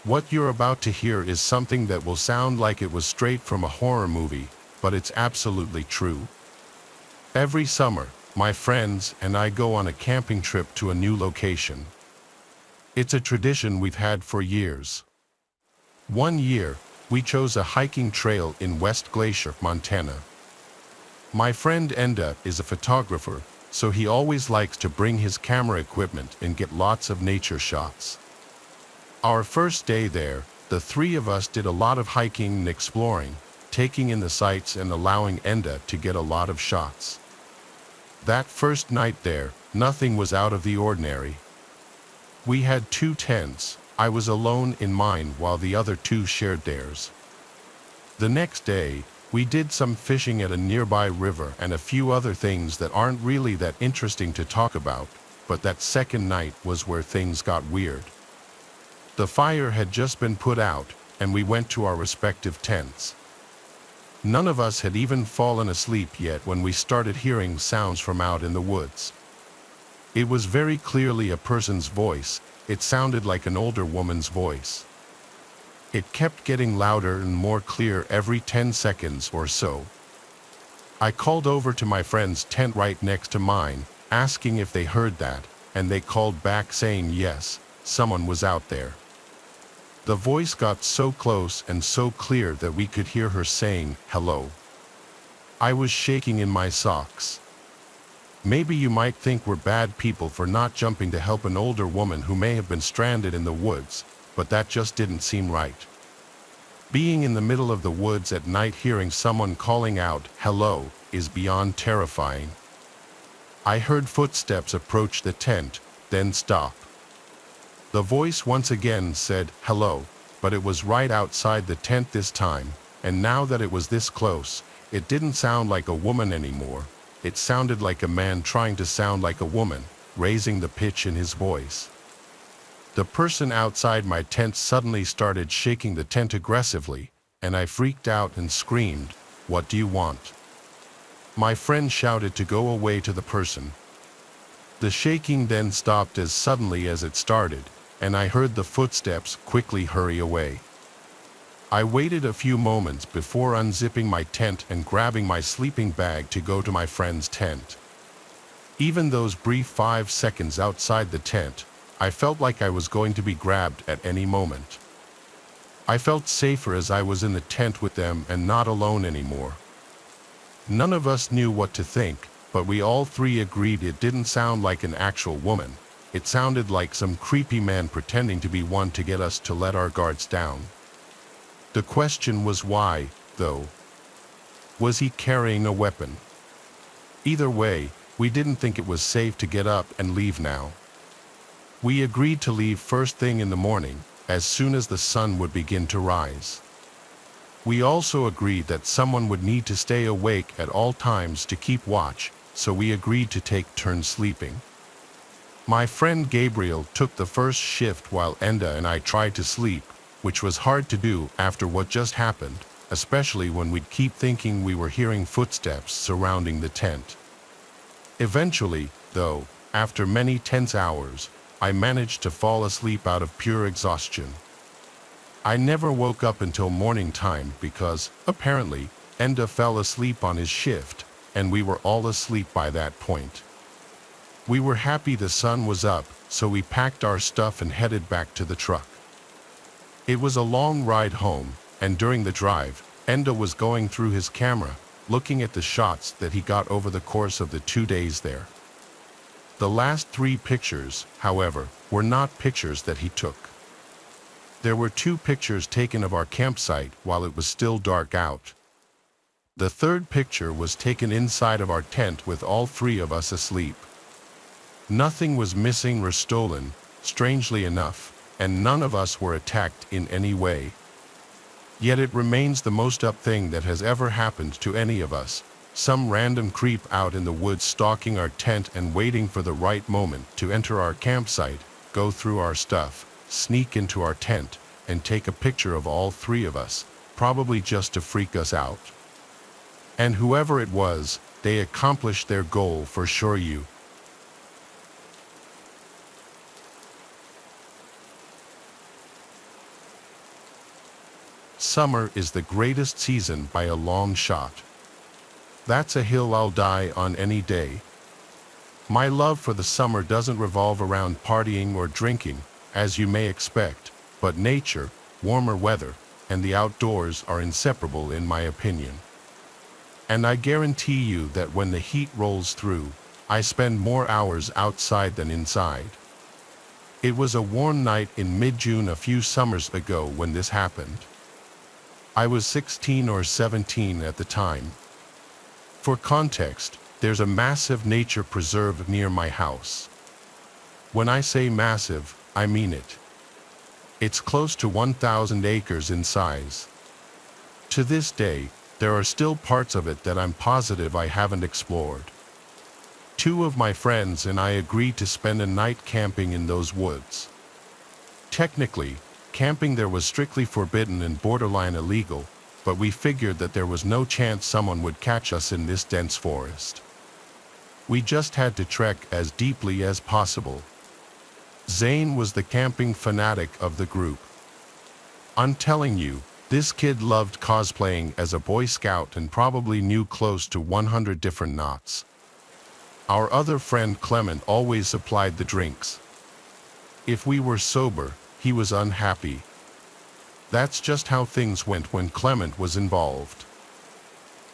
What you're about to hear is something that will sound like it was straight from a horror movie, but it's absolutely true. Every summer, my friends and I go on a camping trip to a new location. It's a tradition we've had for years. One year, we chose a hiking trail in West Glacier, Montana. My friend Enda is a photographer, so he always likes to bring his camera equipment and get lots of nature shots. Our first day there, the 3 of us did a lot of hiking and exploring, taking in the sights and allowing Enda to get a lot of shots. That first night there, nothing was out of the ordinary. We had 2 tents. I was alone in mine while the other 2 shared theirs. The next day, we did some fishing at a nearby river and a few other things that aren't really that interesting to talk about, but that second night was where things got weird. The fire had just been put out, and we went to our respective tents. None of us had even fallen asleep yet when we started hearing sounds from out in the woods. It was very clearly a person's voice. It sounded like an older woman's voice. It kept getting louder and more clear every 10 seconds or so. I called over to my friend's tent right next to mine, asking if they heard that, and they called back saying yes, someone was out there. The voice got so close and so clear that we could hear her saying, "Hello." I was shaking in my socks. Maybe you might think we're bad people for not jumping to help an older woman who may have been stranded in the woods, but that just didn't seem right. Being in the middle of the woods at night hearing someone calling out, "Hello," is beyond terrifying. I heard footsteps approach the tent, then stop. The voice once again said, "Hello," but it was right outside the tent this time, and now that it was this close, it didn't sound like a woman anymore. It sounded like a man trying to sound like a woman, raising the pitch in his voice. The person outside my tent suddenly started shaking the tent aggressively, and I freaked out and screamed, "What do you want?" My friend shouted to go away to the person. The shaking then stopped as suddenly as it started, and I heard the footsteps quickly hurry away. I waited a few moments before unzipping my tent and grabbing my sleeping bag to go to my friend's tent. Even those brief 5 seconds outside the tent, I felt like I was going to be grabbed at any moment. I felt safer as I was in the tent with them and not alone anymore. None of us knew what to think, but we all 3 agreed it didn't sound like an actual woman. It sounded like some creepy man pretending to be one to get us to let our guards down. The question was why, though. Was he carrying a weapon? Either way, we didn't think it was safe to get up and leave now. We agreed to leave first thing in the morning, as soon as the sun would begin to rise. We also agreed that someone would need to stay awake at all times to keep watch, so we agreed to take turns sleeping. My friend Gabriel took the first shift while Enda and I tried to sleep, which was hard to do after what just happened, especially when we'd keep thinking we were hearing footsteps surrounding the tent. Eventually, though, after many tense hours, I managed to fall asleep out of pure exhaustion. I never woke up until morning time because, apparently, Enda fell asleep on his shift, and we were all asleep by that point. We were happy the sun was up, so we packed our stuff and headed back to the truck. It was a long ride home, and during the drive, Enda was going through his camera, looking at the shots that he got over the course of the 2 days there. The last 3 pictures, however, were not pictures that he took. There were 2 pictures taken of our campsite while it was still dark out. The 3rd picture was taken inside of our tent with all 3 of us asleep. Nothing was missing or stolen, strangely enough, and none of us were attacked in any way. Yet it remains the most up thing that has ever happened to any of us. Some random creep out in the woods stalking our tent and waiting for the right moment to enter our campsite, go through our stuff, sneak into our tent, and take a picture of all 3 of us, probably just to freak us out. And whoever it was, they accomplished their goal for sure. Summer is the greatest season by a long shot. That's a hill I'll die on any day. My love for the summer doesn't revolve around partying or drinking, as you may expect, but nature, warmer weather, and the outdoors are inseparable in my opinion. And I guarantee you that when the heat rolls through, I spend more hours outside than inside. It was a warm night in mid-June a few summers ago when this happened. I was 16 or 17 at the time. For context, There's a massive nature preserve near my house. When I say massive, I mean it. It's close to 1,000 acres in size. To this day, there are still parts of it that I'm positive I haven't explored. 2 of my friends and I agreed to spend a night camping in those woods. Technically, camping there was strictly forbidden and borderline illegal, but we figured that there was no chance someone would catch us in this dense forest. We just had to trek as deeply as possible. Zane was the camping fanatic of the group. I'm telling you, this kid loved cosplaying as a Boy Scout and probably knew close to 100 different knots. Our other friend Clement always supplied the drinks. If we were sober, he was unhappy. That's just how things went when Clement was involved.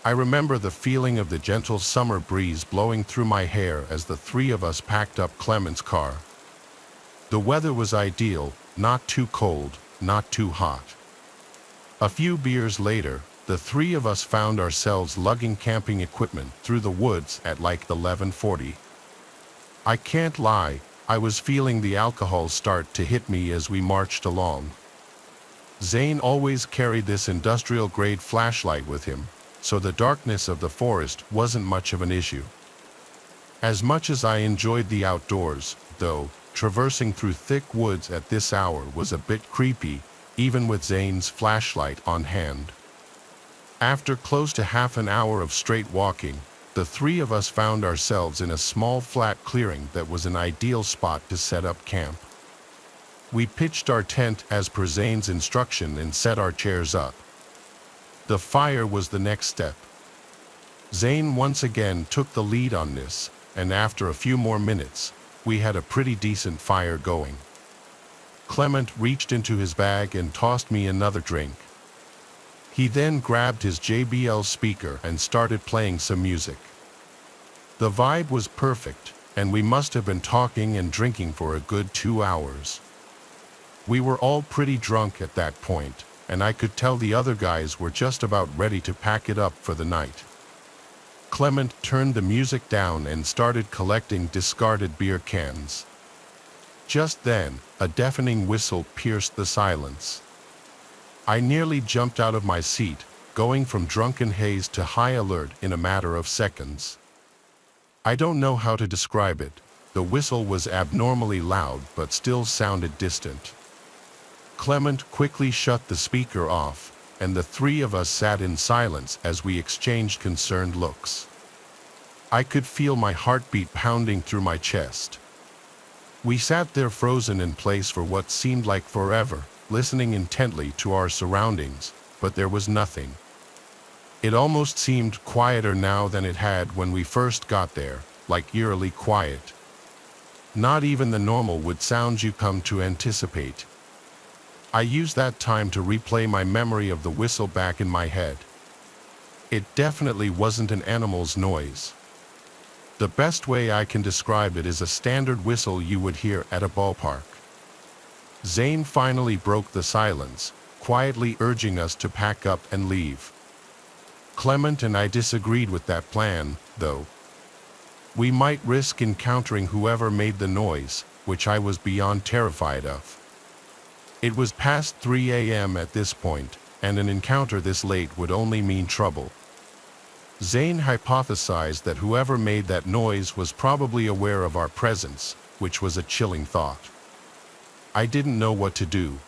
I remember the feeling of the gentle summer breeze blowing through my hair as the 3 of us packed up Clement's car. The weather was ideal, not too cold, not too hot. A few beers later, the 3 of us found ourselves lugging camping equipment through the woods at like 11:40. I can't lie, I was feeling the alcohol start to hit me as we marched along. Zane always carried this industrial-grade flashlight with him, so the darkness of the forest wasn't much of an issue. As much as I enjoyed the outdoors, though, traversing through thick woods at this hour was a bit creepy, even with Zane's flashlight on hand. After close to half an hour of straight walking, the 3 of us found ourselves in a small flat clearing that was an ideal spot to set up camp. We pitched our tent as per Zane's instruction and set our chairs up. The fire was the next step. Zane once again took the lead on this, and after a few more minutes, we had a pretty decent fire going. Clement reached into his bag and tossed me another drink. He then grabbed his JBL speaker and started playing some music. The vibe was perfect, and we must have been talking and drinking for a good 2 hours. We were all pretty drunk at that point, and I could tell the other guys were just about ready to pack it up for the night. Clement turned the music down and started collecting discarded beer cans. Just then, a deafening whistle pierced the silence. I nearly jumped out of my seat, going from drunken haze to high alert in a matter of seconds. I don't know how to describe it. The whistle was abnormally loud but still sounded distant. Clement quickly shut the speaker off, and the 3 of us sat in silence as we exchanged concerned looks. I could feel my heartbeat pounding through my chest. We sat there frozen in place for what seemed like forever, listening intently to our surroundings, but there was nothing. It almost seemed quieter now than it had when we first got there, like eerily quiet. Not even the normal wood sounds you come to anticipate. I used that time to replay my memory of the whistle back in my head. It definitely wasn't an animal's noise. The best way I can describe it is a standard whistle you would hear at a ballpark. Zane finally broke the silence, quietly urging us to pack up and leave. Clement and I disagreed with that plan, though. We might risk encountering whoever made the noise, which I was beyond terrified of. It was past 3 a.m. at this point, and an encounter this late would only mean trouble. Zane hypothesized that whoever made that noise was probably aware of our presence, which was a chilling thought. I didn't know what to do.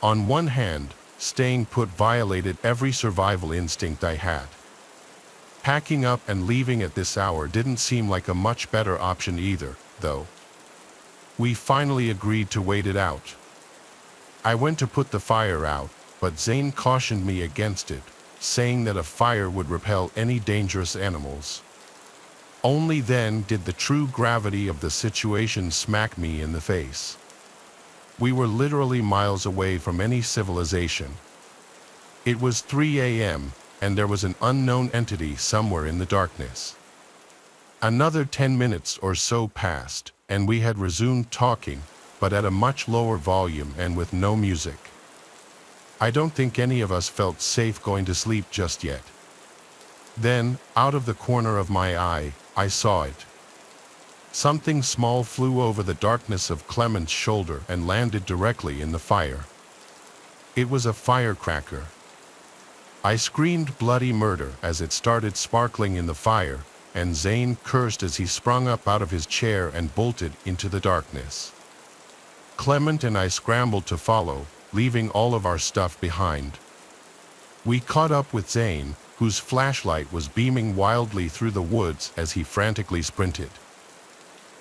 On one hand, staying put violated every survival instinct I had. Packing up and leaving at this hour didn't seem like a much better option either, though. We finally agreed to wait it out. I went to put the fire out, but Zane cautioned me against it, saying that a fire would repel any dangerous animals. Only then did the true gravity of the situation smack me in the face. We were literally miles away from any civilization. It was 3 a.m., and there was an unknown entity somewhere in the darkness. Another 10 minutes or so passed, and we had resumed talking, but at a much lower volume and with no music. I don't think any of us felt safe going to sleep just yet. Then, out of the corner of my eye, I saw it. Something small flew over the darkness of Clement's shoulder and landed directly in the fire. It was a firecracker. I screamed bloody murder as it started sparkling in the fire, and Zane cursed as he sprung up out of his chair and bolted into the darkness. Clement and I scrambled to follow, leaving all of our stuff behind. We caught up with Zane, whose flashlight was beaming wildly through the woods as he frantically sprinted.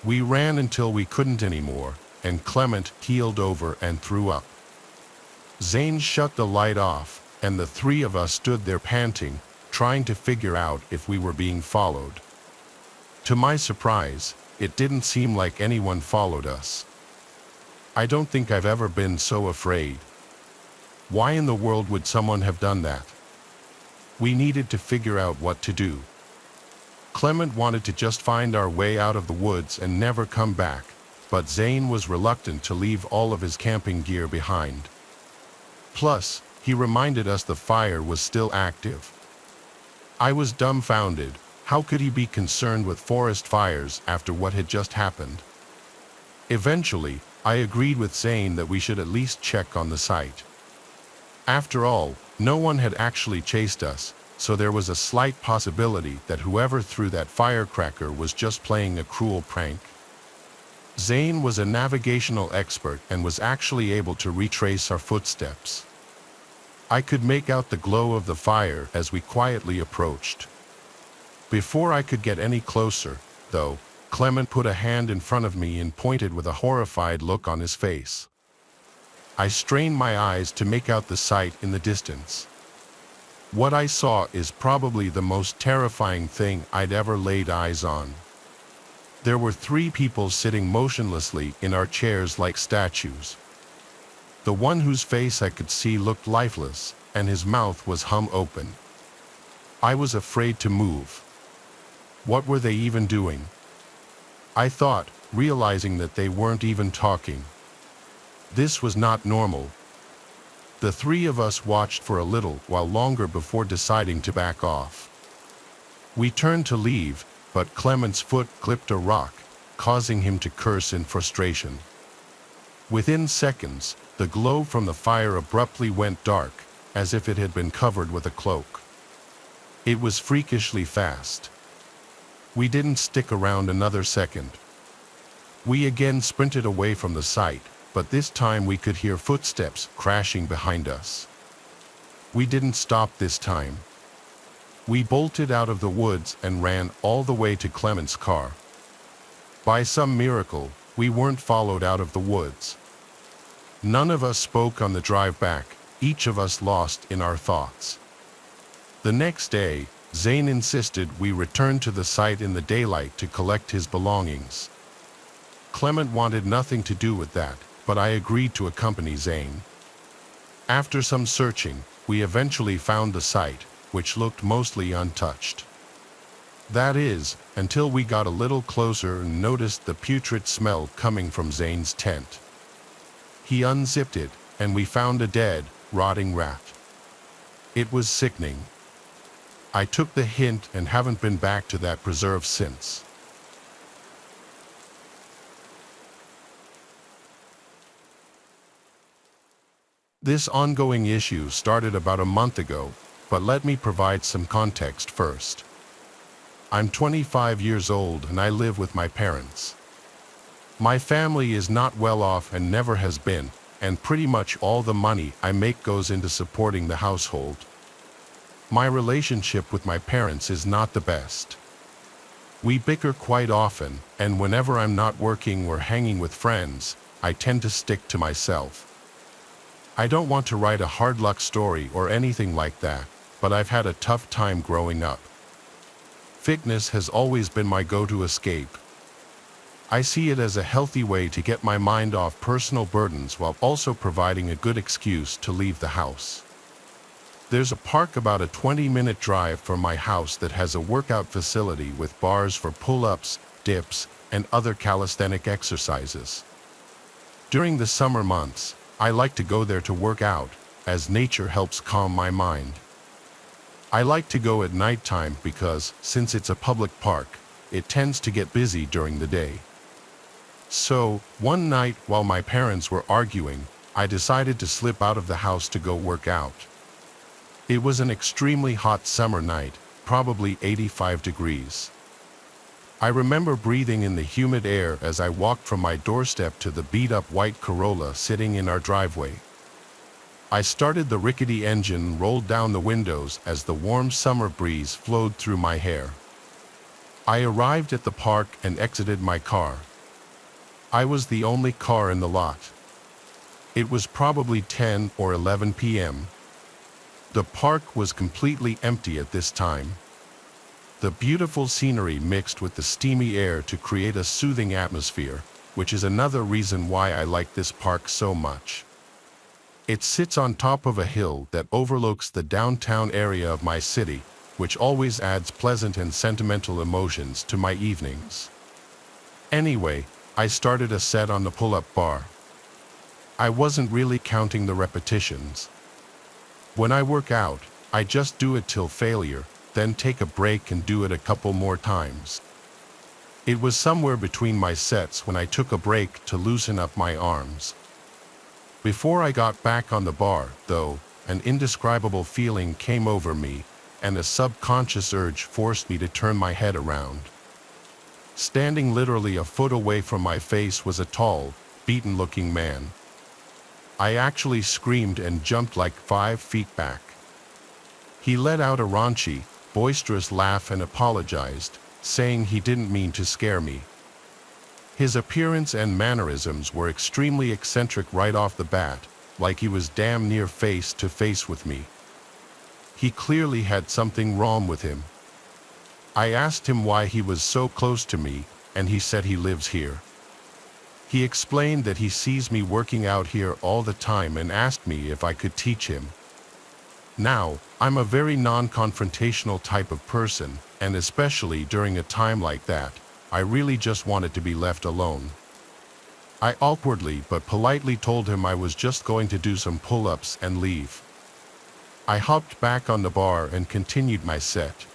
We ran until we couldn't anymore, and Clement keeled over and threw up. Zane shut the light off, and the three of us stood there panting, trying to figure out if we were being followed. To my surprise, it didn't seem like anyone followed us. I don't think I've ever been so afraid. Why in the world would someone have done that? We needed to figure out what to do. Clement wanted to just find our way out of the woods and never come back, but Zane was reluctant to leave all of his camping gear behind. Plus, he reminded us the fire was still active. I was dumbfounded. How could he be concerned with forest fires after what had just happened? Eventually, I agreed with Zane that we should at least check on the site. After all, no one had actually chased us, so there was a slight possibility that whoever threw that firecracker was just playing a cruel prank. Zane was a navigational expert and was actually able to retrace our footsteps. I could make out the glow of the fire as we quietly approached. Before I could get any closer, though, Clement put a hand in front of me and pointed with a horrified look on his face. I strained my eyes to make out the sight in the distance. What I saw is probably the most terrifying thing I'd ever laid eyes on. There were 3 people sitting motionlessly in our chairs like statues. The one whose face I could see looked lifeless, and his mouth was hung open. I was afraid to move. What were they even doing? I thought, realizing that they weren't even talking. This was not normal. The 3 of us watched for a little while longer before deciding to back off. We turned to leave, but Clement's foot clipped a rock, causing him to curse in frustration. Within seconds, the glow from the fire abruptly went dark, as if it had been covered with a cloak. It was freakishly fast. We didn't stick around another second. We again sprinted away from the site, but this time we could hear footsteps crashing behind us. We didn't stop this time. We bolted out of the woods and ran all the way to Clement's car. By some miracle, we weren't followed out of the woods. None of us spoke on the drive back, each of us lost in our thoughts. The next day, Zane insisted we return to the site in the daylight to collect his belongings. Clement wanted nothing to do with that, but I agreed to accompany Zane. After some searching, we eventually found the site, which looked mostly untouched. That is, until we got a little closer and noticed the putrid smell coming from Zane's tent. He unzipped it, and we found a dead, rotting rat. It was sickening. I took the hint and haven't been back to that preserve since. This ongoing issue started about a month ago, but let me provide some context first. I'm 25 years old and I live with my parents. My family is not well off and never has been, and pretty much all the money I make goes into supporting the household. My relationship with my parents is not the best. We bicker quite often, and whenever I'm not working or hanging with friends, I tend to stick to myself. I don't want to write a hard luck story or anything like that, but I've had a tough time growing up. Fitness has always been my go-to escape. I see it as a healthy way to get my mind off personal burdens while also providing a good excuse to leave the house. There's a park about a 20-minute drive from my house that has a workout facility with bars for pull-ups, dips, and other calisthenic exercises. During the summer months, I like to go there to work out, as nature helps calm my mind. I like to go at nighttime because, since it's a public park, it tends to get busy during the day. So, one night while my parents were arguing, I decided to slip out of the house to go work out. It was an extremely hot summer night, probably 85 degrees. I remember breathing in the humid air as I walked from my doorstep to the beat-up white Corolla sitting in our driveway. I started the rickety engine and rolled down the windows as the warm summer breeze flowed through my hair. I arrived at the park and exited my car. I was the only car in the lot. It was probably 10 or 11 p.m. The park was completely empty at this time. The beautiful scenery mixed with the steamy air to create a soothing atmosphere, which is another reason why I like this park so much. It sits on top of a hill that overlooks the downtown area of my city, which always adds pleasant and sentimental emotions to my evenings. Anyway, I started a set on the pull-up bar. I wasn't really counting the repetitions. When I work out, I just do it till failure, then take a break and do it a couple more times. It was somewhere between my sets when I took a break to loosen up my arms. Before I got back on the bar, though, an indescribable feeling came over me, and a subconscious urge forced me to turn my head around. Standing literally a foot away from my face was a tall, beaten-looking man. I actually screamed and jumped like 5 feet back. He let out a raunchy, boisterous laugh and apologized, saying he didn't mean to scare me. His appearance and mannerisms were extremely eccentric right off the bat, like he was damn near face to face with me. He clearly had something wrong with him. I asked him why he was so close to me, and he said he lives here. He explained that he sees me working out here all the time and asked me if I could teach him. Now, I'm a very non-confrontational type of person, and especially during a time like that, I really just wanted to be left alone. I awkwardly but politely told him I was just going to do some pull-ups and leave. I hopped back on the bar and continued my set.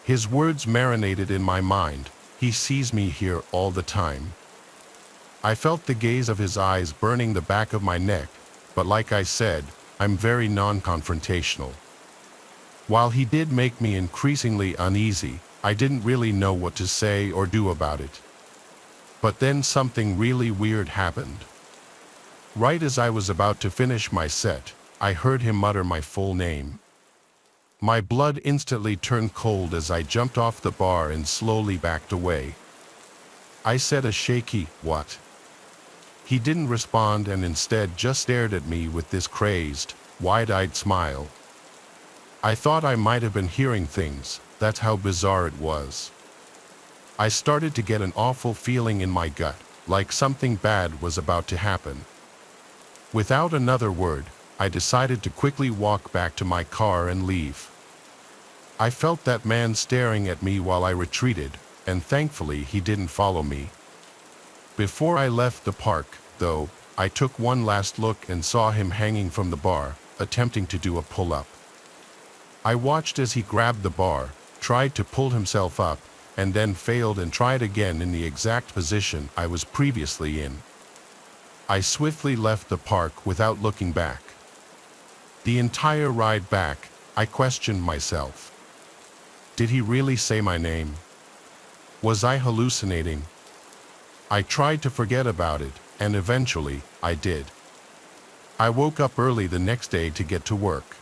His words marinated in my mind. He sees me here all the time. I felt the gaze of his eyes burning the back of my neck, but like I said, I'm very non-confrontational. While he did make me increasingly uneasy, I didn't really know what to say or do about it. But then something really weird happened. Right as I was about to finish my set, I heard him mutter my full name. My blood instantly turned cold as I jumped off the bar and slowly backed away. I said a shaky, "What?" He didn't respond and instead just stared at me with this crazed, wide-eyed smile. I thought I might have been hearing things, that's how bizarre it was. I started to get an awful feeling in my gut, like something bad was about to happen. Without another word, I decided to quickly walk back to my car and leave. I felt that man staring at me while I retreated, and thankfully he didn't follow me. Before I left the park, though, I took one last look and saw him hanging from the bar, attempting to do a pull-up. I watched as he grabbed the bar, tried to pull himself up, and then failed and tried again in the exact position I was previously in. I swiftly left the park without looking back. The entire ride back, I questioned myself. Did he really say my name? Was I hallucinating? I tried to forget about it, and eventually, I did. I woke up early the next day to get to work.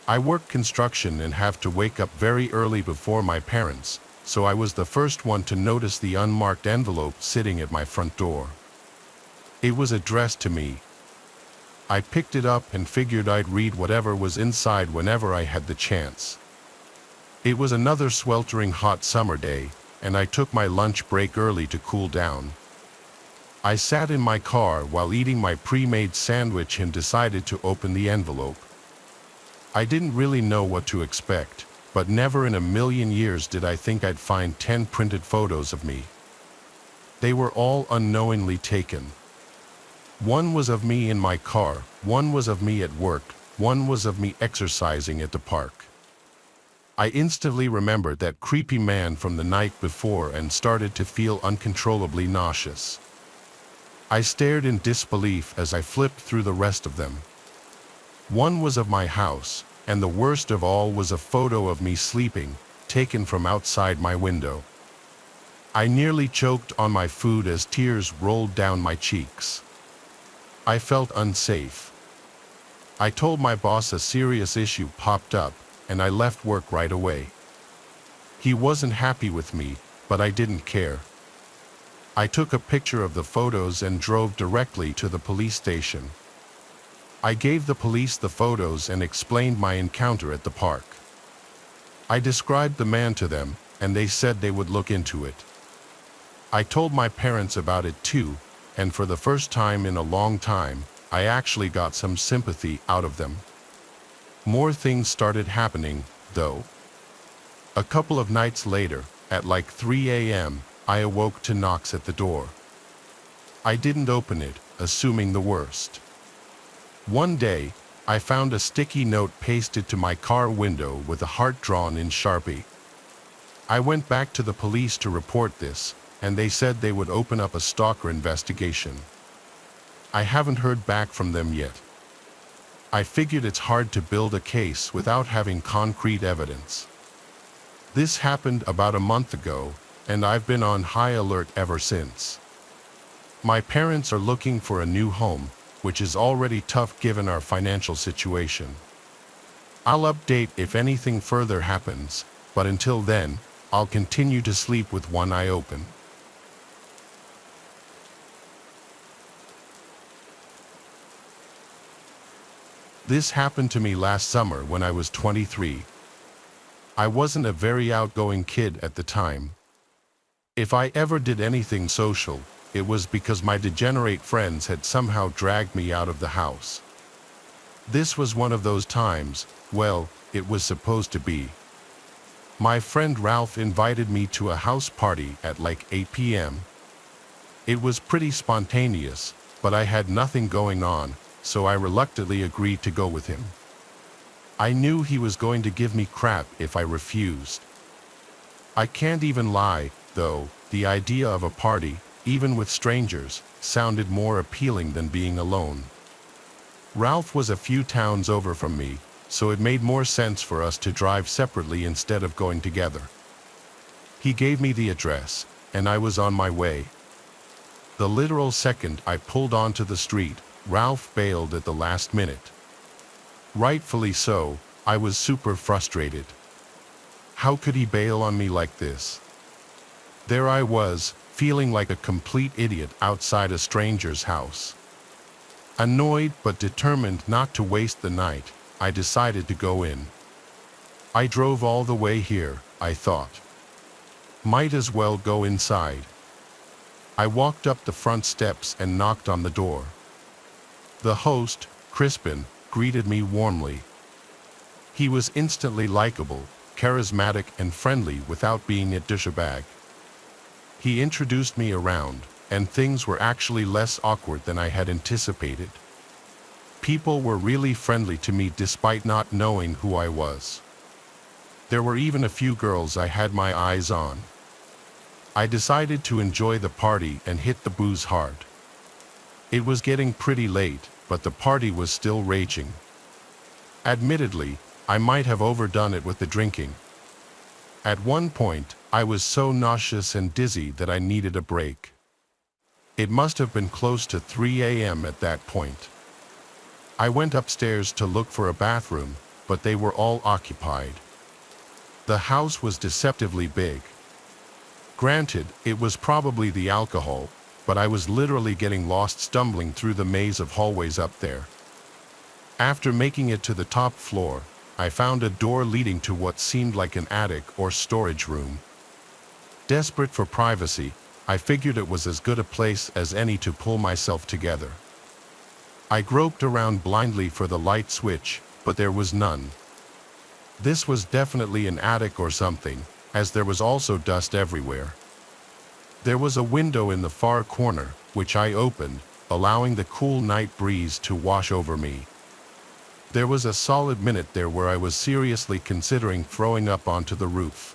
I work construction and have to wake up very early before my parents, so I was the first one to notice the unmarked envelope sitting at my front door. It was addressed to me. I picked it up and figured I'd read whatever was inside whenever I had the chance. It was another sweltering hot summer day, and I took my lunch break early to cool down. I sat in my car while eating my pre-made sandwich and decided to open the envelope. I didn't really know what to expect, but never in a million years did I think I'd find 10 printed photos of me. They were all unknowingly taken. One was of me in my car, one was of me at work, one was of me exercising at the park. I instantly remembered that creepy man from the night before and started to feel uncontrollably nauseous. I stared in disbelief as I flipped through the rest of them. One was of my house, and the worst of all was a photo of me sleeping, taken from outside my window. I nearly choked on my food as tears rolled down my cheeks. I felt unsafe. I told my boss a serious issue popped up, and I left work right away. He wasn't happy with me, but I didn't care. I took a picture of the photos and drove directly to the police station. I gave the police the photos and explained my encounter at the park. I described the man to them, and they said they would look into it. I told my parents about it too, and for the first time in a long time, I actually got some sympathy out of them. More things started happening, though. A couple of nights later, at like 3 a.m., I awoke to knocks at the door. I didn't open it, assuming the worst. One day, I found a sticky note pasted to my car window with a heart drawn in Sharpie. I went back to the police to report this, and they said they would open up a stalker investigation. I haven't heard back from them yet. I figured it's hard to build a case without having concrete evidence. This happened about a month ago, and I've been on high alert ever since. My parents are looking for a new home, which is already tough given our financial situation. I'll update if anything further happens, but until then, I'll continue to sleep with one eye open. This happened to me last summer when I was 23. I wasn't a very outgoing kid at the time. If I ever did anything social, it was because my degenerate friends had somehow dragged me out of the house. This was one of those times, well, it was supposed to be. My friend Ralph invited me to a house party at like 8 p.m. It was pretty spontaneous, but I had nothing going on, so I reluctantly agreed to go with him. I knew he was going to give me crap if I refused. I can't even lie, though, the idea of a party, even with strangers, sounded more appealing than being alone. Ralph was a few towns over from me, so it made more sense for us to drive separately instead of going together. He gave me the address, and I was on my way. The literal second I pulled onto the street, Ralph bailed at the last minute. Rightfully so, I was super frustrated. How could he bail on me like this? There I was, feeling like a complete idiot outside a stranger's house. Annoyed but determined not to waste the night, I decided to go in. I drove all the way here, I thought. Might as well go inside. I walked up the front steps and knocked on the door. The host, Crispin, greeted me warmly. He was instantly likable, charismatic and friendly without being a douchebag. He introduced me around, and things were actually less awkward than I had anticipated. People were really friendly to me despite not knowing who I was. There were even a few girls I had my eyes on. I decided to enjoy the party and hit the booze hard. It was getting pretty late, but the party was still raging. Admittedly, I might have overdone it with the drinking. At one point, I was so nauseous and dizzy that I needed a break. It must have been close to 3 a.m. at that point. I went upstairs to look for a bathroom, but they were all occupied. The house was deceptively big. Granted, it was probably the alcohol, but I was literally getting lost stumbling through the maze of hallways up there. After making it to the top floor, I found a door leading to what seemed like an attic or storage room. Desperate for privacy, I figured it was as good a place as any to pull myself together. I groped around blindly for the light switch, but there was none. This was definitely an attic or something, as there was also dust everywhere. There was a window in the far corner, which I opened, allowing the cool night breeze to wash over me. There was a solid minute there where I was seriously considering throwing up onto the roof.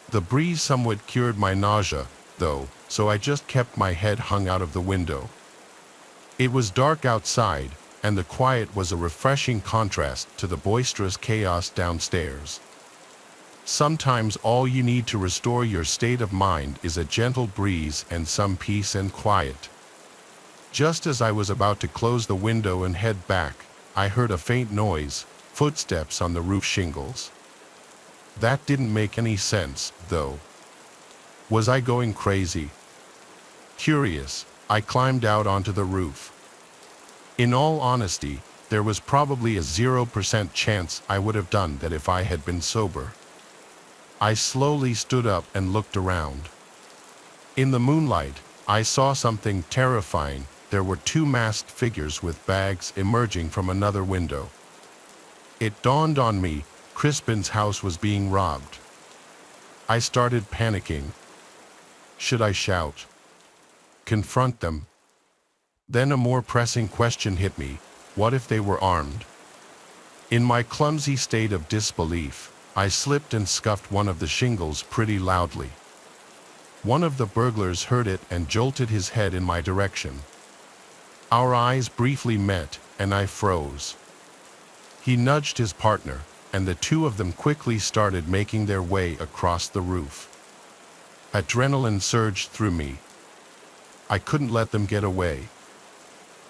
The breeze somewhat cured my nausea, though, so I just kept my head hung out of the window. It was dark outside, and the quiet was a refreshing contrast to the boisterous chaos downstairs. Sometimes all you need to restore your state of mind is a gentle breeze and some peace and quiet. Just as I was about to close the window and head back, I heard a faint noise, footsteps on the roof shingles. That didn't make any sense, though. Was I going crazy? Curious, I climbed out onto the roof. In all honesty, there was probably a 0% chance I would have done that if I had been sober. I slowly stood up and looked around. In the moonlight, I saw something terrifying. There were two masked figures with bags emerging from another window. It dawned on me, Crispin's house was being robbed. I started panicking. Should I shout? Confront them? Then a more pressing question hit me. What if they were armed? In my clumsy state of disbelief, I slipped and scuffed one of the shingles pretty loudly. One of the burglars heard it and jolted his head in my direction. Our eyes briefly met, and I froze. He nudged his partner, and the two of them quickly started making their way across the roof. Adrenaline surged through me. I couldn't let them get away.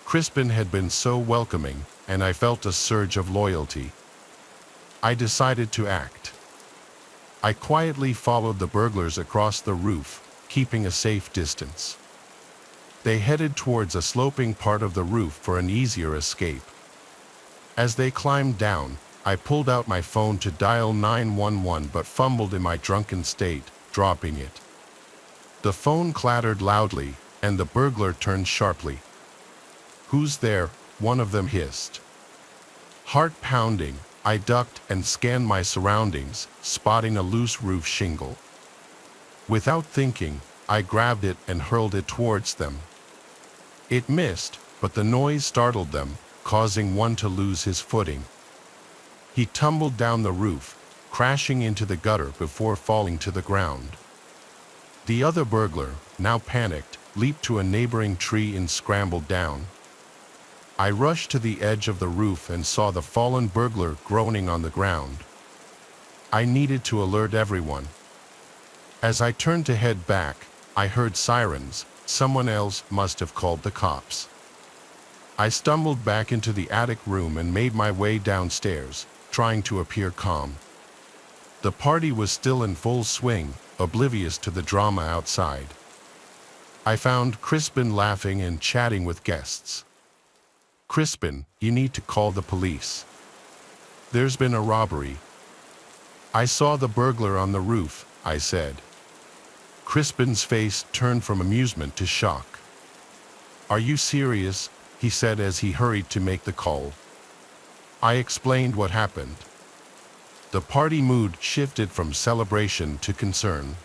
Crispin had been so welcoming, and I felt a surge of loyalty. I decided to act. I quietly followed the burglars across the roof, keeping a safe distance. They headed towards a sloping part of the roof for an easier escape. As they climbed down, I pulled out my phone to dial 911 but fumbled in my drunken state, dropping it. The phone clattered loudly, and the burglar turned sharply. "Who's there?" one of them hissed. Heart pounding, I ducked and scanned my surroundings, spotting a loose roof shingle. Without thinking, I grabbed it and hurled it towards them. It missed, but the noise startled them, causing one to lose his footing. He tumbled down the roof, crashing into the gutter before falling to the ground. The other burglar, now panicked, leaped to a neighboring tree and scrambled down. I rushed to the edge of the roof and saw the fallen burglar groaning on the ground. I needed to alert everyone. As I turned to head back, I heard sirens. Someone else must have called the cops. I stumbled back into the attic room and made my way downstairs, trying to appear calm. The party was still in full swing, oblivious to the drama outside. I found Crispin laughing and chatting with guests. "Crispin, you need to call the police. There's been a robbery." "I saw the burglar on the roof," I said. Crispin's face turned from amusement to shock. "Are you serious?" he said as he hurried to make the call. I explained what happened. The party mood shifted from celebration to concern.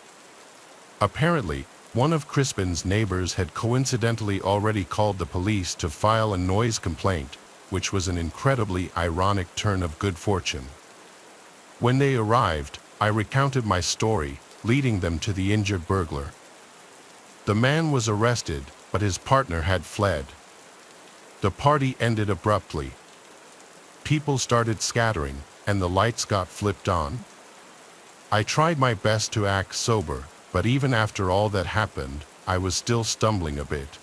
Apparently, one of Crispin's neighbors had coincidentally already called the police to file a noise complaint, which was an incredibly ironic turn of good fortune. When they arrived, I recounted my story, leading them to the injured burglar. The man was arrested, but his partner had fled. The party ended abruptly. People started scattering, and the lights got flipped on. I tried my best to act sober, but even after all that happened, I was still stumbling a bit.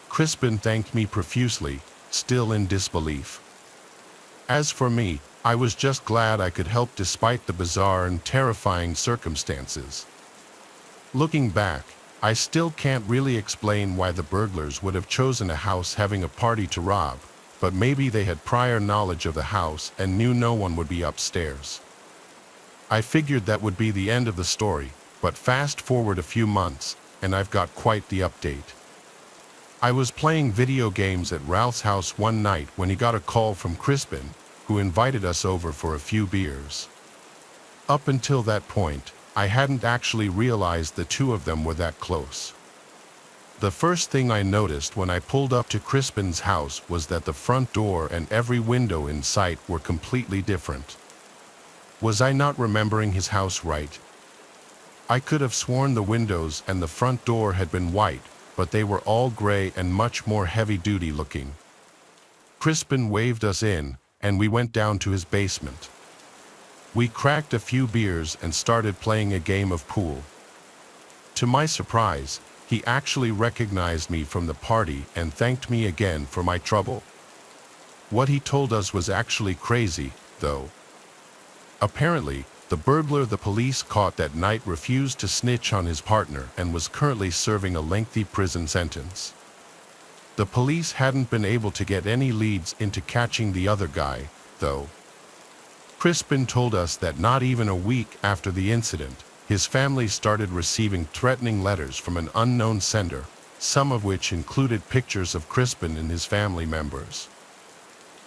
Crispin thanked me profusely, still in disbelief. As for me, I was just glad I could help despite the bizarre and terrifying circumstances. Looking back, I still can't really explain why the burglars would have chosen a house having a party to rob, but maybe they had prior knowledge of the house and knew no one would be upstairs. I figured that would be the end of the story, but fast forward a few months, and I've got quite the update. I was playing video games at Ralph's house one night when he got a call from Crispin, who invited us over for a few beers. Up until that point, I hadn't actually realized the two of them were that close. The first thing I noticed when I pulled up to Crispin's house was that the front door and every window in sight were completely different. Was I not remembering his house right? I could have sworn the windows and the front door had been white, but they were all gray and much more heavy-duty looking. Crispin waved us in, and we went down to his basement. We cracked a few beers and started playing a game of pool. To my surprise, he actually recognized me from the party and thanked me again for my trouble. What he told us was actually crazy, though. Apparently, the burglar the police caught that night refused to snitch on his partner and was currently serving a lengthy prison sentence. The police hadn't been able to get any leads into catching the other guy, though. Crispin told us that not even a week after the incident, his family started receiving threatening letters from an unknown sender, some of which included pictures of Crispin and his family members.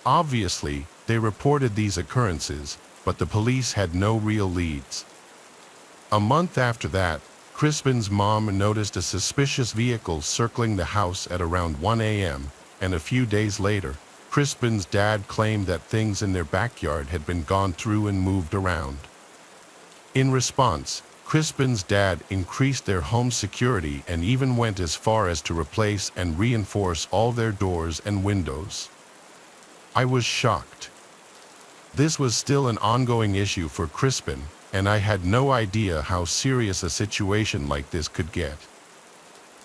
Obviously, they reported these occurrences, but the police had no real leads. A month after that, Crispin's mom noticed a suspicious vehicle circling the house at around 1 a.m., and a few days later, Crispin's dad claimed that things in their backyard had been gone through and moved around. In response, Crispin's dad increased their home security and even went as far as to replace and reinforce all their doors and windows. I was shocked. This was still an ongoing issue for Crispin, and I had no idea how serious a situation like this could get.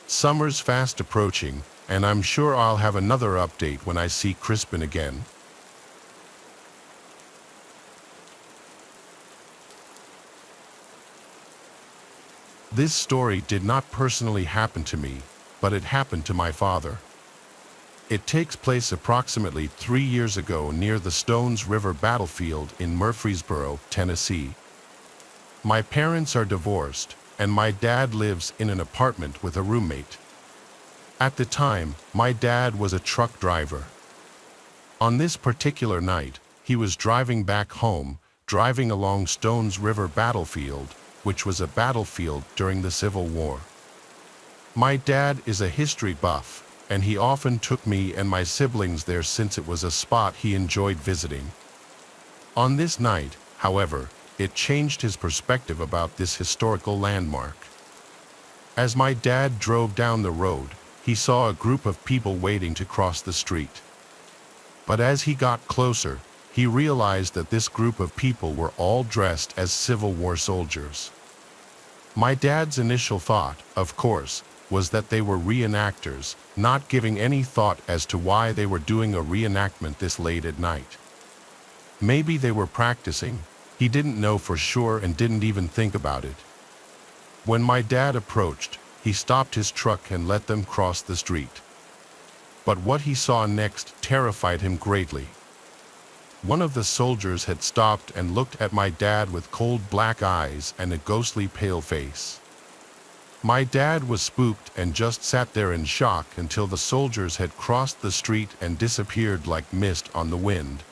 Summer's fast approaching, and I'm sure I'll have another update when I see Crispin again. This story did not personally happen to me, but it happened to my father. It takes place approximately 3 years ago near the Stones River battlefield in Murfreesboro, Tennessee. My parents are divorced, and my dad lives in an apartment with a roommate. At the time, my dad was a truck driver. On this particular night, he was driving back home, driving along Stones River battlefield, which was a battlefield during the Civil War. My dad is a history buff, and he often took me and my siblings there since it was a spot he enjoyed visiting. On this night, however, it changed his perspective about this historical landmark. As my dad drove down the road, he saw a group of people waiting to cross the street. But as he got closer, he realized that this group of people were all dressed as Civil War soldiers. My dad's initial thought, of course, was that they were reenactors, not giving any thought as to why they were doing a reenactment this late at night. Maybe they were practicing. He didn't know for sure and didn't even think about it. When my dad approached, he stopped his truck and let them cross the street. But what he saw next terrified him greatly. One of the soldiers had stopped and looked at my dad with cold black eyes and a ghostly pale face. My dad was spooked and just sat there in shock until the soldiers had crossed the street and disappeared like mist on the wind.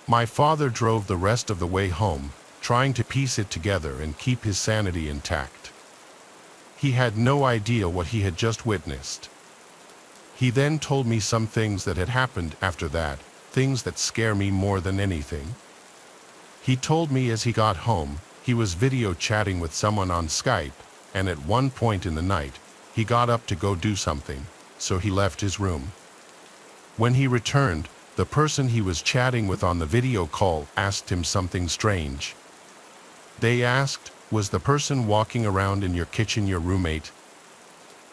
My father drove the rest of the way home, trying to piece it together and keep his sanity intact. He had no idea what he had just witnessed. He then told me some things that had happened after that, things that scare me more than anything. He told me as he got home, he was video chatting with someone on Skype, and at one point in the night, he got up to go do something, so he left his room. When he returned, the person he was chatting with on the video call asked him something strange. They asked, "Was the person walking around in your kitchen your roommate?"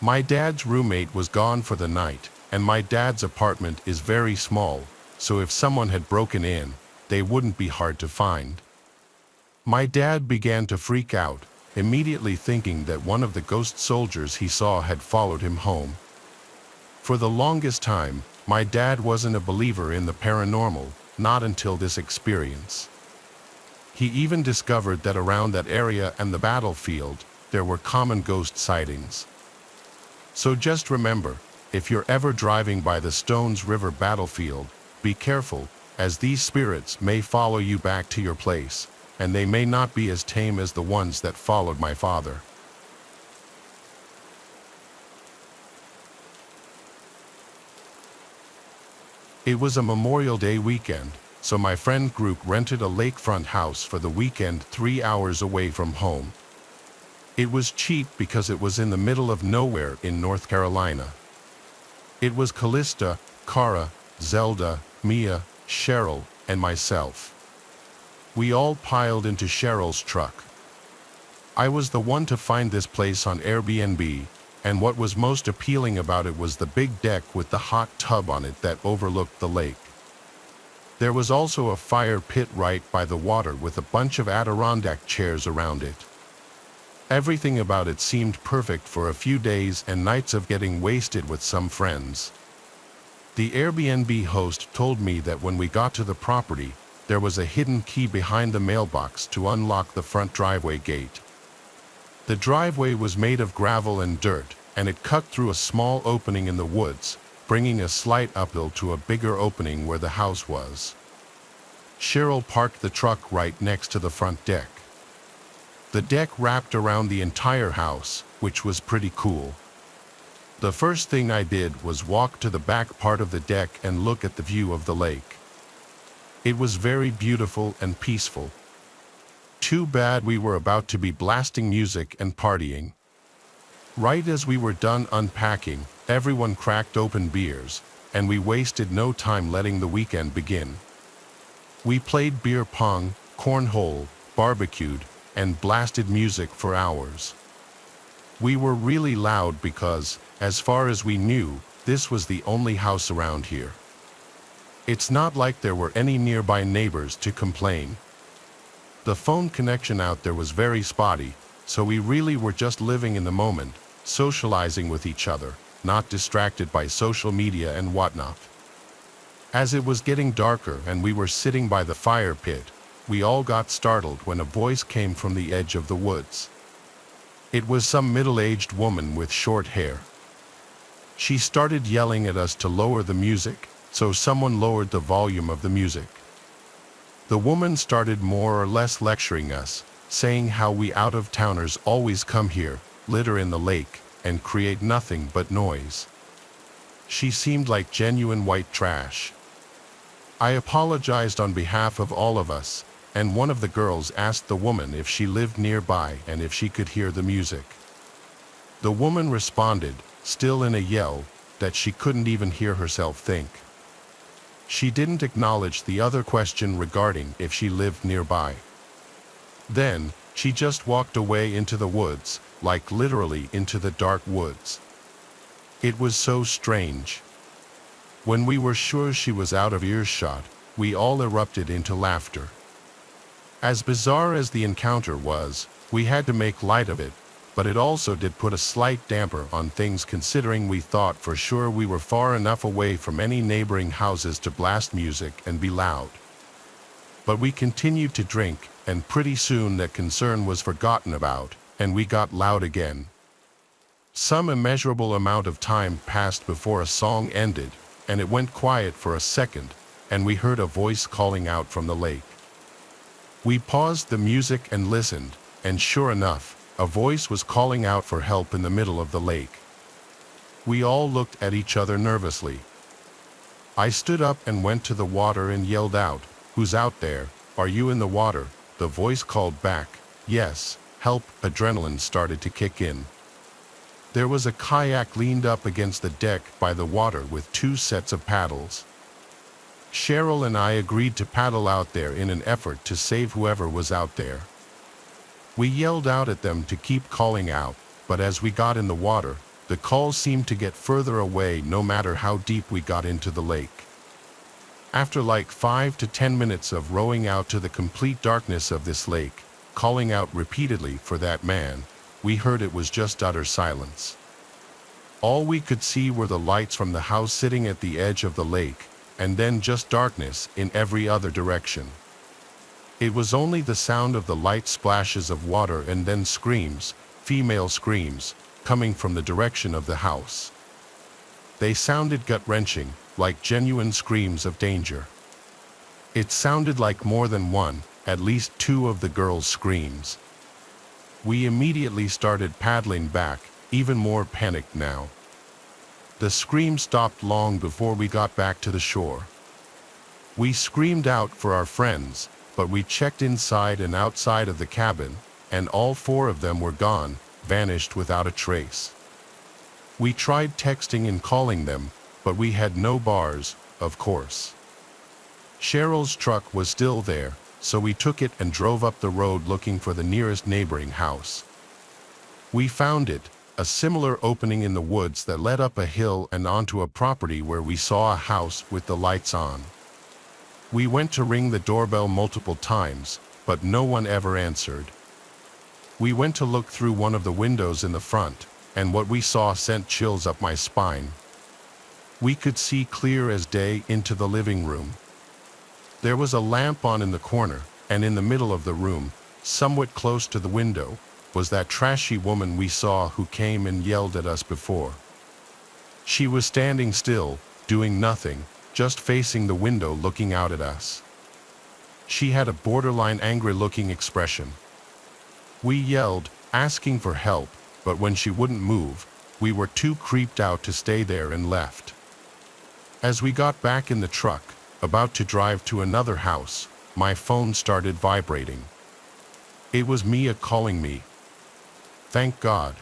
My dad's roommate was gone for the night, and my dad's apartment is very small, so if someone had broken in, they wouldn't be hard to find. My dad began to freak out, immediately thinking that one of the ghost soldiers he saw had followed him home. For the longest time, my dad wasn't a believer in the paranormal, not until this experience. He even discovered that around that area and the battlefield, there were common ghost sightings. So just remember, if you're ever driving by the Stones River battlefield, be careful, as these spirits may follow you back to your place, and they may not be as tame as the ones that followed my father. It was a Memorial Day weekend, so my friend group rented a lakefront house for the weekend 3 hours away from home. It was cheap because it was in the middle of nowhere in North Carolina. It was Callista, Cara, Zelda, Mia, Cheryl, and myself. We all piled into Cheryl's truck. I was the one to find this place on Airbnb, and what was most appealing about it was the big deck with the hot tub on it that overlooked the lake. There was also a fire pit right by the water with a bunch of Adirondack chairs around it. Everything about it seemed perfect for a few days and nights of getting wasted with some friends. The Airbnb host told me that when we got to the property, there was a hidden key behind the mailbox to unlock the front driveway gate. The driveway was made of gravel and dirt, and it cut through a small opening in the woods, bringing a slight uphill to a bigger opening where the house was. Cheryl parked the truck right next to the front deck. The deck wrapped around the entire house, which was pretty cool. The first thing I did was walk to the back part of the deck and look at the view of the lake. It was very beautiful and peaceful. Too bad we were about to be blasting music and partying. Right as we were done unpacking, everyone cracked open beers, and we wasted no time letting the weekend begin. We played beer pong, cornhole, barbecued, and blasted music for hours. We were really loud because, as far as we knew, this was the only house around here. It's not like there were any nearby neighbors to complain. The phone connection out there was very spotty, so we really were just living in the moment, socializing with each other, not distracted by social media and whatnot. As it was getting darker and we were sitting by the fire pit, we all got startled when a voice came from the edge of the woods. It was some middle-aged woman with short hair. She started yelling at us to lower the music, so someone lowered the volume of the music. The woman started more or less lecturing us, saying how we out-of-towners always come here, litter in the lake, and create nothing but noise. She seemed like genuine white trash. I apologized on behalf of all of us, and one of the girls asked the woman if she lived nearby and if she could hear the music. The woman responded, still in a yell, that she couldn't even hear herself think. She didn't acknowledge the other question regarding if she lived nearby. Then, she just walked away into the woods, like literally into the dark woods. It was so strange. When we were sure she was out of earshot, we all erupted into laughter. As bizarre as the encounter was, we had to make light of it, but it also did put a slight damper on things considering we thought for sure we were far enough away from any neighboring houses to blast music and be loud. But we continued to drink, and pretty soon that concern was forgotten about, and we got loud again. Some immeasurable amount of time passed before a song ended, and it went quiet for a second, and we heard a voice calling out from the lake. We paused the music and listened, and sure enough, a voice was calling out for help in the middle of the lake. We all looked at each other nervously. I stood up and went to the water and yelled out, "Who's out there? Are you in the water?" The voice called back, "Yes, help." Adrenaline started to kick in. There was a kayak leaned up against the deck by the water with 2 sets of paddles. Cheryl and I agreed to paddle out there in an effort to save whoever was out there. We yelled out at them to keep calling out, but as we got in the water, the calls seemed to get further away no matter how deep we got into the lake. After like 5 to 10 minutes of rowing out to the complete darkness of this lake, calling out repeatedly for that man, we heard it was just utter silence. All we could see were the lights from the house sitting at the edge of the lake, and then just darkness in every other direction. It was only the sound of the light splashes of water and then screams, female screams, coming from the direction of the house. They sounded gut-wrenching, like genuine screams of danger. It sounded like more than one, at least 2 of the girls' screams. We immediately started paddling back, even more panicked now. The scream stopped long before we got back to the shore. We screamed out for our friends, but we checked inside and outside of the cabin, and all 4 of them were gone, vanished without a trace. We tried texting and calling them, but we had no bars, of course. Cheryl's truck was still there, so we took it and drove up the road looking for the nearest neighboring house. We found it, a similar opening in the woods that led up a hill and onto a property where we saw a house with the lights on. We went to ring the doorbell multiple times, but no one ever answered. We went to look through one of the windows in the front, and what we saw sent chills up my spine. We could see clear as day into the living room. There was a lamp on in the corner, and in the middle of the room, somewhat close to the window, was that trashy woman we saw who came and yelled at us before. She was standing still, doing nothing, just facing the window looking out at us. She had a borderline angry-looking expression. We yelled, asking for help, but when she wouldn't move, we were too creeped out to stay there and left. As we got back in the truck, about to drive to another house, my phone started vibrating. It was Mia calling me. Thank God.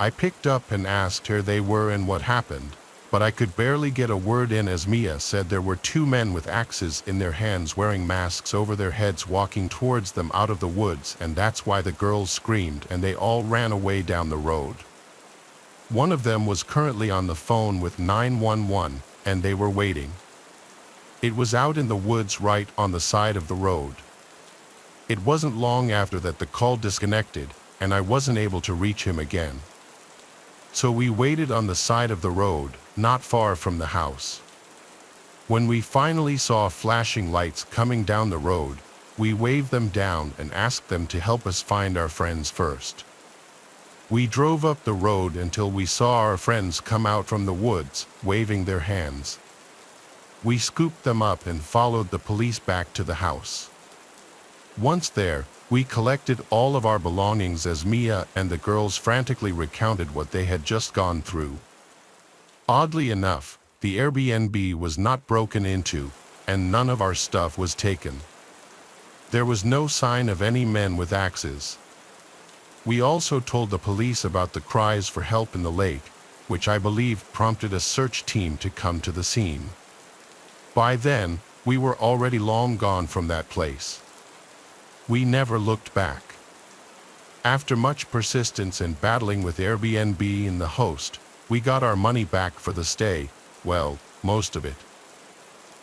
I picked up and asked her they were and what happened, but I could barely get a word in as Mia said there were 2 men with axes in their hands wearing masks over their heads walking towards them out of the woods, and that's why the girls screamed and they all ran away down the road. One of them was currently on the phone with 911, and they were waiting. It was out in the woods right on the side of the road. It wasn't long after that the call disconnected, and I wasn't able to reach him again. So we waited on the side of the road, not far from the house. When we finally saw flashing lights coming down the road, we waved them down and asked them to help us find our friends first. We drove up the road until we saw our friends come out from the woods, waving their hands. We scooped them up and followed the police back to the house. Once there, we collected all of our belongings as Mia and the girls frantically recounted what they had just gone through. Oddly enough, the Airbnb was not broken into, and none of our stuff was taken. There was no sign of any men with axes. We also told the police about the cries for help in the lake, which I believe prompted a search team to come to the scene. By then, we were already long gone from that place. We never looked back. After much persistence and battling with Airbnb and the host, we got our money back for the stay, well, most of it.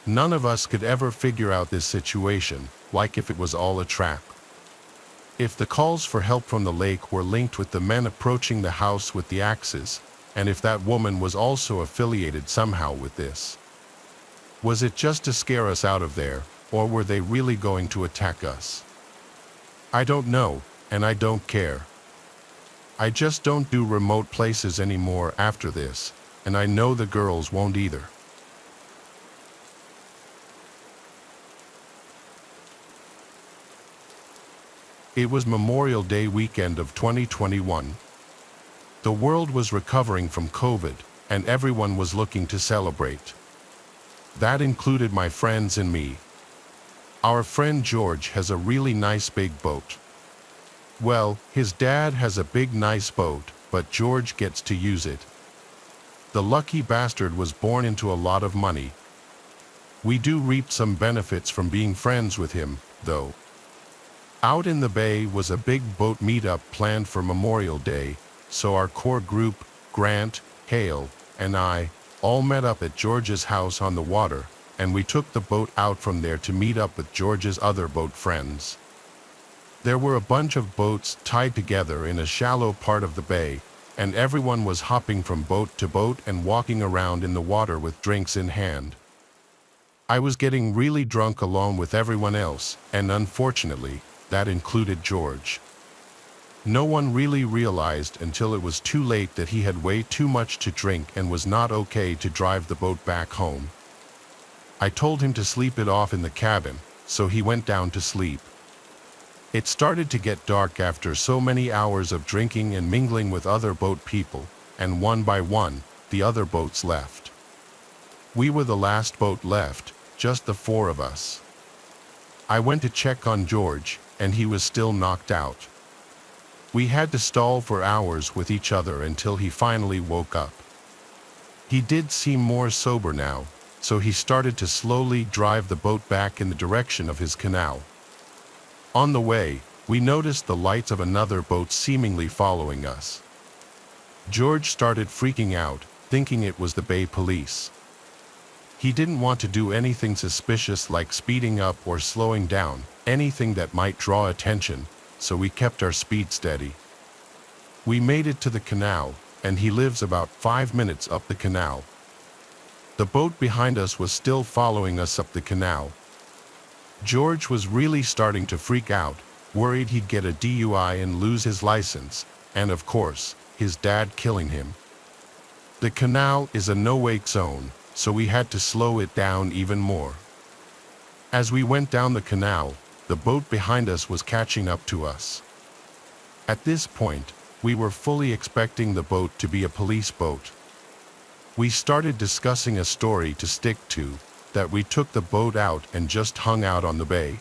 None of us could ever figure out this situation, like if it was all a trap. If the calls for help from the lake were linked with the men approaching the house with the axes, and if that woman was also affiliated somehow with this. Was it just to scare us out of there, or were they really going to attack us? I don't know, and I don't care. I just don't do remote places anymore after this, and I know the girls won't either. It was Memorial Day weekend of 2021. The world was recovering from COVID, and everyone was looking to celebrate. That included my friends and me. Our friend George has a really nice big boat. Well, his dad has a big nice boat, but George gets to use it. The lucky bastard was born into a lot of money. We do reap some benefits from being friends with him, though. Out in the bay was a big boat meetup planned for Memorial Day, so our core group, Grant, Hale, and I, all met up at George's house on the water, and we took the boat out from there to meet up with George's other boat friends. There were a bunch of boats tied together in a shallow part of the bay, and everyone was hopping from boat to boat and walking around in the water with drinks in hand. I was getting really drunk along with everyone else, and unfortunately, that included George. No one really realized until it was too late that he had way too much to drink and was not okay to drive the boat back home. I told him to sleep it off in the cabin, so he went down to sleep. It started to get dark after so many hours of drinking and mingling with other boat people, and one by one, the other boats left. We were the last boat left, just the four of us. I went to check on George, and he was still knocked out. We had to stall for hours with each other until he finally woke up. He did seem more sober now, so he started to slowly drive the boat back in the direction of his canal. On the way, we noticed the lights of another boat seemingly following us. George started freaking out, thinking it was the Bay Police. He didn't want to do anything suspicious like speeding up or slowing down, anything that might draw attention, so we kept our speed steady. We made it to the canal, and he lives about 5 minutes up the canal. The boat behind us was still following us up the canal. George was really starting to freak out, worried he'd get a DUI and lose his license, and of course, his dad killing him. The canal is a no-wake zone, so we had to slow it down even more. As we went down the canal, the boat behind us was catching up to us. At this point, we were fully expecting the boat to be a police boat. We started discussing a story to stick to, that we took the boat out and just hung out on the bay.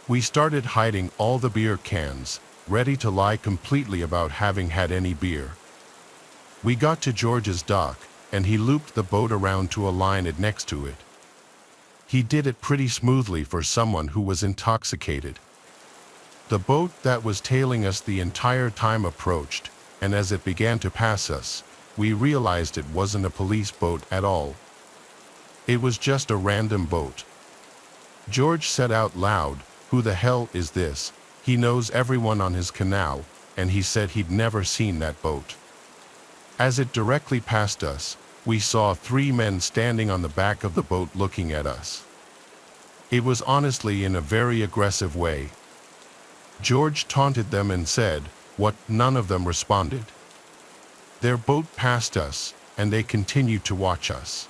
We started hiding all the beer cans, ready to lie completely about having had any beer. We got to George's dock, and he looped the boat around to align it next to it. He did it pretty smoothly for someone who was intoxicated. The boat that was tailing us the entire time approached, and as it began to pass us, we realized it wasn't a police boat at all. It was just a random boat. George said out loud, "Who the hell is this? He knows everyone on his canal," and he said he'd never seen that boat. As it directly passed us, we saw 3 men standing on the back of the boat looking at us. It was honestly in a very aggressive way. George taunted them and said, "What?" None of them responded. Their boat passed us, and they continued to watch us.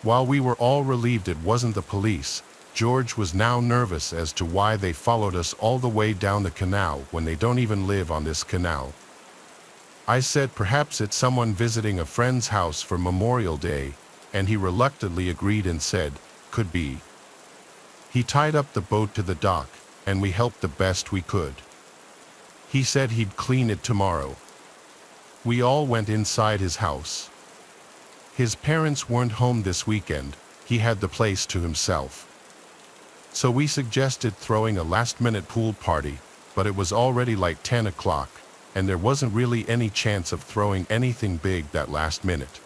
While we were all relieved it wasn't the police, George was now nervous as to why they followed us all the way down the canal when they don't even live on this canal. I said perhaps it's someone visiting a friend's house for Memorial Day, and he reluctantly agreed and said, "Could be." He tied up the boat to the dock, and we helped the best we could. He said he'd clean it tomorrow. We all went inside his house. His parents weren't home this weekend, he had the place to himself. So we suggested throwing a last-minute pool party, but it was already like 10 o'clock, and there wasn't really any chance of throwing anything big that last minute.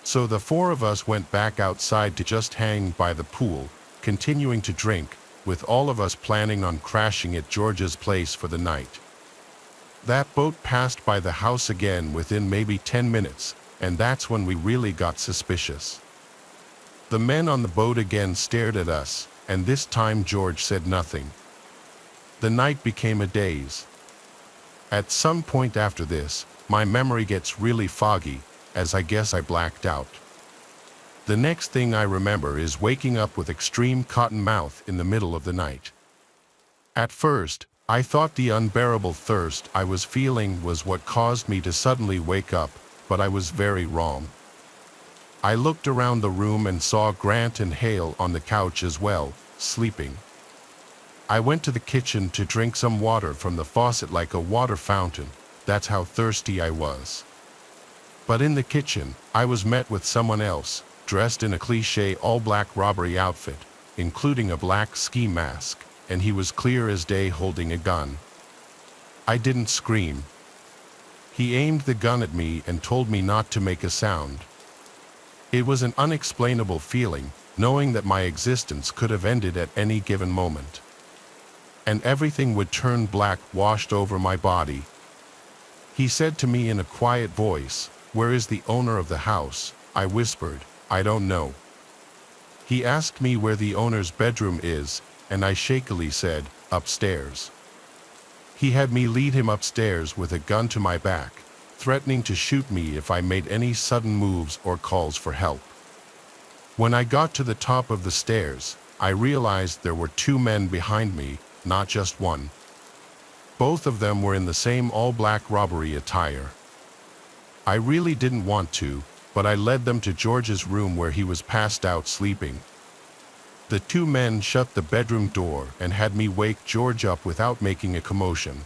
So the 4 of us went back outside to just hang by the pool, continuing to drink, with all of us planning on crashing at George's place for the night. That boat passed by the house again within maybe 10 minutes, and that's when we really got suspicious. The men on the boat again stared at us, and this time George said nothing. The night became a daze. At some point after this, my memory gets really foggy, as I guess I blacked out. The next thing I remember is waking up with extreme cotton mouth in the middle of the night. At first, I thought the unbearable thirst I was feeling was what caused me to suddenly wake up, but I was very wrong. I looked around the room and saw Grant and Hale on the couch as well, sleeping. I went to the kitchen to drink some water from the faucet like a water fountain, that's how thirsty I was. But in the kitchen, I was met with someone else, dressed in a cliché all-black robbery outfit, including a black ski mask, and he was clear as day holding a gun. I didn't scream. He aimed the gun at me and told me not to make a sound. It was an unexplainable feeling, knowing that my existence could have ended at any given moment. And everything would turn black, washed over my body. He said to me in a quiet voice, "Where is the owner of the house?" I whispered, "I don't know." He asked me where the owner's bedroom is, and I shakily said, "Upstairs." He had me lead him upstairs with a gun to my back, threatening to shoot me if I made any sudden moves or calls for help. When I got to the top of the stairs, I realized there were 2 men behind me, not just one. Both of them were in the same all-black robbery attire. I really didn't want to, but I led them to George's room where he was passed out sleeping. The two men shut the bedroom door and had me wake George up without making a commotion.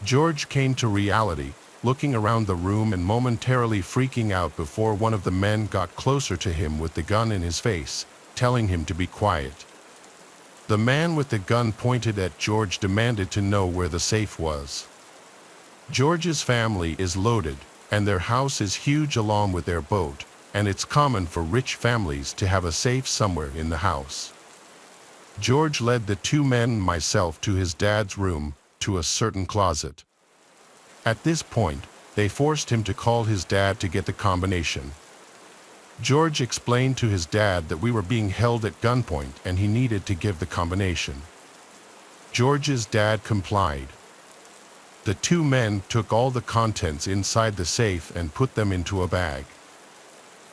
George came to reality, looking around the room and momentarily freaking out before one of the men got closer to him with the gun in his face, telling him to be quiet. The man with the gun pointed at George demanded to know where the safe was. George's family is loaded, and their house is huge along with their boat, and it's common for rich families to have a safe somewhere in the house. George led the two men and myself to his dad's room, to a certain closet. At this point, they forced him to call his dad to get the combination. George explained to his dad that we were being held at gunpoint and he needed to give the combination. George's dad complied. The two men took all the contents inside the safe and put them into a bag.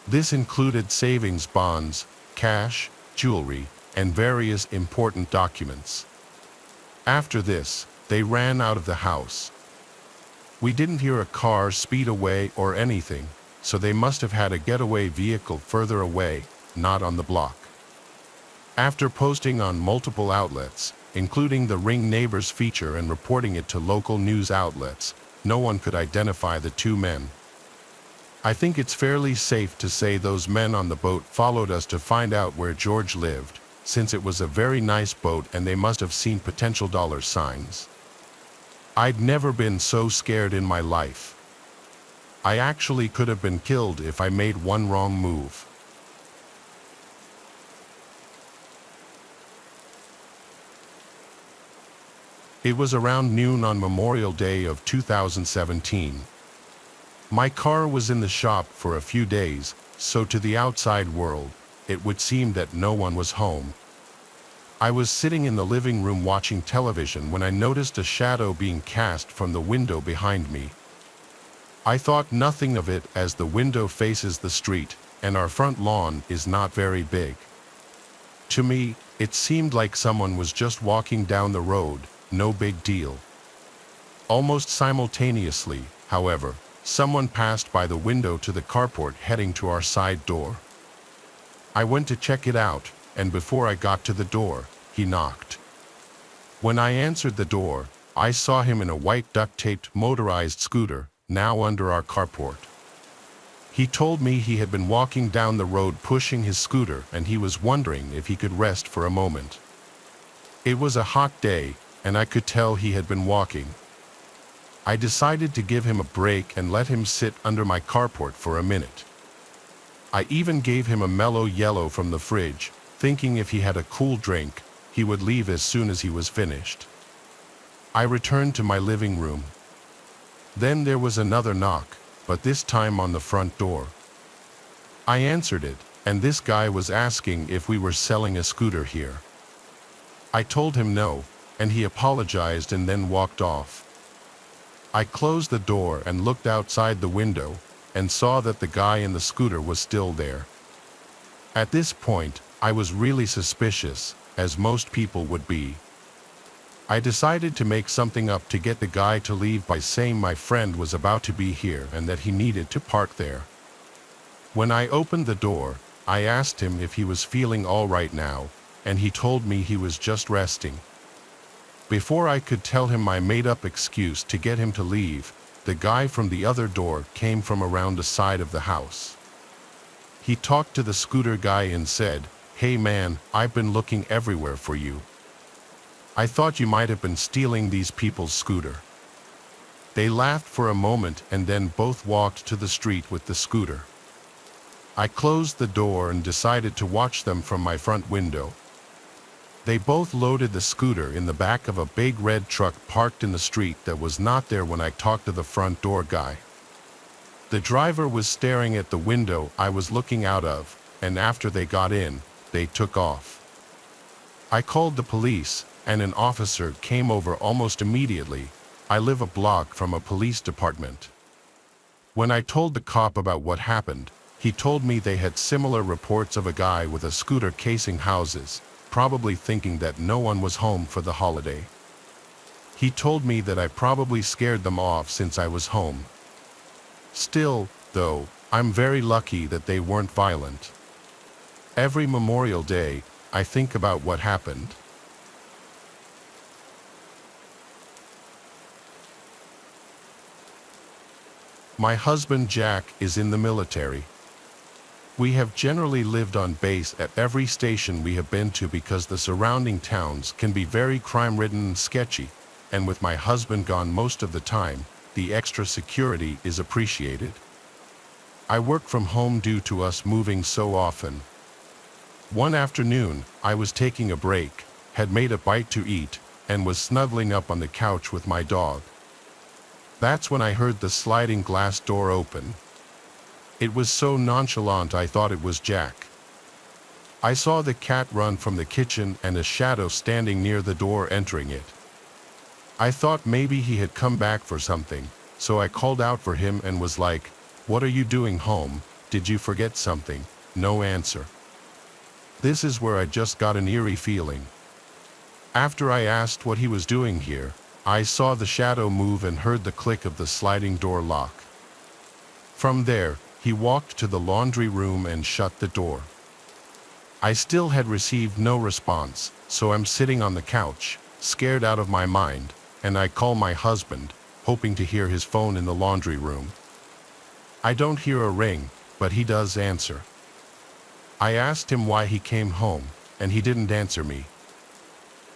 This included savings bonds, cash, jewelry, and various important documents. After this, they ran out of the house. We didn't hear a car speed away or anything, so they must have had a getaway vehicle further away, not on the block. After posting on multiple outlets, including the Ring Neighbors feature and reporting it to local news outlets, no one could identify the two men. I think it's fairly safe to say those men on the boat followed us to find out where George lived, since it was a very nice boat and they must have seen potential dollar signs. I'd never been so scared in my life. I actually could have been killed if I made one wrong move. It was around noon on Memorial Day of 2017. My car was in the shop for a few days, so to the outside world, it would seem that no one was home. I was sitting in the living room watching television when I noticed a shadow being cast from the window behind me. I thought nothing of it as the window faces the street, and our front lawn is not very big. To me, it seemed like someone was just walking down the road, no big deal. Almost simultaneously, however, someone passed by the window to the carport heading to our side door. I went to check it out, and before I got to the door, he knocked. When I answered the door, I saw him in a white duct-taped motorized scooter, now under our carport. He told me he had been walking down the road pushing his scooter and he was wondering if he could rest for a moment. It was a hot day, and I could tell he had been walking. I decided to give him a break and let him sit under my carport for a minute. I even gave him a mellow yellow from the fridge, thinking if he had a cool drink, he would leave as soon as he was finished. I returned to my living room. Then there was another knock, but this time on the front door. I answered it, and this guy was asking if we were selling a scooter here. I told him no, and he apologized and then walked off. I closed the door and looked outside the window, and saw that the guy in the scooter was still there. At this point, I was really suspicious, as most people would be. I decided to make something up to get the guy to leave by saying my friend was about to be here and that he needed to park there. When I opened the door, I asked him if he was feeling all right now, and he told me he was just resting. Before I could tell him my made-up excuse to get him to leave, the guy from the other door came from around the side of the house. He talked to the scooter guy and said, "Hey man, I've been looking everywhere for you. I thought you might have been stealing these people's scooter." They laughed for a moment and then both walked to the street with the scooter. I closed the door and decided to watch them from my front window. They both loaded the scooter in the back of a big red truck parked in the street that was not there when I talked to the front door guy. The driver was staring at the window I was looking out of, and after they got in, they took off. I called the police, and an officer came over almost immediately. I live a block from a police department. When I told the cop about what happened, he told me they had similar reports of a guy with a scooter casing houses, probably thinking that no one was home for the holiday. He told me that I probably scared them off since I was home. Still, though, I'm very lucky that they weren't violent. Every Memorial Day, I think about what happened. My husband Jack is in the military. We have generally lived on base at every station we have been to because the surrounding towns can be very crime-ridden and sketchy, and with my husband gone most of the time, the extra security is appreciated. I work from home due to us moving so often. One afternoon, I was taking a break, had made a bite to eat, and was snuggling up on the couch with my dog. That's when I heard the sliding glass door open. It was so nonchalant I thought it was Jack. I saw the cat run from the kitchen and a shadow standing near the door entering it. I thought maybe he had come back for something, so I called out for him and was like, "What are you doing home? Did you forget something?" No answer. This is where I just got an eerie feeling. After I asked what he was doing here, I saw the shadow move and heard the click of the sliding door lock. From there, he walked to the laundry room and shut the door. I still had received no response, so I'm sitting on the couch, scared out of my mind, and I call my husband, hoping to hear his phone in the laundry room. I don't hear a ring, but he does answer. I asked him why he came home, and he didn't answer me.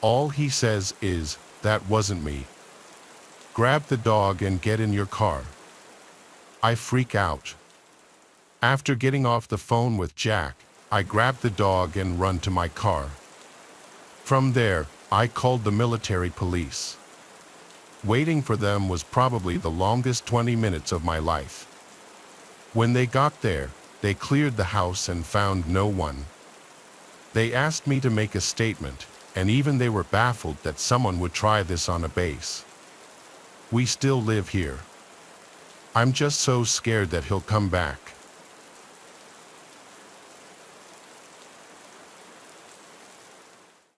All he says is, "That wasn't me. Grab the dog and get in your car." I freak out. After getting off the phone with Jack, I grab the dog and run to my car. From there, I called the military police. Waiting for them was probably the longest 20 minutes of my life. When they got there, they cleared the house and found no one. They asked me to make a statement, and even they were baffled that someone would try this on a base. We still live here. I'm just so scared that he'll come back.